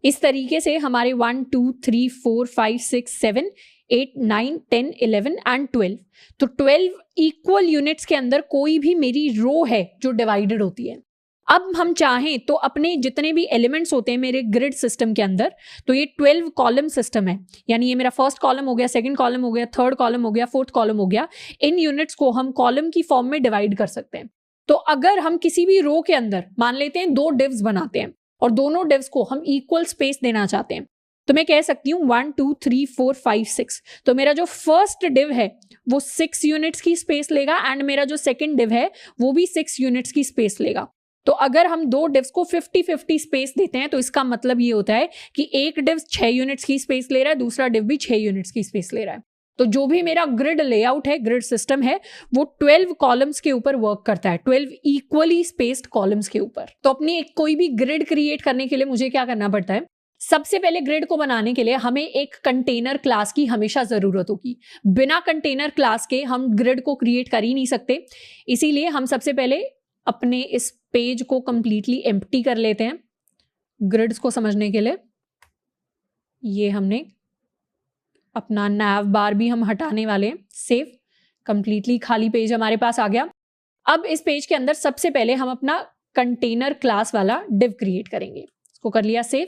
इस तरीके से हमारे 1 2 3 4 5 6 7 8 9 10 11 एंड 12, तो 12 इक्वल यूनिट्स के अंदर कोई भी मेरी रो है जो डिवाइडेड होती है। अब हम चाहें तो अपने जितने भी एलिमेंट्स होते हैं मेरे ग्रिड सिस्टम के अंदर, तो ये 12 कॉलम सिस्टम है। यानी ये मेरा फर्स्ट कॉलम हो गया, सेकंड कॉलम हो गया, थर्ड कॉलम हो गया, फोर्थ कॉलम हो गया। इन यूनिट्स को हम कॉलम की फॉर्म में डिवाइड कर सकते हैं। तो अगर हम किसी भी रो के अंदर मान लेते हैं 2 डिव्स बनाते हैं और दोनों डिव्स को हम इक्वल स्पेस देना चाहते हैं तो मैं कह सकती हूँ 1 2 3 4 5 6। तो मेरा जो फर्स्ट डिव है वो 6 यूनिट्स की स्पेस लेगा एंड मेरा जो सेकंड डिव है वो भी 6 यूनिट्स की स्पेस लेगा। तो अगर हम 2 डिव्स को 50-50 स्पेस देते हैं तो इसका मतलब ये होता है कि एक डिव 6 यूनिट्स की स्पेस ले रहा है, दूसरा डिव भी 6 यूनिट्स की स्पेस ले रहा है। तो जो भी मेरा ग्रिड लेआउट है, ग्रिड सिस्टम है, वो 12 कॉलम्स के ऊपर वर्क करता है, 12 इक्वली स्पेस्ड कॉलम्स के ऊपर। तो अपनी कोई भी ग्रिड क्रिएट करने के लिए मुझे क्या करना पड़ता है, सबसे पहले ग्रिड को बनाने के लिए हमें एक कंटेनर क्लास की हमेशा जरूरत होगी। बिना कंटेनर क्लास के हम ग्रिड को क्रिएट कर ही नहीं सकते। इसीलिए हम सबसे पहले अपने इस पेज को कंप्लीटली एम्प्टी कर लेते हैं ग्रिड्स को समझने के लिए। ये हमने अपना नैव बार भी हम हटाने वाले हैं। सेव, कंप्लीटली खाली पेज हमारे पास आ गया। अब इस पेज के अंदर सबसे पहले हम अपना कंटेनर क्लास वाला डिव क्रिएट करेंगे। इसको कर लिया सेव।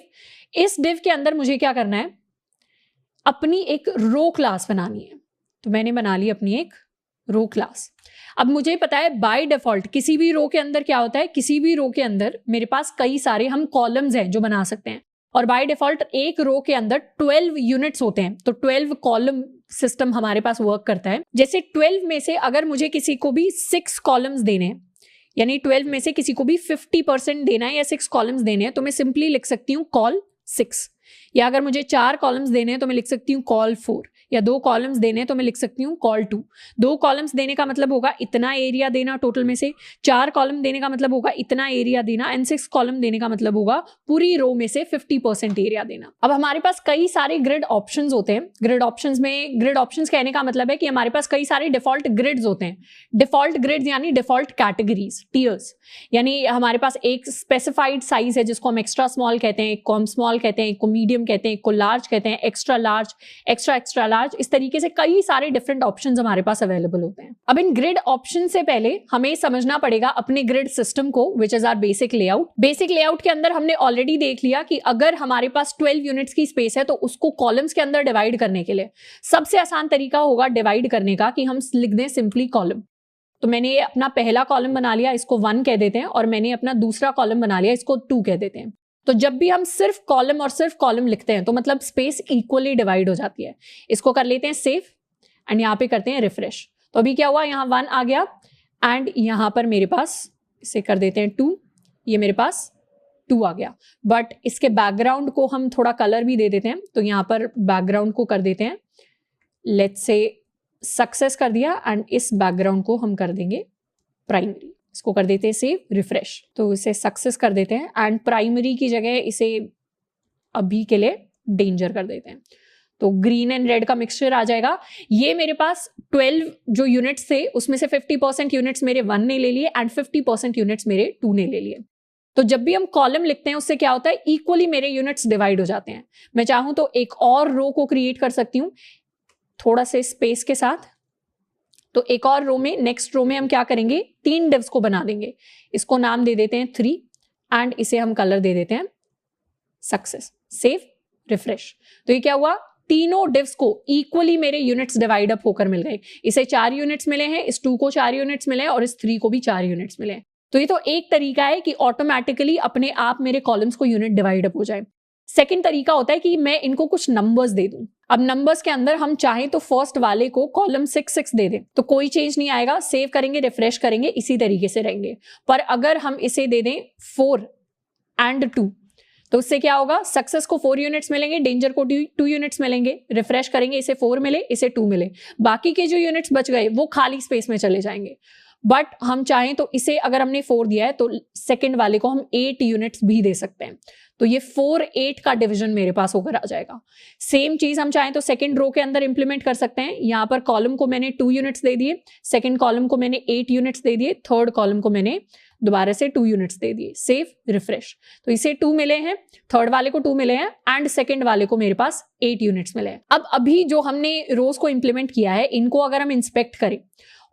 इस डिव के अंदर मुझे क्या करना है, अपनी एक रो क्लास बनानी है। तो मैंने बना ली अपनी एक रो क्लास। अब मुझे पता है बाय डिफॉल्ट किसी भी रो के अंदर क्या होता है, किसी भी रो के अंदर मेरे पास कई सारे हम कॉलम्स हैं जो बना सकते हैं और बाय डिफॉल्ट एक रो के अंदर 12 यूनिट्स होते हैं। तो 12 कॉलम सिस्टम हमारे पास वर्क करता है। जैसे 12 में से अगर मुझे किसी को भी 6 कॉलम्स देने हैं, यानी 12 में से किसी को भी 50% देना है या 6 कॉलम्स देने हैं, तो मैं सिंपली लिख सकती हूँ कॉल 6। या अगर मुझे 4 कॉलम्स देने हैं तो मैं लिख सकती हूँ कॉल 4। या 2 कॉलम्स देने हैं तो मैं लिख सकती हूँ कॉल टू। 2 कॉलम्स देने का मतलब होगा इतना एरिया देना टोटल में से, 4 कॉलम देने का मतलब होगा इतना एरिया देना, एंड 6 कॉलम देने का मतलब होगा पूरी रो में से 50% एरिया देना। अब हमारे पास कई सारे ग्रिड ऑप्शंस होते हैं। ग्रिड ऑप्शंस कहने का मतलब है कि हमारे पास कई सारे डिफॉल्ट ग्रिड्स होते हैं। डिफॉल्ट ग्रिड्स यानी डिफॉल्ट कैटेगरीज, टियर्स, यानी हमारे पास एक स्पेसिफाइड साइज है जिसको हम एक्स्ट्रा स्मॉल कहते हैं, एक को हम स्मॉल कहते हैं, एक को मीडियम कहते हैं, एक को लार्ज कहते हैं, एक्स्ट्रा लार्ज, एक्स्ट्रा लार्ज, इस तरीके से कई सारे डिफरेंट ऑप्शंस हमारे पास अवेलेबल होते हैं। अब इन ग्रिड ऑप्शन से पहले हमें समझना पड़ेगा अपने ग्रिड सिस्टम को, which is our basic layout. Basic layout के अंदर हमने ऑलरेडी देख लिया कि अगर हमारे पास 12 यूनिट्स की स्पेस है तो उसको कॉलम्स के अंदर डिवाइड करने के लिए सबसे आसान तरीका होगा डिवाइड करने का कि हम लिख दें सिंपली कॉलम। तो मैंने अपना पहला कॉलम बना लिया, इसको 1 कह देते हैं, और मैंने अपना दूसरा कॉलम बना लिया, इसको 2 कह देते हैं। तो जब भी हम सिर्फ कॉलम और सिर्फ कॉलम लिखते हैं तो मतलब स्पेस इक्वली डिवाइड हो जाती है। इसको कर लेते हैं सेव एंड यहाँ पे करते हैं रिफ्रेश। तो अभी क्या हुआ, यहाँ 1 आ गया एंड यहाँ पर मेरे पास इसे कर देते हैं 2, ये मेरे पास 2 आ गया। बट इसके बैकग्राउंड को हम थोड़ा कलर भी दे देते हैं, तो यहाँ पर बैकग्राउंड को कर देते हैं, लेट्स से सक्सेस कर दिया, एंड इस बैकग्राउंड को हम कर देंगे प्राइमरी। इसको कर देते हैं सेव रिफ्रेश, तो इसे सक्सेस कर देते हैं एंड प्राइमरी की जगह इसे अभी के लिए डेंजर कर देते हैं। तो ग्रीन एंड रेड का मिक्सचर आ जाएगा। ये मेरे पास 12 जो यूनिट्स थे उसमें से 50% यूनिट्स मेरे 1 ने ले लिए एंड 50% यूनिट्स मेरे 2 ने ले लिए। तो जब भी हम कॉलम लिखते हैं उससे क्या होता है, इक्वली मेरे यूनिट्स डिवाइड हो जाते हैं। मैं चाहूं तो एक और रो को क्रिएट कर सकती हूँ थोड़ा से स्पेस के साथ। तो एक और रो में, नेक्स्ट रो में हम क्या करेंगे, 3 डिव्स को बना देंगे। इसको नाम दे देते हैं 3 एंड इसे हम कलर दे देते हैं सक्सेस, सेव रिफ्रेश। तो ये क्या हुआ, तीनों डिव्स को इक्वली मेरे यूनिट्स डिवाइड अप होकर मिल गए। इसे 4 यूनिट्स मिले हैं, इस 2 को 4 यूनिट्स मिले हैं और इस 3 को भी 4 यूनिट्स मिले हैं। तो ये तो एक तरीका है कि ऑटोमेटिकली अपने आप मेरे कॉलम्स को यूनिट डिवाइड अप हो जाए। सेकंड तरीका होता है कि मैं इनको कुछ नंबर्स दे दूं। अब नंबर्स के अंदर हम चाहें तो फर्स्ट वाले को कॉलम 6 दे दें तो कोई चेंज नहीं आएगा, सेव करेंगे रिफ्रेश करेंगे इसी तरीके से रहेंगे। पर अगर हम इसे दे दें 4 एंड 2 तो उससे क्या होगा, सक्सेस को 4 यूनिट्स मिलेंगे, डेंजर को 2 यूनिट्स मिलेंगे, रिफ्रेश करेंगे इसे 4 मिले, इसे 2 मिले, बाकी के जो यूनिट्स बच गए वो खाली स्पेस में चले जाएंगे। बट हम चाहें तो इसे अगर हमने 4 दिया है तो सेकंड वाले को हम 8 यूनिट्स भी दे सकते हैं। तो ये 4-8 का डिवीजन मेरे पास होकर आ जाएगा। सेम चीज हम चाहें तो सेकंड रो के अंदर इंप्लीमेंट कर सकते हैं। यहाँ पर कॉलम को मैंने 2 यूनिट्स दे दिए, सेकंड कॉलम को मैंने 8 यूनिट्स दे दिए, थर्ड कॉलम को मैंने दोबारा से 2 यूनिट्स दे दिए, सेव रिफ्रेश। तो इसे 2 मिले हैं, थर्ड वाले को 2 मिले हैं एंड सेकंड वाले को मेरे पास 8 यूनिट्स मिले हैं। अब अभी जो हमने रोज को इंप्लीमेंट किया है इनको अगर हम इंस्पेक्ट करें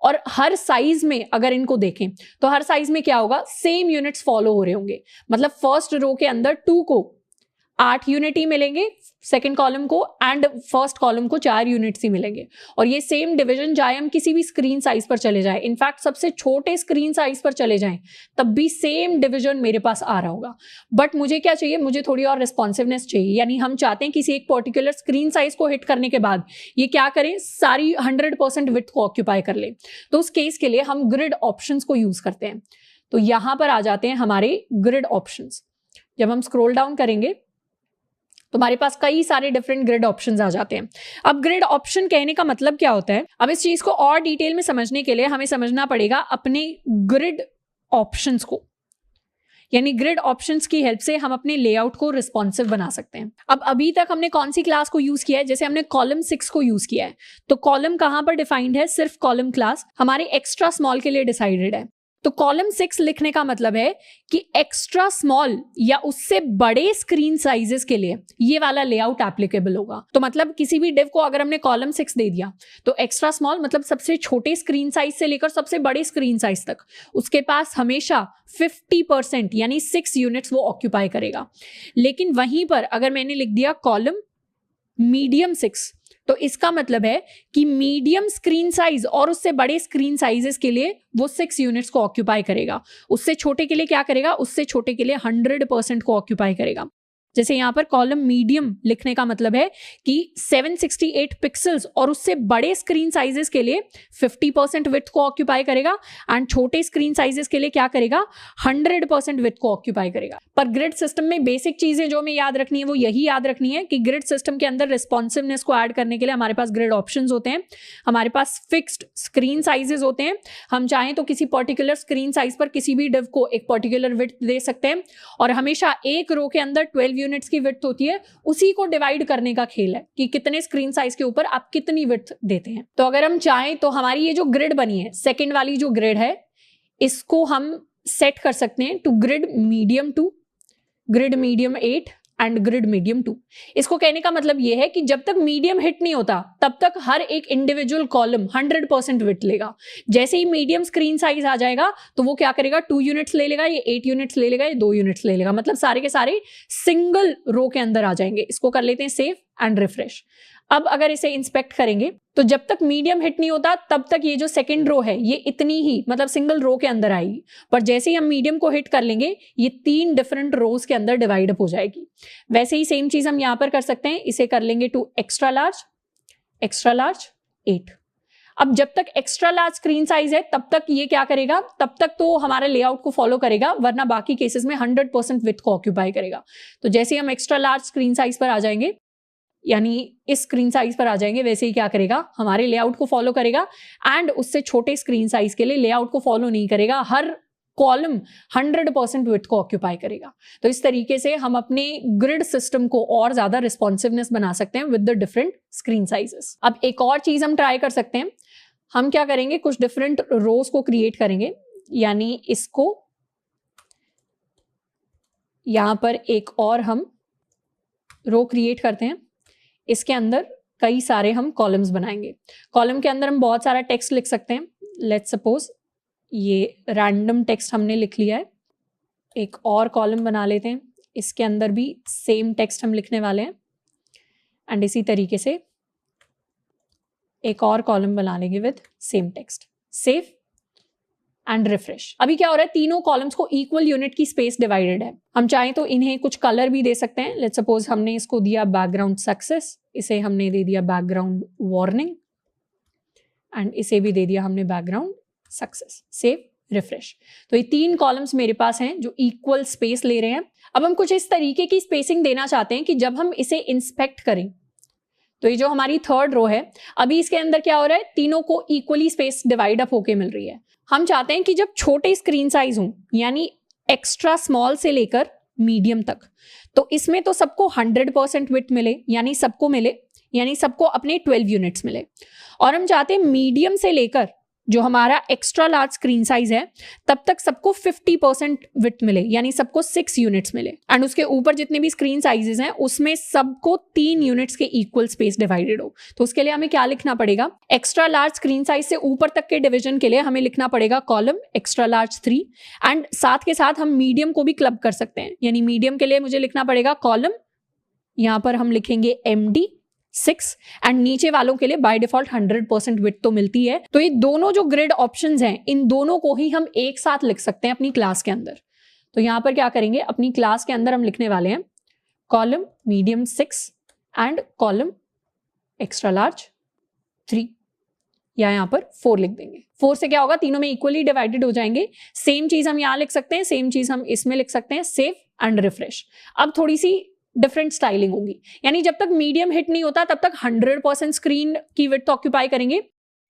और हर साइज में अगर इनको देखें तो हर साइज में क्या होगा, सेम यूनिट्स फॉलो हो रहे होंगे। मतलब फर्स्ट रो के अंदर 2 को 8 यूनिट ही मिलेंगे, सेकंड कॉलम को एंड फर्स्ट कॉलम को 4 यूनिट्स ही मिलेंगे। और ये सेम डिवीजन चाहे हम किसी भी स्क्रीन साइज पर चले जाएं, इनफैक्ट सबसे छोटे स्क्रीन साइज पर चले जाएं तब भी सेम डिवीजन मेरे पास आ रहा होगा। बट मुझे क्या चाहिए, मुझे थोड़ी और रिस्पॉन्सिवनेस चाहिए। यानी हम चाहते हैं किसी एक पर्टिकुलर स्क्रीन साइज को हिट करने के बाद ये क्या करें, सारी 100% विड्थ को ऑक्यूपाई कर ले। तो उस केस के लिए हम ग्रिड ऑप्शंस को यूज करते हैं। तो यहां पर आ जाते हैं हमारे ग्रिड ऑप्शंस। जब हम स्क्रॉल डाउन करेंगे तो हमारे पास कई सारे डिफरेंट ग्रिड ऑप्शंस आ जाते हैं। अब ग्रिड ऑप्शन कहने का मतलब क्या होता है, अब इस चीज को और डिटेल में समझने के लिए हमें समझना पड़ेगा अपने ग्रिड ऑप्शंस को। यानी ग्रिड ऑप्शंस की हेल्प से हम अपने लेआउट को रिस्पॉन्सिव बना सकते हैं। अब अभी तक हमने कौन सी क्लास को यूज किया है, जैसे हमने कॉलम 6 को यूज किया है तो कॉलम कहां पर डिफाइंड है, सिर्फ कॉलम क्लास हमारे एक्स्ट्रा स्मॉल के लिए डिसाइडेड है। तो कॉलम 6 लिखने का मतलब है कि एक्स्ट्रा स्मॉल या उससे बड़े स्क्रीन साइजेस के लिए ये वाला लेआउट एप्लीकेबल होगा। तो मतलब किसी भी डिव को अगर हमने कॉलम 6 दे दिया तो एक्स्ट्रा स्मॉल मतलब सबसे छोटे स्क्रीन साइज से लेकर सबसे बड़े स्क्रीन साइज तक उसके पास हमेशा 50% यानी 6 यूनिट्स वो ऑक्यूपाई करेगा। लेकिन वहीं पर अगर मैंने लिख दिया कॉलम मीडियम 6 तो इसका मतलब है कि मीडियम स्क्रीन साइज और उससे बड़े स्क्रीन साइजेस के लिए वो 6 यूनिट्स को ऑक्यूपाई करेगा। उससे छोटे के लिए क्या करेगा, उससे छोटे के लिए 100% को ऑक्यूपाई करेगा। जैसे यहाँ पर कॉलम मीडियम लिखने का मतलब है कि 768 पिक्सल्स और उससे बड़े स्क्रीन साइजेस के लिए 50% विड्थ को ऑक्यूपाई करेगा, एंड छोटे स्क्रीन साइजेस के लिए क्या करेगा, 100% विड्थ को ऑक्यूपाई करेगा। पर ग्रिड सिस्टम में बेसिक चीजें जो हमें याद रखनी है वो यही याद रखनी है कि ग्रिड सिस्टम के अंदर रिस्पॉन्सिवनेस को ऐड करने के लिए हमारे पास ग्रिड ऑप्शंस होते हैं, हमारे पास फिक्स्ड स्क्रीन साइजेस होते हैं। हम चाहें तो किसी पर्टिकुलर स्क्रीन साइज पर किसी भी डिव को एक पर्टिकुलर विड्थ दे सकते हैं, और हमेशा एक रो के अंदर 12 यूनिट्स की विड्थ होती है, उसी को डिवाइड करने का खेल है कि कितने स्क्रीन साइज के ऊपर आप कितनी विड्थ देते हैं। तो अगर हम चाहें तो हमारी ये जो ग्रिड बनी है, सेकंड वाली जो ग्रिड है, इसको हम सेट कर सकते हैं to grid medium 2, grid medium 8 and grid medium 2। इसको कहने का मतलब यह है कि जब तक मीडियम हिट नहीं होता तब तक हर एक इंडिविजुअल कॉलम 100% विड्थ लेगा। जैसे ही मीडियम स्क्रीन साइज आ जाएगा तो वो क्या करेगा, 2 यूनिट्स ले लेगा, ये 8 यूनिट्स ले लेगा, ये 2 यूनिट्स ले लेगा, मतलब सारे के सारे सिंगल रो के अंदर आ जाएंगे। इसको कर लेते हैं सेव एंड रिफ्रेश। अब अगर इसे इंस्पेक्ट करेंगे तो जब तक मीडियम हिट नहीं होता तब तक ये जो सेकंड रो है ये इतनी ही, मतलब सिंगल रो के अंदर आएगी, पर जैसे ही हम मीडियम को हिट कर लेंगे ये 3 डिफरेंट रोज के अंदर डिवाइड अप हो जाएगी। वैसे ही सेम चीज हम यहां पर कर सकते हैं, इसे कर लेंगे टू एक्स्ट्रा लार्ज 8। अब जब तक एक्स्ट्रा लार्ज स्क्रीन साइज है तब तक ये क्या करेगा, तब तक तो हमारे लेआउट को फॉलो करेगा, वरना बाकी केसेस में 100% विड्थ को ऑक्यूपाई करेगा। तो जैसे ही हम एक्स्ट्रा लार्ज स्क्रीन साइज पर आ जाएंगे, यानी इस स्क्रीन साइज पर आ जाएंगे, वैसे ही क्या करेगा, हमारे लेआउट को फॉलो करेगा, एंड उससे छोटे स्क्रीन साइज के लिए लेआउट को फॉलो नहीं करेगा, हर कॉलम 100% विड्थ को ऑक्यूपाई करेगा। तो इस तरीके से हम अपने ग्रिड सिस्टम को और ज्यादा रिस्पॉन्सिवनेस बना सकते हैं with the different screen sizes. अब एक और चीज हम ट्राई कर सकते हैं, हम क्या करेंगे, कुछ डिफरेंट रोज को क्रिएट करेंगे, यानी इसको यहां पर एक और हम रो क्रिएट करते हैं, इसके अंदर कई सारे हम कॉलम्स बनाएंगे। कॉलम के अंदर हम बहुत सारा टेक्स्ट लिख सकते हैं। लेट्स सपोज ये रैंडम टेक्स्ट हमने लिख लिया है, एक और कॉलम बना लेते हैं, इसके अंदर भी सेम टेक्स्ट हम लिखने वाले हैं, एंड इसी तरीके से एक और कॉलम बना लेंगे with same text. Save and refresh. अभी क्या हो रहा है, तीनों कॉलम्स को इक्वल यूनिट की स्पेस डिवाइडेड है। हम चाहें तो इन्हें कुछ कलर भी दे सकते हैं। लेट्स सपोज हमने इसको दिया बैकग्राउंड सक्सेस, इसे हमने दे दिया बैकग्राउंड वार्निंग, एंड इसे भी दे दिया हमने बैकग्राउंड सक्सेस। Save refresh. तो ये 3 कॉलम्स मेरे पास हैं जो इक्वल स्पेस ले रहे हैं। अब हम कुछ इस तरीके की स्पेसिंग देना चाहते हैं कि जब हम इसे इंस्पेक्ट करें तो ये जो हमारी थर्ड रो है, अभी इसके अंदर क्या हो रहा है, तीनों को इक्वली स्पेस डिवाइड अप होके मिल रही है। हम चाहते हैं कि जब छोटे स्क्रीन साइज हों, यानी एक्स्ट्रा स्मॉल से लेकर मीडियम तक, तो इसमें तो सबको 100% विड्थ मिले, यानी सबको मिले, यानी सबको अपने 12 यूनिट्स मिले। और हम चाहते हैं मीडियम से लेकर जो हमारा एक्स्ट्रा लार्ज स्क्रीन साइज है तब तक सबको 50% विड्थ मिले, यानी सबको 6 यूनिट्स मिले, एंड उसके ऊपर जितने भी स्क्रीन साइजेस हैं उसमें सबको 3 यूनिट्स के इक्वल स्पेस डिवाइडेड हो। तो उसके लिए हमें क्या लिखना पड़ेगा, एक्स्ट्रा लार्ज स्क्रीन साइज से ऊपर तक के डिवीजन के लिए हमें लिखना पड़ेगा कॉलम एक्स्ट्रा लार्ज 3, एंड साथ के साथ हम मीडियम को भी क्लब कर सकते हैं, यानी मीडियम के लिए मुझे लिखना पड़ेगा कॉलम, यहां पर हम लिखेंगे MD 6, एंड नीचे वालों के लिए बाय डिफॉल्ट 100% विड्थ तो मिलती है। तो ये दोनों जो ग्रिड ऑप्शंस हैं, इन दोनों को ही हम एक साथ लिख सकते हैं अपनी क्लास के अंदर। तो यहां पर क्या करेंगे, अपनी क्लास के अंदर हम लिखने वाले हैं column medium 6 and column extra large 3, या यहां पर 4 लिख देंगे। 4 से क्या होगा, तीनों में इक्वली डिवाइडेड हो जाएंगे। सेम चीज हम यहां लिख सकते हैं, सेम चीज हम इसमें लिख सकते हैं। Save and refresh. अब थोड़ी सी डिफरेंट स्टाइलिंग होगी, यानी जब तक मीडियम हिट नहीं होता तब तक 100% स्क्रीन की विड्थ ऑक्यूपाई करेंगे।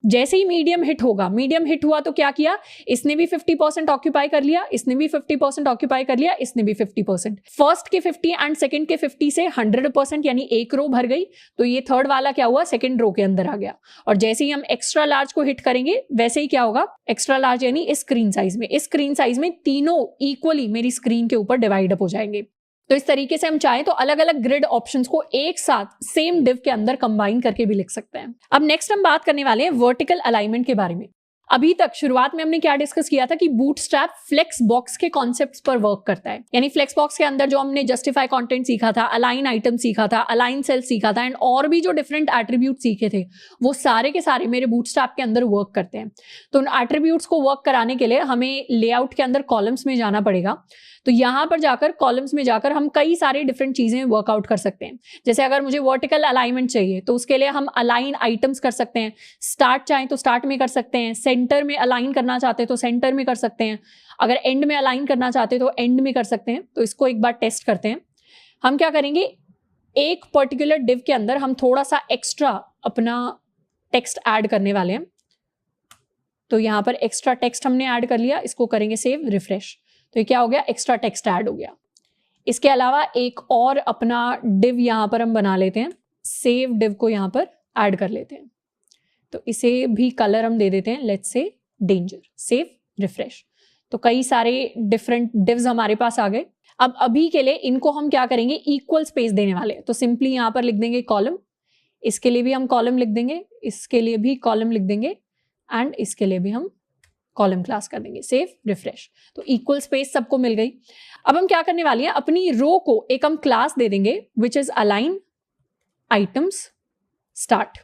जैसे ही मीडियम हिट होगा, मीडियम हिट हुआ तो क्या किया, इसने भी 50% ऑक्यूपाई कर लिया, इसने भी 50% ऑक्यूपाई कर लिया, इसने भी 50%। फर्स्ट के 50 एंड सेकंड के 50 से 100%, यानी एक रो भर गई। तो ये थर्ड वाला क्या हुआ, सेकंड रो के अंदर आ गया। और जैसे ही हम एक्स्ट्रा लार्ज को हिट करेंगे वैसे ही क्या होगा, एक्स्ट्रा लार्ज यानी इस स्क्रीन साइज में तीनों इक्वली मेरी स्क्रीन के ऊपर डिवाइड अप हो जाएंगे। तो इस तरीके से हम चाहें तो अलग अलग ग्रिड ऑप्शंस को एक साथ सेम डिव के अंदर कंबाइन करके भी लिख सकते हैं। अब नेक्स्ट हम बात करने वाले हैं वर्टिकल अलाइनमेंट के बारे में। अभी तक शुरुआत में हमने क्या डिस्कस किया था कि बूटस्ट्रैप फ्लेक्स बॉक्स के कॉन्सेप्ट्स पर वर्क करता है। यानी फ्लेक्स बॉक्स के अंदर जो हमने जस्टिफाई कंटेंट सीखा था, अलाइन आइटम सीखा था, अलाइन सेल सीखा था एंड और भी जो डिफरेंट एट्रीब्यूट सीखे थे, वो सारे के सारे मेरे बूटस्ट्रैप के अंदर वर्क करते हैं। तो उन एट्रीब्यूट्स को वर्क कराने के लिए हमें लेआउट के अंदर कॉलम्स में जाना पड़ेगा। तो यहां पर जाकर कॉलम्स में जाकर हम कई सारे डिफरेंट चीजें वर्कआउट कर सकते हैं। जैसे अगर मुझे वर्टिकल अलाइनमेंट चाहिए तो उसके लिए हम अलाइन आइटम्स कर सकते हैं। स्टार्ट चाहें तो स्टार्ट में कर सकते हैं, सेंटर में अलाइन करना चाहते हैं तो सेंटर में कर सकते हैं, अगर एंड में अलाइन करना चाहते हैं तो एंड में कर सकते हैं। तो इसको एक बार टेस्ट करते हैं। हम क्या करेंगे, एक पर्टिकुलर डिव के अंदर हम थोड़ा सा एक्स्ट्रा अपना टेक्स्ट ऐड करने वाले हैं। तो यहां पर एक्स्ट्रा टेक्स्ट हमने ऐड कर लिया, इसको करेंगे सेव, रिफ्रेश। तो ये क्या हो गया, एक्स्ट्रा टेक्स्ट ऐड हो गया। इसके अलावा एक और अपना डिव यहां पर हम बना लेते हैं, सेव डिव को यहां पर ऐड कर लेते हैं। तो इसे भी कलर हम दे देते हैं, let's say danger, save, refresh. तो कई सारे डिफरेंट डिव्स हमारे पास आ गए। अब अभी के लिए इनको हम क्या करेंगे, इक्वल स्पेस देने वाले हैं। तो सिंपली यहां पर लिख देंगे कॉलम, इसके लिए भी हम कॉलम लिख देंगे, इसके लिए भी कॉलम लिख देंगे एंड इसके लिए भी हम कॉलम क्लास कर देंगे, सेव, रिफ्रेश। तो इक्वल स्पेस सबको मिल गई। अब हम क्या करने वाली हैं, अपनी रो को एक हम क्लास दे देंगे which is align items start.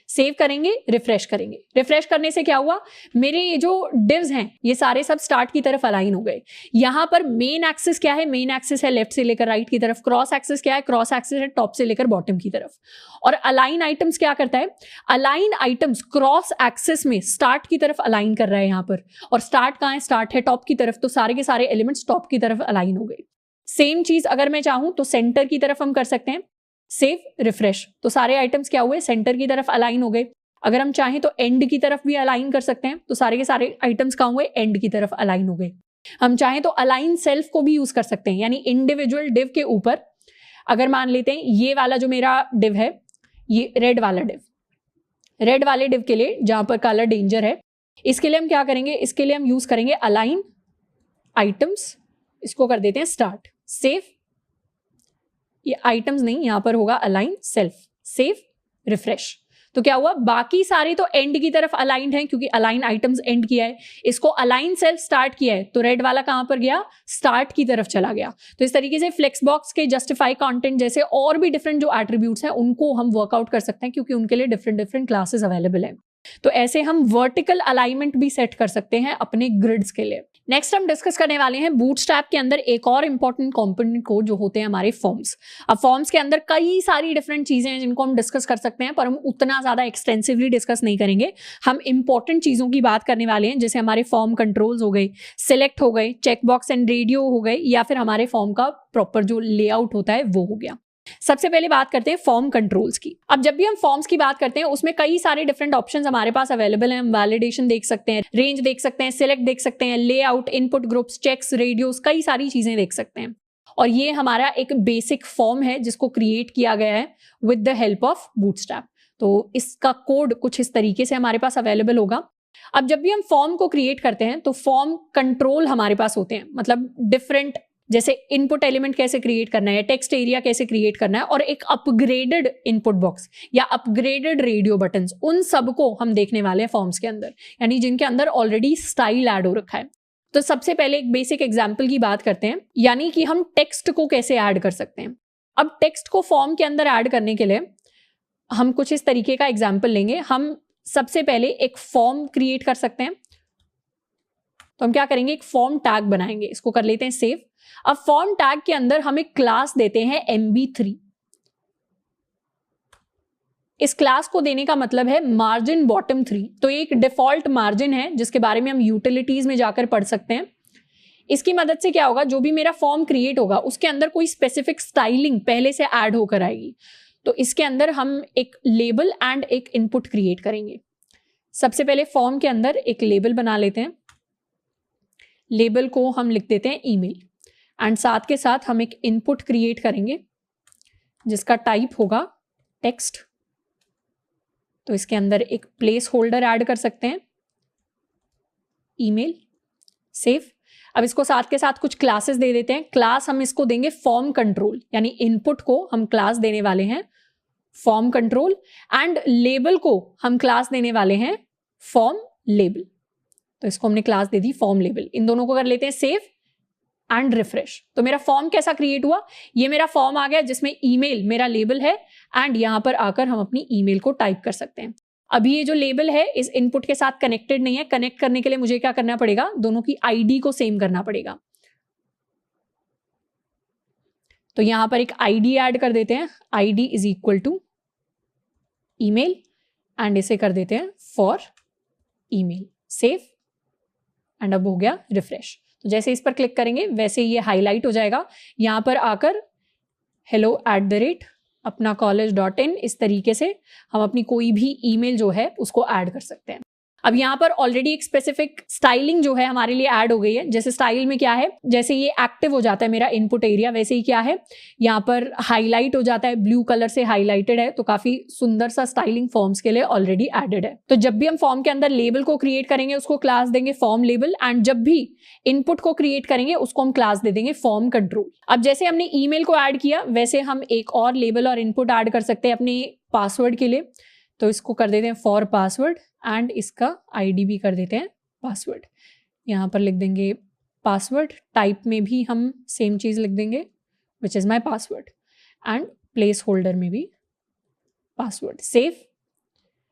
Save करेंगे, रिफ्रेश करेंगे। रिफ्रेश करने से क्या हुआ, मेरे ये जो डिव्स हैं ये सारे सब स्टार्ट की तरफ अलाइन हो गए। यहां पर मेन एक्सिस क्या है, मेन एक्सिस है लेफ्ट से लेकर राइट की तरफ। क्रॉस एक्सिस क्या है, क्रॉस एक्सिस है टॉप से लेकर बॉटम की तरफ। और अलाइन आइटम्स क्या करता है, अलाइन आइटम्स क्रॉस एक्सिस में स्टार्ट की तरफ अलाइन कर रहा है यहां पर। और स्टार्ट कहां है, स्टार्ट है टॉप की तरफ। तो सारे के सारे एलिमेंट्स टॉप की तरफ अलाइन हो गए। सेम चीज अगर मैं चाहूं तो सेंटर की तरफ हम कर सकते हैं, सेव, रिफ्रेश। तो सारे आइटम्स क्या हुए, सेंटर की तरफ अलाइन हो गए। अगर हम चाहें तो एंड की तरफ भी अलाइन कर सकते हैं। तो सारे के सारे आइटम्स कहां हुए, एंड की तरफ अलाइन हो गए। हम चाहें तो अलाइन सेल्फ को भी यूज कर सकते हैं, यानी इंडिविजुअल डिव के ऊपर अगर मान लेते हैं ये वाला जो मेरा डिव है, ये रेड वाला डिव, रेड वाले डिव के लिए जहां पर कलर डेंजर है, इसके लिए हम क्या करेंगे, इसके लिए हम यूज करेंगे अलाइन आइटम्स, इसको कर देते हैं स्टार्ट, सेव। ये आइटम्स नहीं, यहां पर होगा अलाइन सेल्फ, सेव, रिफ्रेश। तो क्या हुआ, बाकी सारे तो एंड की तरफ अलाइंड हैं क्योंकि अलाइन आइटम्स एंड किया है। इसको अलाइन सेल्फ स्टार्ट किया है तो रेड वाला कहां पर गया, स्टार्ट की तरफ चला गया। तो इस तरीके से फ्लेक्स बॉक्स के जस्टिफाई कंटेंट जैसे और भी डिफरेंट जो एट्रीब्यूट्स हैं उनको हम वर्कआउट कर सकते हैं क्योंकि उनके लिए डिफरेंट डिफरेंट क्लासेस अवेलेबल है। तो ऐसे हम वर्टिकल अलाइनमेंट भी सेट कर सकते हैं अपने ग्रिड्स के लिए। नेक्स्ट हम डिस्कस करने वाले हैं बूटस्ट्रैप के अंदर एक और इंपॉर्टेंट कंपोनेंट को जो होते हैं हमारे फॉर्म्स। अब फॉर्म्स के अंदर कई सारी डिफरेंट चीजें हैं जिनको हम डिस्कस कर सकते हैं, पर हम उतना ज्यादा एक्सटेंसिवली डिस्कस नहीं करेंगे। हम इंपॉर्टेंट चीजों की बात करने वाले हैं, जैसे हमारे फॉर्म कंट्रोल्स हो गए, सिलेक्ट हो गए, चेकबॉक्स एंड रेडियो हो गए, या फिर हमारे फॉर्म का प्रॉपर जो लेआउट होता है वो हो गया। सबसे पहले बात करते हैं फॉर्म कंट्रोल्स की। अब जब भी हम फॉर्म्स की बात करते हैं उसमें कई सारे डिफरेंट ऑप्शंस हमारे पास अवेलेबल हैं। हम वैलिडेशन देख सकते हैं, रेंज देख सकते हैं, सिलेक्ट देख सकते हैं, layout, input groups, checks, radios, कई सारी चीजें देख सकते हैं। और ये हमारा एक बेसिक फॉर्म है जिसको क्रिएट किया गया है with the help of bootstrap. तो इसका कोड कुछ इस तरीके से हमारे पास अवेलेबल होगा। अब जब भी हम फॉर्म को क्रिएट करते हैं तो फॉर्म कंट्रोल हमारे पास होते हैं, मतलब डिफरेंट, जैसे इनपुट एलिमेंट कैसे क्रिएट करना है, टेक्स्ट एरिया कैसे क्रिएट करना है, और एक अपग्रेडेड इनपुट बॉक्स या अपग्रेडेड रेडियो बटन्स, उन सबको हम देखने वाले हैं फॉर्म्स के अंदर, यानी जिनके अंदर ऑलरेडी स्टाइल ऐड हो रखा है। तो सबसे पहले एक बेसिक एग्जांपल की बात करते हैं, यानी कि हम टेक्स्ट को कैसे ऐड कर सकते हैं। अब टेक्स्ट को फॉर्म के अंदर ऐड करने के लिए हम कुछ इस तरीके का एग्जाम्पल लेंगे। हम सबसे पहले एक फॉर्म क्रिएट कर सकते हैं। तो हम क्या करेंगे, एक फॉर्म टैग बनाएंगे, इसको कर लेते हैं सेव। अब फॉर्म टैग के अंदर हम एक क्लास देते हैं MB3। इस क्लास को देने का मतलब है मार्जिन बॉटम 3। तो एक डिफॉल्ट मार्जिन है जिसके बारे में हम यूटिलिटीज में जाकर पढ़ सकते हैं। इसकी मदद से क्या होगा, जो भी मेरा फॉर्म क्रिएट होगा उसके अंदर कोई स्पेसिफिक स्टाइलिंग पहले से ऐड होकर आएगी। तो इसके अंदर हम एक लेबल एंड एक इनपुट क्रिएट करेंगे। सबसे पहले फॉर्म के अंदर एक लेबल बना लेते हैं। लेबल को हम लिख देते हैं ईमेल, एंड साथ के साथ हम एक इनपुट क्रिएट करेंगे जिसका टाइप होगा टेक्स्ट। तो इसके अंदर एक प्लेस होल्डर ऐड कर सकते हैं, ईमेल, सेव। अब इसको साथ के साथ कुछ क्लासेस दे देते हैं। क्लास हम इसको देंगे फॉर्म कंट्रोल, यानी इनपुट को हम क्लास देने वाले हैं फॉर्म कंट्रोल, एंड लेबल को हम क्लास देने वाले हैं फॉर्म लेबल। तो इसको हमने क्लास दे दी फॉर्म लेबल। इन दोनों को कर लेते हैं सेव एंड रिफ्रेश। तो मेरा फॉर्म कैसा क्रिएट हुआ, ये मेरा फॉर्म आ गया जिसमें ईमेल मेरा लेबल है एंड यहां पर आकर हम अपनी ईमेल को टाइप कर सकते हैं। अभी ये जो लेबल है इस इनपुट के साथ कनेक्टेड नहीं है। कनेक्ट करने के लिए मुझे क्या करना पड़ेगा, दोनों की आईडी को सेम करना पड़ेगा। तो यहां पर एक आईडी ऐड कर देते हैं, ID is equal to email and इसे कर देते हैं फॉर ईमेल, सेव एंड अब हो गया रिफ्रेश। तो जैसे इस पर क्लिक करेंगे वैसे ये हाईलाइट हो जाएगा। यहां पर आकर hello@ अपना college.in, इस तरीके से हम अपनी कोई भी ईमेल जो है उसको ऐड कर सकते हैं। अब यहाँ पर ऑलरेडी एक स्पेसिफिक स्टाइलिंग जो है हमारे लिए ऐड हो गई है। जैसे स्टाइल में क्या है, जैसे ये एक्टिव हो जाता है मेरा इनपुट एरिया, वैसे ही क्या है यहाँ पर हाईलाइट हो जाता है, ब्लू कलर से हाईलाइटेड है। तो काफी सुंदर सा स्टाइलिंग फॉर्म्स के लिए ऑलरेडी एडेड है। तो जब भी हम फॉर्म के अंदर लेबल को क्रिएट करेंगे उसको क्लास देंगे फॉर्म लेबल, एंड जब भी इनपुट को क्रिएट करेंगे उसको हम क्लास दे देंगे फॉर्म कंट्रोल। अब जैसे हमने ईमेल को ऐड किया वैसे हम एक और लेबल और इनपुट ऐड कर सकते हैं अपने पासवर्ड के लिए। तो इसको कर देते हैं फॉर पासवर्ड एंड इसका आईडी भी कर देते हैं पासवर्ड। यहाँ पर लिख देंगे पासवर्ड, टाइप में भी हम सेम चीज़ लिख देंगे which is my password, and place holder में भी पासवर्ड, सेव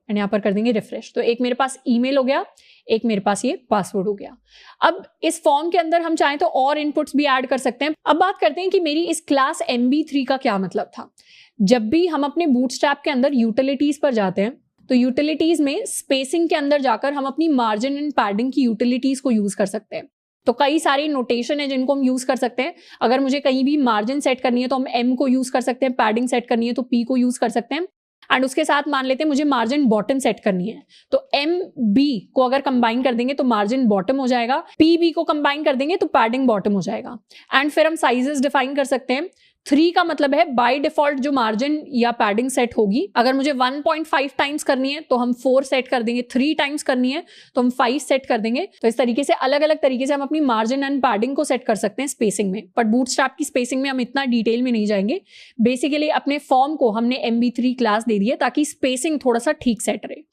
एंड यहाँ पर कर देंगे रिफ्रेश। तो एक मेरे पास ईमेल हो गया, एक मेरे पास ये पासवर्ड हो गया। अब इस फॉर्म के अंदर हम चाहें तो और इनपुट्स भी ऐड कर सकते हैं। अब बात करते हैं कि मेरी इस क्लास MB3 का क्या मतलब था। जब भी हम अपने बूटस्ट्रैप के अंदर यूटिलिटीज पर जाते हैं तो यूटिलिटीज में स्पेसिंग के अंदर जाकर हम अपनी मार्जिन एंड पैडिंग की यूटिलिटीज को यूज कर सकते हैं। तो कई सारी नोटेशन है जिनको हम यूज कर सकते हैं। अगर मुझे कहीं भी मार्जिन सेट करनी है तो हम M को यूज कर सकते हैं, पैडिंग सेट करनी है तो P को यूज कर सकते हैं, एंड उसके साथ मान लेते हैं मुझे मार्जिन बॉटम सेट करनी है तो MB को अगर कंबाइन कर देंगे तो मार्जिन बॉटम हो जाएगा, PB को कंबाइन कर देंगे तो पैडिंग बॉटम हो जाएगा। एंड फिर हम साइजेस डिफाइन कर सकते हैं। 3 का मतलब है बाय डिफॉल्ट जो मार्जिन या पैडिंग सेट होगी, अगर मुझे 1.5 टाइम्स करनी है तो हम 4 सेट कर देंगे, 3 टाइम्स करनी है तो हम 5 सेट कर देंगे। तो इस तरीके से अलग अलग तरीके से हम अपनी मार्जिन एंड पैडिंग को सेट कर सकते हैं स्पेसिंग में। बट बूटस्ट्रैप की स्पेसिंग में हम इतना डिटेल में नहीं जाएंगे। बेसिकली अपने फॉर्म को हमने MB3 क्लास दे दी है ताकि स्पेसिंग थोड़ा सा ठीक सेट रहे।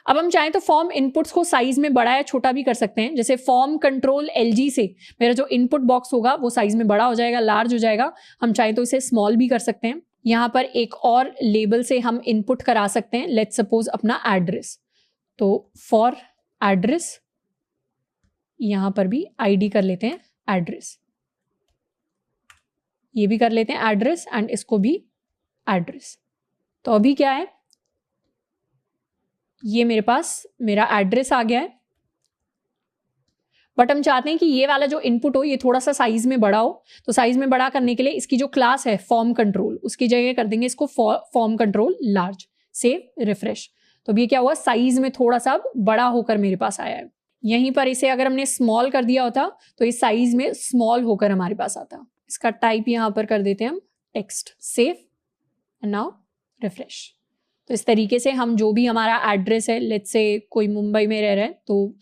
अब हम चाहें तो फॉर्म इनपुट्स को साइज में बड़ा या छोटा भी कर सकते हैं। जैसे फॉर्म कंट्रोल LG से मेरा जो इनपुट बॉक्स होगा वो साइज में बड़ा हो जाएगा, लार्ज हो जाएगा। हम चाहें तो इसे स्मॉल भी कर सकते हैं। यहाँ पर एक और लेबल से हम इनपुट करा सकते हैं, लेट्स सपोज अपना एड्रेस। तो फॉर एड्रेस, यहाँ पर भी ID कर लेते हैं एड्रेस, ये भी कर लेते हैं एड्रेस एंड इसको भी एड्रेस। तो अभी क्या है, ये मेरे पास मेरा एड्रेस आ गया है, बट हम चाहते हैं कि ये वाला जो इनपुट हो ये थोड़ा सा साइज में बड़ा हो। तो साइज में बड़ा करने के लिए इसकी जो क्लास है फॉर्म कंट्रोल, उसकी जगह कर देंगे इसको form control large, save refresh. तो अभी क्या हुआ, साइज में थोड़ा सा बड़ा होकर मेरे पास आया है। यहीं पर इसे अगर हमने स्मॉल कर दिया होता तो इस साइज में स्मॉल होकर हमारे पास आता। इसका टाइप यहाँ पर कर देते हैं हम text, save and now refresh. तो इस तरीके से हम जो भी हमारा एड्रेस है, लेट्स से कोई मुंबई में रह रहे हैं तो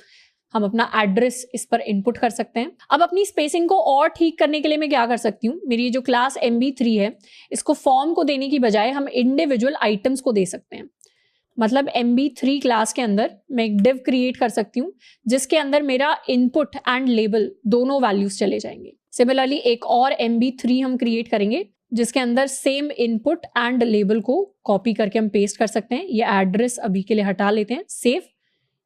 हम अपना एड्रेस इस पर इनपुट कर सकते हैं। अब अपनी स्पेसिंग को और ठीक करने के लिए मैं क्या कर सकती हूँ, मेरी ये जो क्लास MB3 है इसको फॉर्म को देने की बजाय हम इंडिविजुअल आइटम्स को दे सकते हैं। मतलब MB3 क्लास के अंदर मैं एक डिव क्रिएट कर सकती हूँ जिसके अंदर मेरा इनपुट एंड लेबल दोनों वैल्यूज चले जाएंगे। सिमिलरली एक और MB3 हम क्रिएट करेंगे जिसके अंदर सेम इनपुट एंड लेबल को कॉपी करके हम पेस्ट कर सकते हैं। ये एड्रेस अभी के लिए हटा लेते हैं, सेव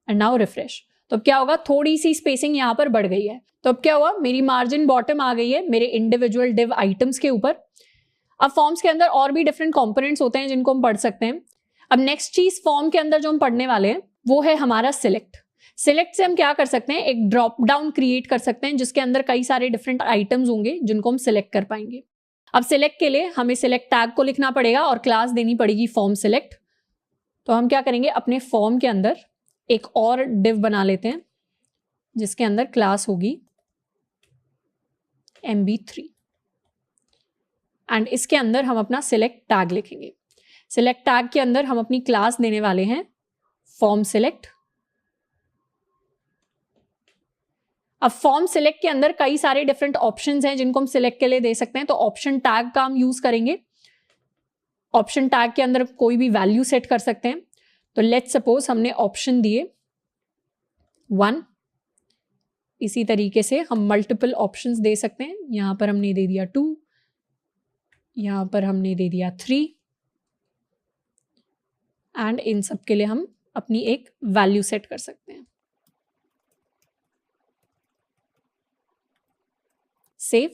एंड नाउ रिफ्रेश। तो अब क्या होगा, थोड़ी सी स्पेसिंग यहाँ पर बढ़ गई है। तो अब क्या हुआ, मेरी मार्जिन बॉटम आ गई है मेरे इंडिविजुअल डिव आइटम्स के ऊपर। अब फॉर्म्स के अंदर और भी डिफरेंट कंपोनेंट्स होते हैं जिनको हम पढ़ सकते हैं। अब नेक्स्ट चीज फॉर्म के अंदर जो हम पढ़ने वाले हैं वो है हमारा सिलेक्ट। सिलेक्ट से हम क्या कर सकते हैं, एक ड्रॉप डाउन क्रिएट कर सकते हैं जिसके अंदर कई सारे डिफरेंट आइटम्स होंगे जिनको हम सिलेक्ट कर पाएंगे। अब सिलेक्ट के लिए हमें सिलेक्ट टैग को लिखना पड़ेगा और क्लास देनी पड़ेगी फॉर्म सिलेक्ट। तो हम क्या करेंगे, अपने फॉर्म के अंदर एक और डिव बना लेते हैं जिसके अंदर क्लास होगी MB3 एंड इसके अंदर हम अपना सिलेक्ट टैग लिखेंगे। सिलेक्ट टैग के अंदर हम अपनी क्लास देने वाले हैं फॉर्म सिलेक्ट। अब फॉर्म सिलेक्ट के अंदर कई सारे डिफरेंट ऑप्शंस हैं जिनको हम सिलेक्ट के लिए दे सकते हैं। तो ऑप्शन टैग का हम यूज करेंगे। ऑप्शन टैग के अंदर कोई भी वैल्यू सेट कर सकते हैं। तो लेट्स सपोज हमने ऑप्शन दिए 1 इसी तरीके से हम मल्टीपल ऑप्शंस दे सकते हैं। यहाँ पर हमने दे दिया 2, यहाँ पर हमने दे दिया 3 एंड इन सब के लिए हम अपनी एक वैल्यू सेट कर सकते हैं। सेव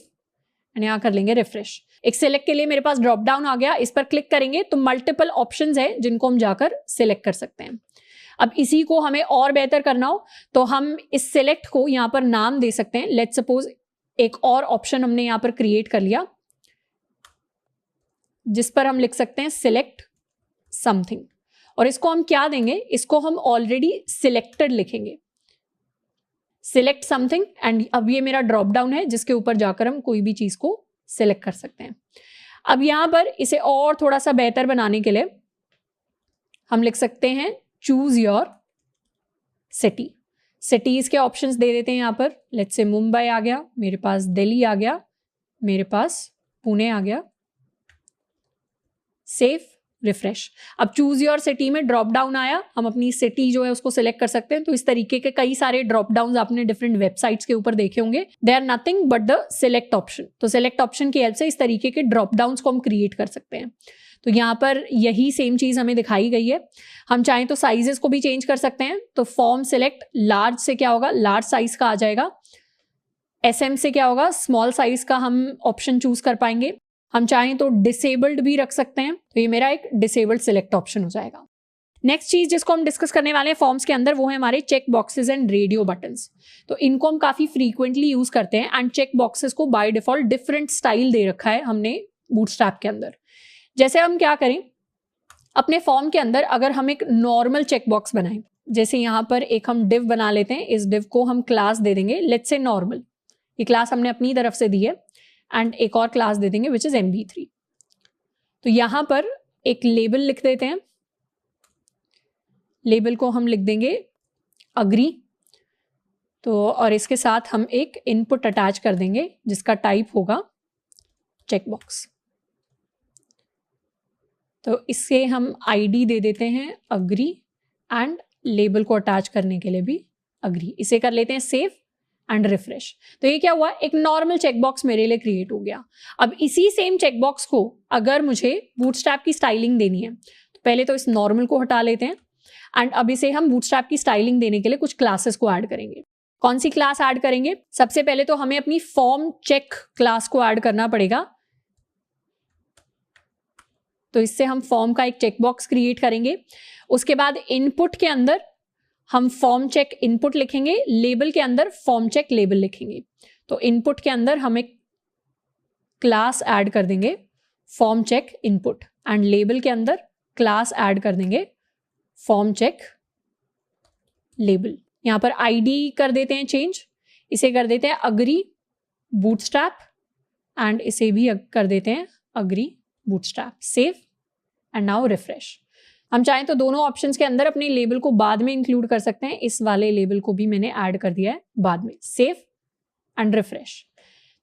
एंड यहाँ कर लेंगे रिफ्रेश। एक सिलेक्ट के लिए मेरे पास ड्रॉप डाउन आ गया, इस पर क्लिक करेंगे तो मल्टीपल ऑप्शंस है जिनको हम जाकर सिलेक्ट कर सकते हैं। अब इसी को हमें और बेहतर करना हो तो हम इस सिलेक्ट को यहाँ पर नाम दे सकते हैं। लेट्स सपोज एक और ऑप्शन हमने यहाँ पर क्रिएट कर लिया जिस पर हम लिख सकते हैं सिलेक्ट समथिंग, और इसको हम क्या देंगे, इसको हम ऑलरेडी सिलेक्टेड लिखेंगे, सिलेक्ट समथिंग। एंड अब ये मेरा ड्रॉप डाउन है जिसके ऊपर जाकर हम कोई भी चीज को सिलेक्ट कर सकते हैं। अब यहां पर इसे और थोड़ा सा बेहतर बनाने के लिए हम लिख सकते हैं चूज योर सिटी। सिटीज के ऑप्शंस दे देते हैं यहाँ पर। लेट्स से मुंबई आ गया, मेरे पास दिल्ली आ गया, मेरे पास पुणे आ गया। Save refresh. अब चूज योर सिटी में ड्रॉप डाउन आया, हम अपनी सिटी जो है उसको सिलेक्ट कर सकते हैं। तो इस तरीके के कई सारे ड्रॉप डाउन आपने डिफरेंट वेबसाइट्स के ऊपर देखे होंगे। They are nothing but the select option. तो सिलेक्ट ऑप्शन की हेल्प से इस तरीके के ड्रॉप डाउन को हम क्रिएट कर सकते हैं। तो यहाँ पर यही सेम चीज हमें दिखाई गई है। हम चाहें तो साइजेस को भी चेंज कर सकते हैं। तो फॉर्म सिलेक्ट लार्ज से क्या होगा, लार्ज साइज का आ जाएगा। SM से क्या होगा, स्मॉल साइज का हम ऑप्शन चूज कर पाएंगे। हम चाहें तो डिसेबल्ड भी रख सकते हैं, तो ये मेरा एक डिसेबल्ड सिलेक्ट ऑप्शन हो जाएगा। नेक्स्ट चीज जिसको हम डिस्कस करने वाले हैं फॉर्म्स के अंदर, वो है हमारे check boxes and radio buttons. तो इनको हम काफी फ्रीक्वेंटली यूज करते हैं एंड चेक बॉक्सेस को बाय डिफॉल्ट डिफरेंट स्टाइल दे रखा है हमने बूटस्ट्रैप के अंदर। जैसे हम क्या करें, अपने फॉर्म के अंदर अगर हम एक नॉर्मल चेक बॉक्स बनाएं, जैसे यहाँ पर एक हम डिव बना लेते हैं, इस डिव को हम क्लास दे देंगे लेट्स से नॉर्मल। ये क्लास हमने अपनी तरफ से दी है एंड एक और क्लास दे देंगे विच इज MB3। तो यहां पर एक लेबल लिख देते हैं। लेबल को हम लिख देंगे अग्री। तो और इसके साथ हम एक इनपुट अटैच कर देंगे जिसका टाइप होगा चेकबॉक्स। तो इससे हम ID दे देते हैं अग्री एंड लेबल को अटैच करने के लिए भी अग्री। इसे कर लेते हैं सेव एंड रिफ्रेश। तो ये क्या हुआ, एक नॉर्मल चेकबॉक्स मेरे लिए क्रिएट हो गया। अब इसी सेम चेकबॉक्स को अगर मुझे बूटस्ट्रैप की स्टाइलिंग देनी है तो पहले तो इस नॉर्मल को हटा लेते हैं एंड अब इसे हम बूटस्ट्रैप की स्टाइलिंग देने के लिए कुछ क्लासेस को ऐड करेंगे। कौन सी क्लास ऐड करेंगे, सबसे पहले तो हमें अपनी फॉर्म चेक क्लास को ऐड करना पड़ेगा। तो इससे हम फॉर्म का एक चेकबॉक्स क्रिएट करेंगे। उसके बाद इनपुट के अंदर हम फॉर्म चेक इनपुट लिखेंगे, लेबल के अंदर फॉर्म चेक लेबल लिखेंगे। तो इनपुट के अंदर हम एक क्लास ऐड कर देंगे form check input and label के अंदर क्लास ऐड कर देंगे फॉर्म चेक लेबल। यहां पर ID कर देते हैं चेंज, इसे कर देते हैं अग्री बूटस्ट्रैप एंड इसे भी कर देते हैं agree bootstrap. Save and now refresh. हम चाहें तो दोनों ऑप्शंस के अंदर अपने लेबल को बाद में इंक्लूड कर सकते हैं। इस वाले लेबल को भी मैंने ऐड कर दिया है बाद में। Save and refresh.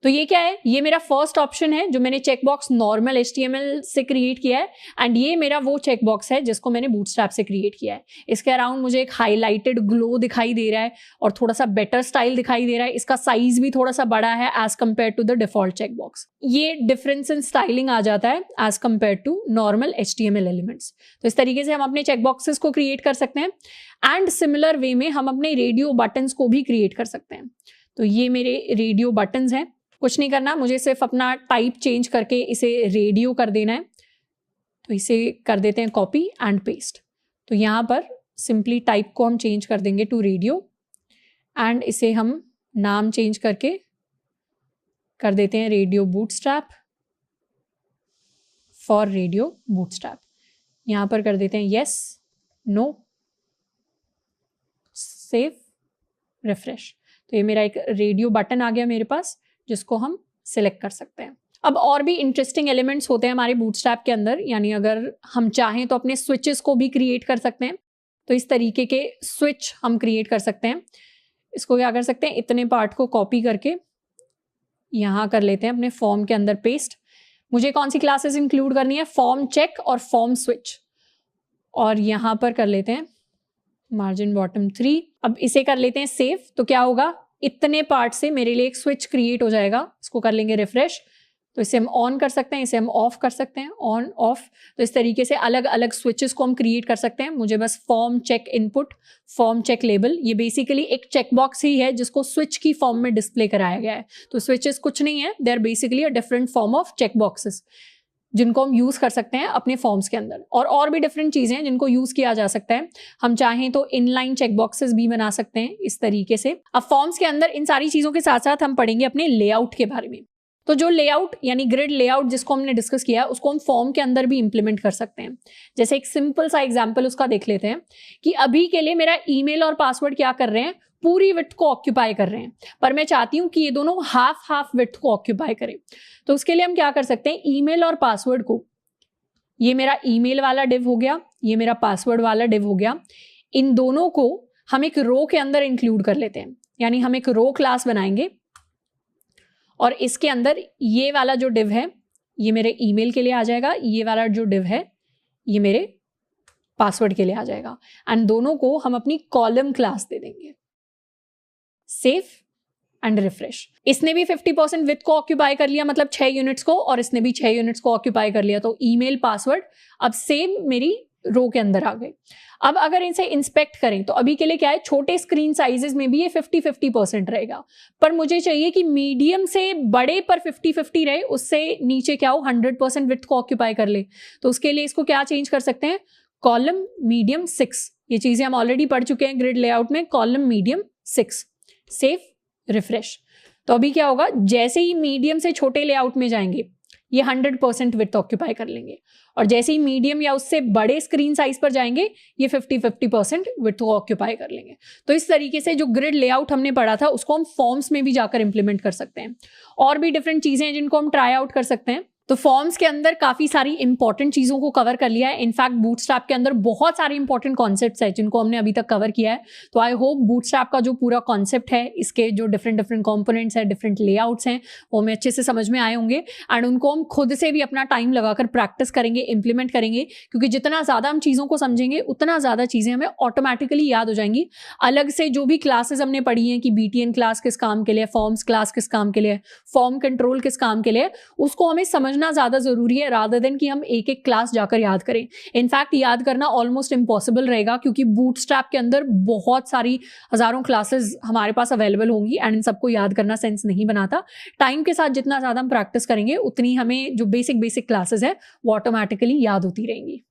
तो ये क्या है, ये मेरा फर्स्ट ऑप्शन है जो मैंने चेकबॉक्स नॉर्मल HTML से क्रिएट किया है एंड ये मेरा वो चेकबॉक्स है जिसको मैंने बूटस्ट्रैप से क्रिएट किया है। इसके अराउंड मुझे एक हाईलाइटेड ग्लो दिखाई दे रहा है और थोड़ा सा बेटर स्टाइल दिखाई दे रहा है। इसका साइज भी थोड़ा सा बड़ा है as compare to the default checkbox. ये डिफरेंस इन स्टाइलिंग आ जाता है as compare to normal HTML elements. तो इस तरीके से हम अपने चेकबॉक्सेस को क्रिएट कर सकते हैं एंड सिमिलर वे में हम अपने रेडियो बटन्स को भी क्रिएट कर सकते हैं। तो ये मेरे रेडियो बटन्स हैं। कुछ नहीं करना, मुझे सिर्फ अपना टाइप चेंज करके इसे रेडियो कर देना है। तो इसे कर देते हैं कॉपी एंड पेस्ट। तो यहाँ पर सिंपली टाइप को हम चेंज कर देंगे टू रेडियो एंड इसे हम नाम चेंज करके कर देते हैं radio bootstrap for radio bootstrap. यहाँ पर कर देते हैं येस नो सेव रिफ्रेश। तो ये मेरा एक रेडियो बटन आ गया मेरे पास जिसको हम सिलेक्ट कर सकते हैं। अब और भी इंटरेस्टिंग एलिमेंट्स होते हैं हमारे बूटस्ट्रैप के अंदर, यानी अगर हम चाहें तो अपने स्विचेस को भी क्रिएट कर सकते हैं। तो इस तरीके के स्विच हम क्रिएट कर सकते हैं। इसको क्या कर सकते हैं, इतने पार्ट को कॉपी करके यहाँ कर लेते हैं अपने फॉर्म के अंदर पेस्ट। मुझे कौन सी क्लासेस इंक्लूड करनी है, फॉर्म चेक और फॉर्म स्विच, और यहाँ पर कर लेते हैं मार्जिन बॉटम 3। अब इसे कर लेते हैं सेव। तो क्या होगा, इतने पार्ट से मेरे लिए एक स्विच क्रिएट हो जाएगा। इसको कर लेंगे रिफ्रेश, तो इसे हम ऑन कर सकते हैं, इसे हम ऑफ कर सकते हैं, ऑन ऑफ। तो इस तरीके से अलग अलग स्विचेस को हम क्रिएट कर सकते हैं। मुझे बस form check input, form check label, ये बेसिकली एक चेकबॉक्स ही है जिसको स्विच की फॉर्म में डिस्प्ले कराया गया है। तो स्विचेस कुछ नहीं है, they are basically a different form of checkboxes जिनको हम यूज कर सकते हैं अपने फॉर्म्स के अंदर। और भी डिफरेंट चीजें हैं जिनको यूज किया जा सकता है। हम चाहें तो इनलाइन चेकबॉक्सेस भी बना सकते हैं इस तरीके से। अब फॉर्म्स के अंदर इन सारी चीजों के साथ साथ हम पढ़ेंगे अपने लेआउट के बारे में। तो जो लेआउट यानी ग्रिड लेआउट जिसको हमने डिस्कस किया है उसको हम फॉर्म के अंदर भी इंप्लीमेंट कर सकते हैं। जैसे एक सिंपल सा एग्जांपल उसका देख लेते हैं कि अभी के लिए मेरा ईमेल और पासवर्ड क्या कर रहे हैं, पूरी विड्थ को ऑक्यूपाई कर रहे हैं, पर मैं चाहती हूं कि ये दोनों हाफ हाफ विड्थ को ऑक्यूपाई करें। तो उसके लिए हम क्या कर सकते हैं, ईमेल और पासवर्ड को, ये मेरा ईमेल वाला डिव हो गया, ये मेरा पासवर्ड वाला डिव हो गया, इन दोनों को हम एक रो के अंदर इंक्लूड कर लेते हैं। यानी हम एक रो क्लास बनाएंगे और इसके अंदर ये वाला जो डिव है ये मेरे ईमेल के लिए आ जाएगा, ये वाला जो डिव है ये मेरे पासवर्ड के लिए आ जाएगा, एंड दोनों को हम अपनी कॉलम क्लास दे देंगे। Save and refresh. इसने भी 50% विड्थ को ऑक्यूपाई कर लिया, मतलब 6 यूनिट्स को, और इसने भी 6 यूनिट्स को ऑक्यूपाई कर लिया। तो ईमेल पासवर्ड अब सेम मेरी रो के अंदर आ गए। अब अगर इनसे इंस्पेक्ट करें तो अभी के लिए क्या है, छोटे स्क्रीन साइजेस में भी ये 50-50% रहेगा, पर मुझे चाहिए कि मीडियम से बड़े पर 50-50 रहे, उससे नीचे क्या हो 100% विड्थ को ऑक्यूपाई कर ले। तो उसके लिए इसको क्या चेंज कर सकते हैं, कॉलम मीडियम 6। ये चीजें हम ऑलरेडी पढ़ चुके हैं ग्रिड लेआउट में, कॉलम मीडियम 6। Save refresh. तो अभी क्या होगा, जैसे ही मीडियम से छोटे लेआउट में जाएंगे ये 100% विड्थ ऑक्यूपाई कर लेंगे, और जैसे ही मीडियम या उससे बड़े स्क्रीन साइज पर जाएंगे ये 50-50% विड्थ को ऑक्यूपाई कर लेंगे। तो इस तरीके से जो ग्रिड लेआउट हमने पढ़ा था उसको हम फॉर्म्स में भी जाकर इंप्लीमेंट कर सकते हैं। और भी डिफरेंट चीजें हैं जिनको हम ट्राई आउट कर सकते हैं। तो फॉर्म्स के अंदर काफी सारी इंपॉर्टेंट चीजों को कवर कर लिया है। इनफैक्ट बूटस्ट्रैप के अंदर बहुत सारे इंपॉर्टेंट कॉन्सेप्ट्स हैं जिनको हमने अभी तक कवर किया है। तो आई होप बूटस्ट्रैप का जो पूरा कॉन्सेप्ट है, इसके जो डिफरेंट कंपोनेंट्स हैं, डिफरेंट लेआउट्स हैं, वो हमें अच्छे से समझ में आए होंगे, एंड उनको हम खुद से भी अपना टाइम लगाकर प्रैक्टिस करेंगे, इंप्लीमेंट करेंगे, क्योंकि जितना ज्यादा हम चीजों को समझेंगे उतना ज्यादा चीजें हमें ऑटोमेटिकली याद हो जाएंगी। अलग से जो भी क्लासेस हमने पढ़ी हैं कि BTN क्लास किस काम के लिए, फॉर्म्स क्लास किस काम के लिए, फॉर्म कंट्रोल किस काम के लिए, उसको हमें समझना ज्यादा जरूरी है रादर देन कि हम एक एक क्लास जाकर याद करें। इनफैक्ट याद करना ऑलमोस्ट इम्पॉसिबल रहेगा, क्योंकि बूटस्ट्रैप के अंदर बहुत सारी हजारों क्लासेस हमारे पास अवेलेबल होंगी, एंड इन सबको याद करना सेंस नहीं बनाता। टाइम के साथ जितना ज्यादा हम प्रैक्टिस करेंगे उतनी हमें जो बेसिक क्लासेस है वो ऑटोमेटिकली याद होती रहेंगी।